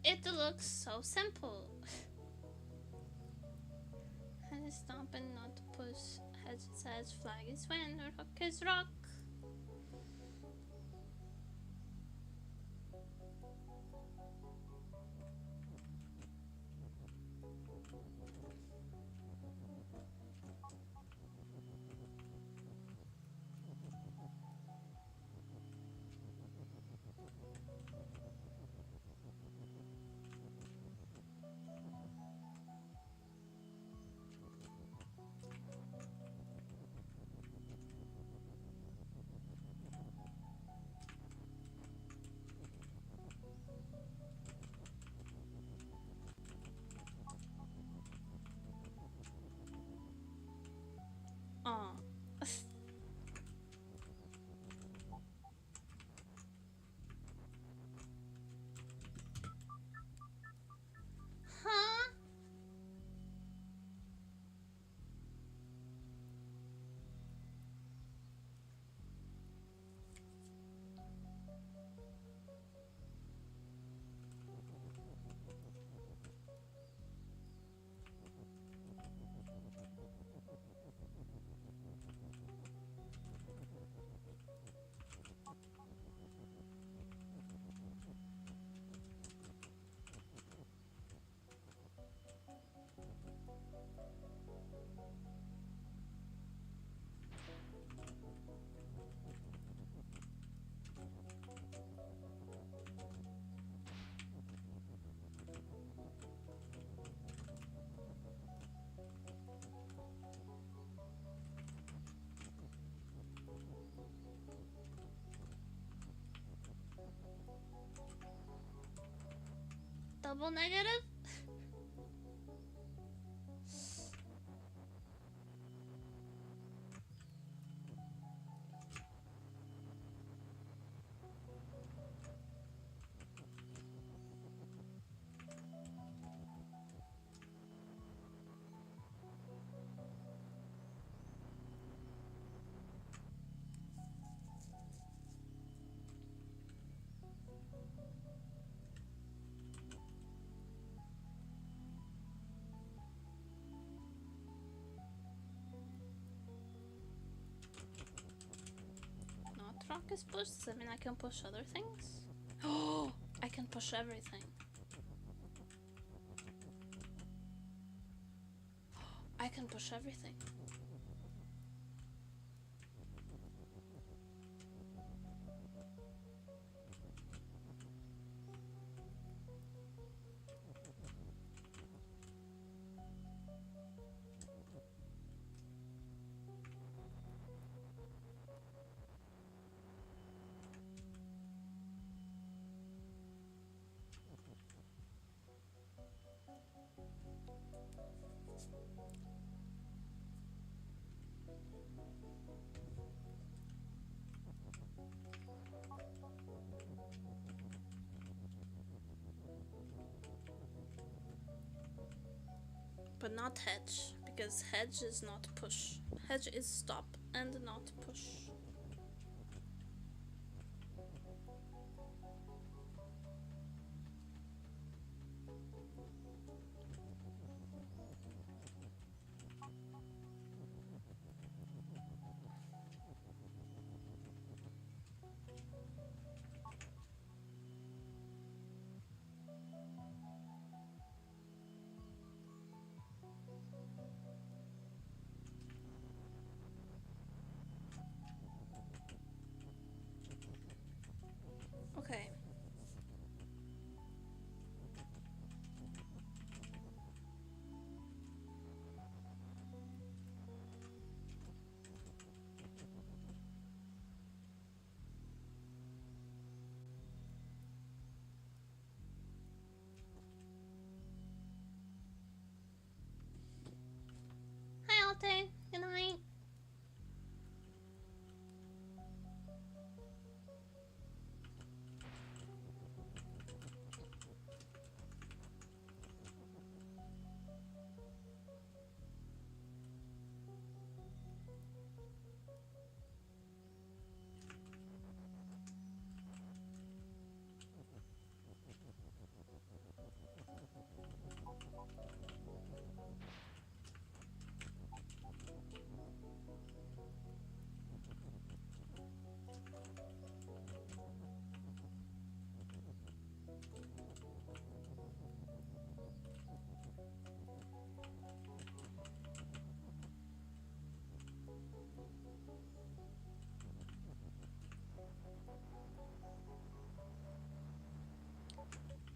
Speaker 1: It looks so simple. And it's stomping not to push. As it says, flag is when, rock is rock. Double negative? Rock is pushed. Does that mean I can push other things? Oh, I can push everything. I can push everything. But not hedge, because hedge is not push. Hedge is stop and not push. Okay. Hi, Alte. Good night.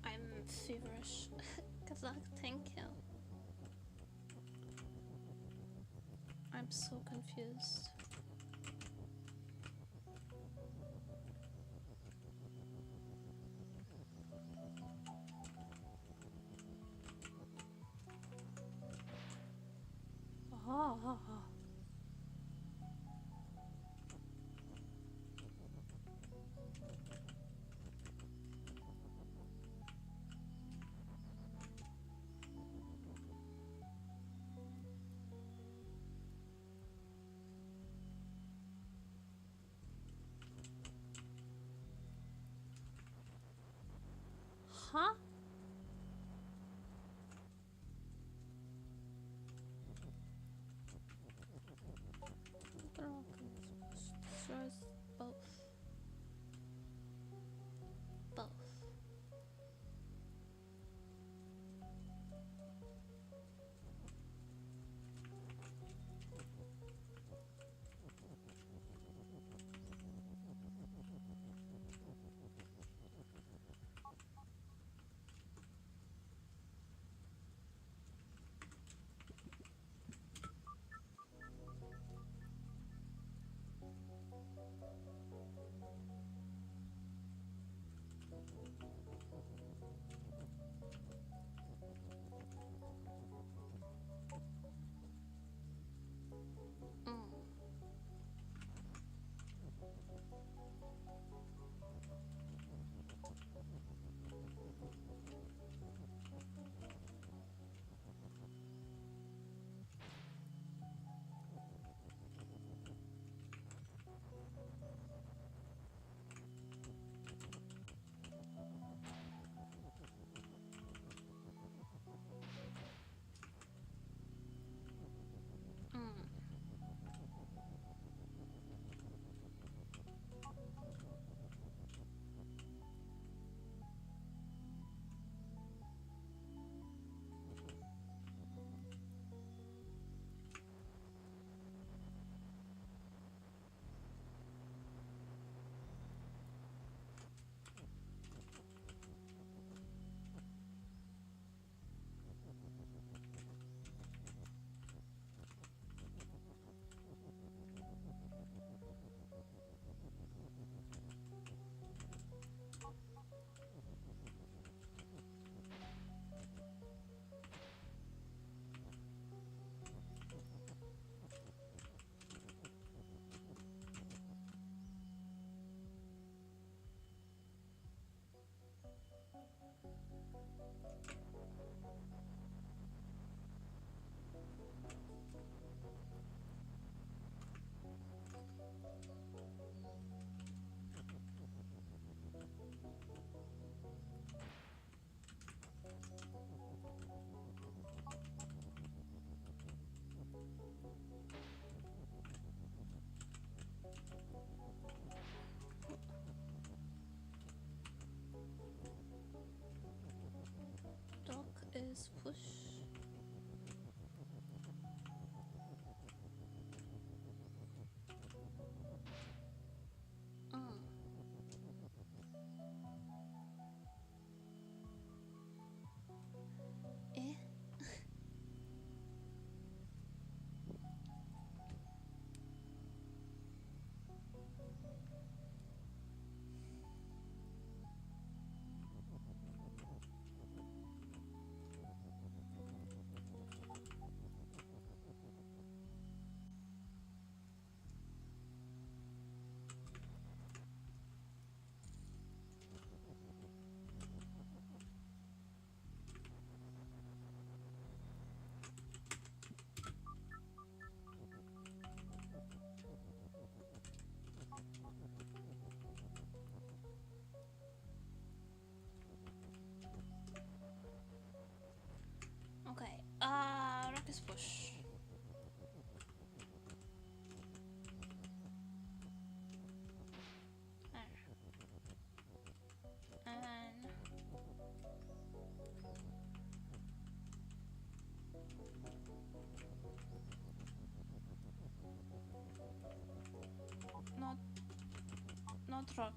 Speaker 1: I'm feverish. Good luck, thank you. I'm so confused. Oh. Huh? Destroys both. Both.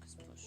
Speaker 1: is push.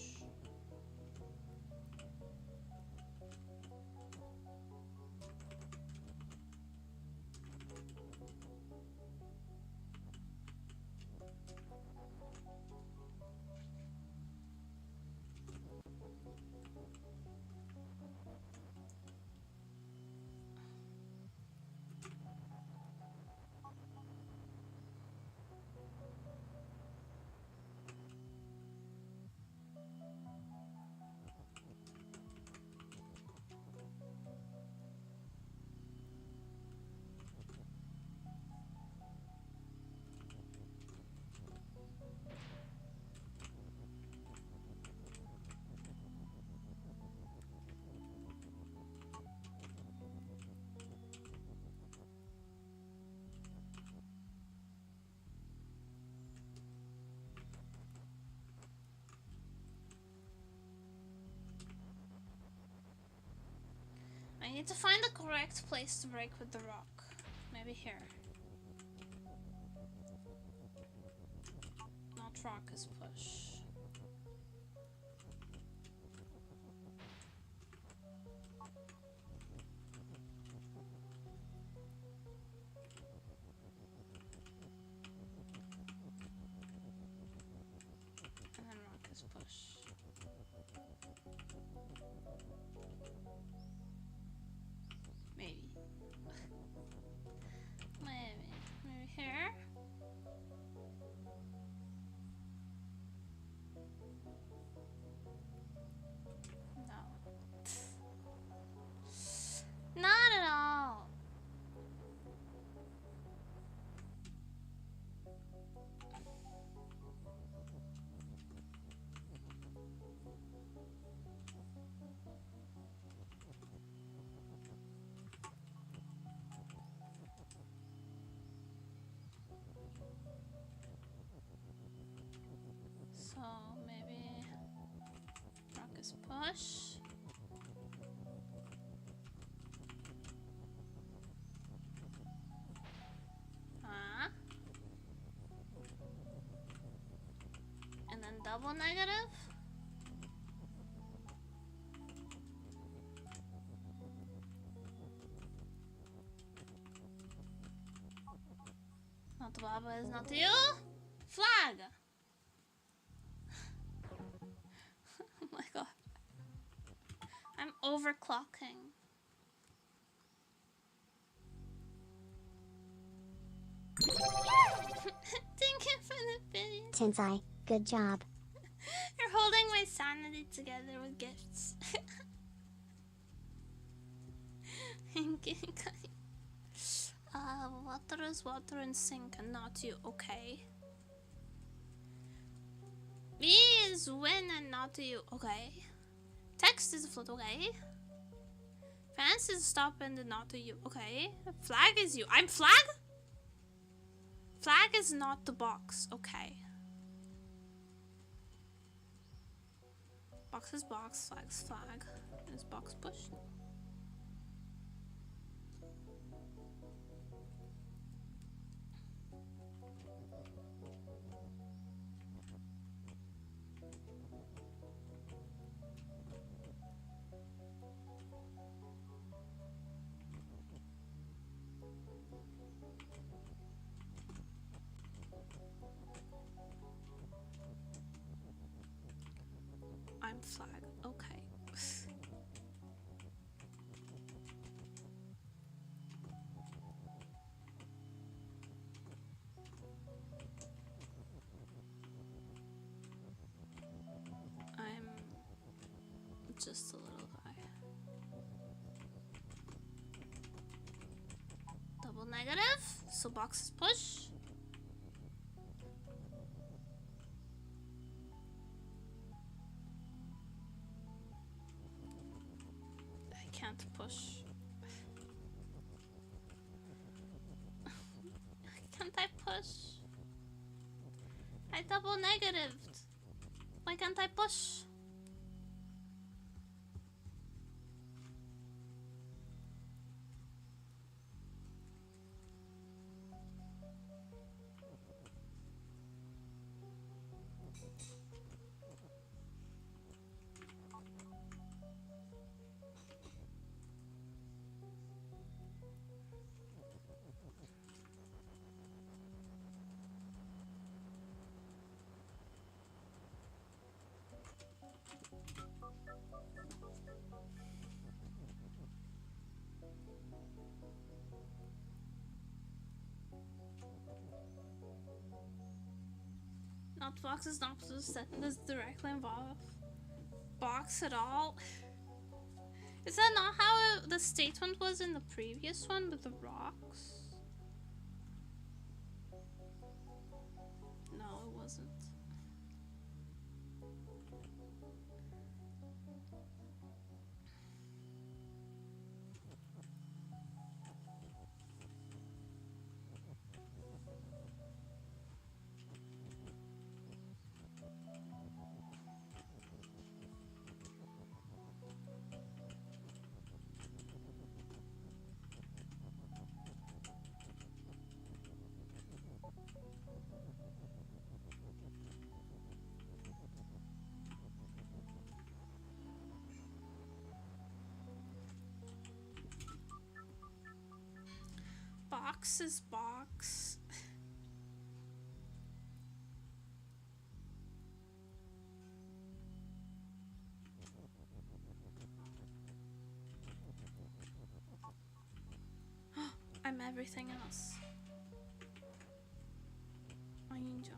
Speaker 1: I need to find the correct place to break with the rock. Maybe here. Not rock is push. And then rock is push. Maybe. Maybe here. No. Not at all. So maybe rock is push. And then double negative. Not Baba is not you. Flag. Oh my god. I'm overclocking. Thank you for the video.
Speaker 2: Tensai, good job.
Speaker 1: You're holding my sanity together with gifts. Water is water and sink and not you, okay? B is win and not you, okay? Text is a float, okay? Fence is stop and not to you, okay? Flag is you. I'm flag? Flag is not the box, okay? Box is box, flag is flag. Is box pushed? I'm flag, okay. I'm just a little guy. Double negative, so box is push. Can't push. Can't I push? I double negatived. Why can't I push? Not boxes, not set this directly involve box at all. Is that not how the statement was in the previous one with the rocks? No, it wasn't. Box is box. I'm everything else. Angel.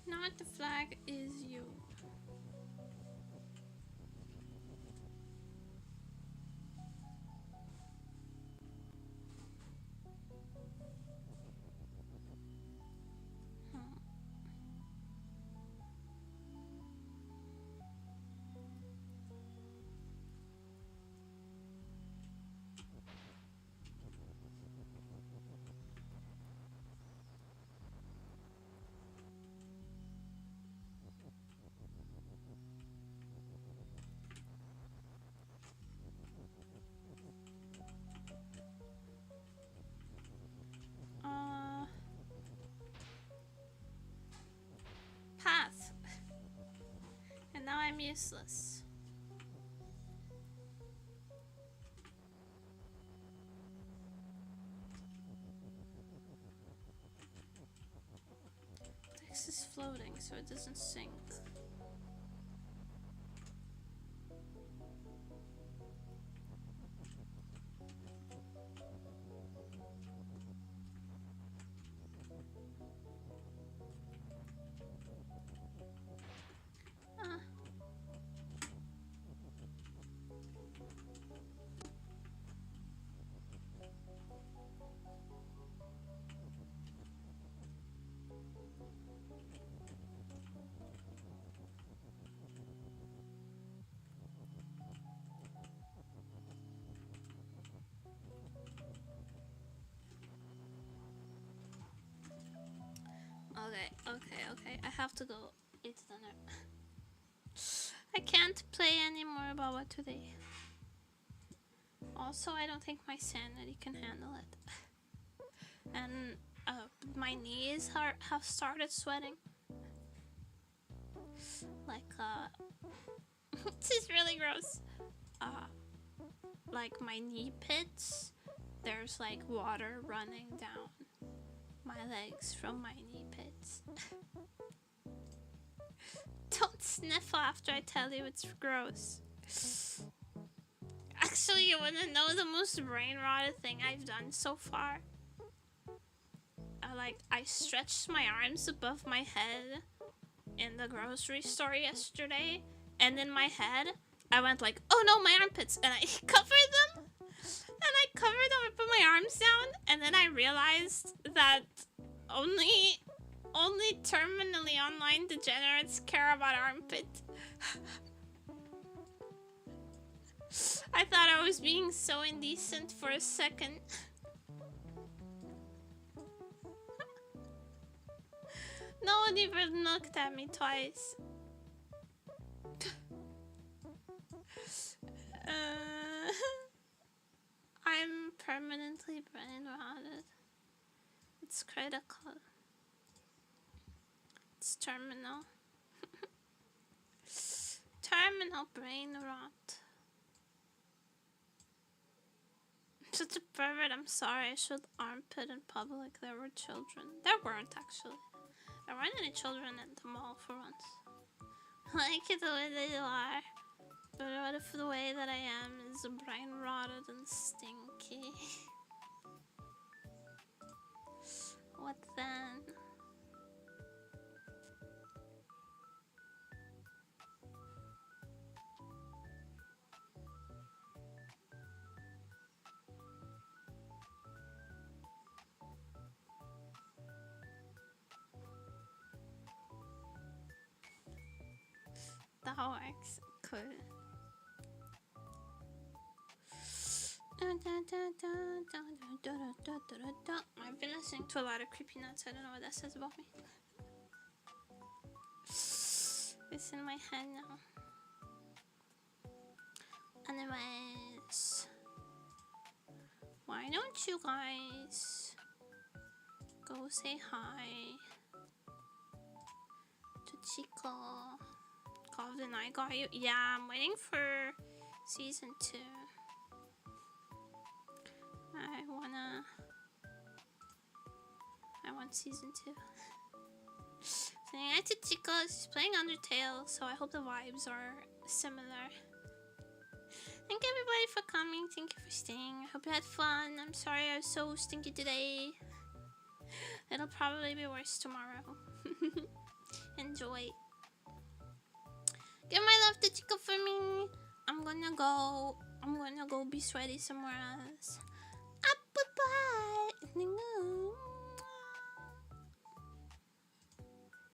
Speaker 1: Not the flag is you. Path. And now I'm useless. This is floating, so it doesn't sink. Okay. I have to go. It's dinner. I can't play anymore about what today. Also, I don't think my sanity can handle it. And my knees have started sweating. Like, this is really gross. Like my knee pits, there's like water running down my legs from my knee pits. Don't sniffle after I tell you it's gross. Actually, you wanna know the most brain rotted thing I've done so far? I stretched my arms above my head in the grocery store yesterday, and in my head, I went like, oh no, my armpits, and I covered them. And I covered them, I put my arms down, and then I realized that only Only terminally online degenerates care about armpit. I thought I was being so indecent for a second. No one even looked at me twice. I'm permanently brain rotted. It's critical. It's terminal. Terminal brain rot. Such a pervert, I'm sorry. I showed armpit in public. There were children. There weren't, actually. There weren't any children at the mall for once. I like it the way they are. But what if the way that I am is brain rotted and stinky? What then? That works. Cool. I've been listening to a lot of creepy nuts. I don't know what that says about me. It's in my head now. Anyways, why don't you guys go say hi to Chico? Calvin, I got you. Yeah, I'm waiting for season 2. I want season 2. Saying hi to Chico. She's playing Undertale, so I hope the vibes are similar. Thank everybody for coming. Thank you for staying. I hope you had fun. I'm sorry I was so stinky today. It'll probably be worse tomorrow. Enjoy. Give my love to Chico for me. I'm gonna go be sweaty somewhere else.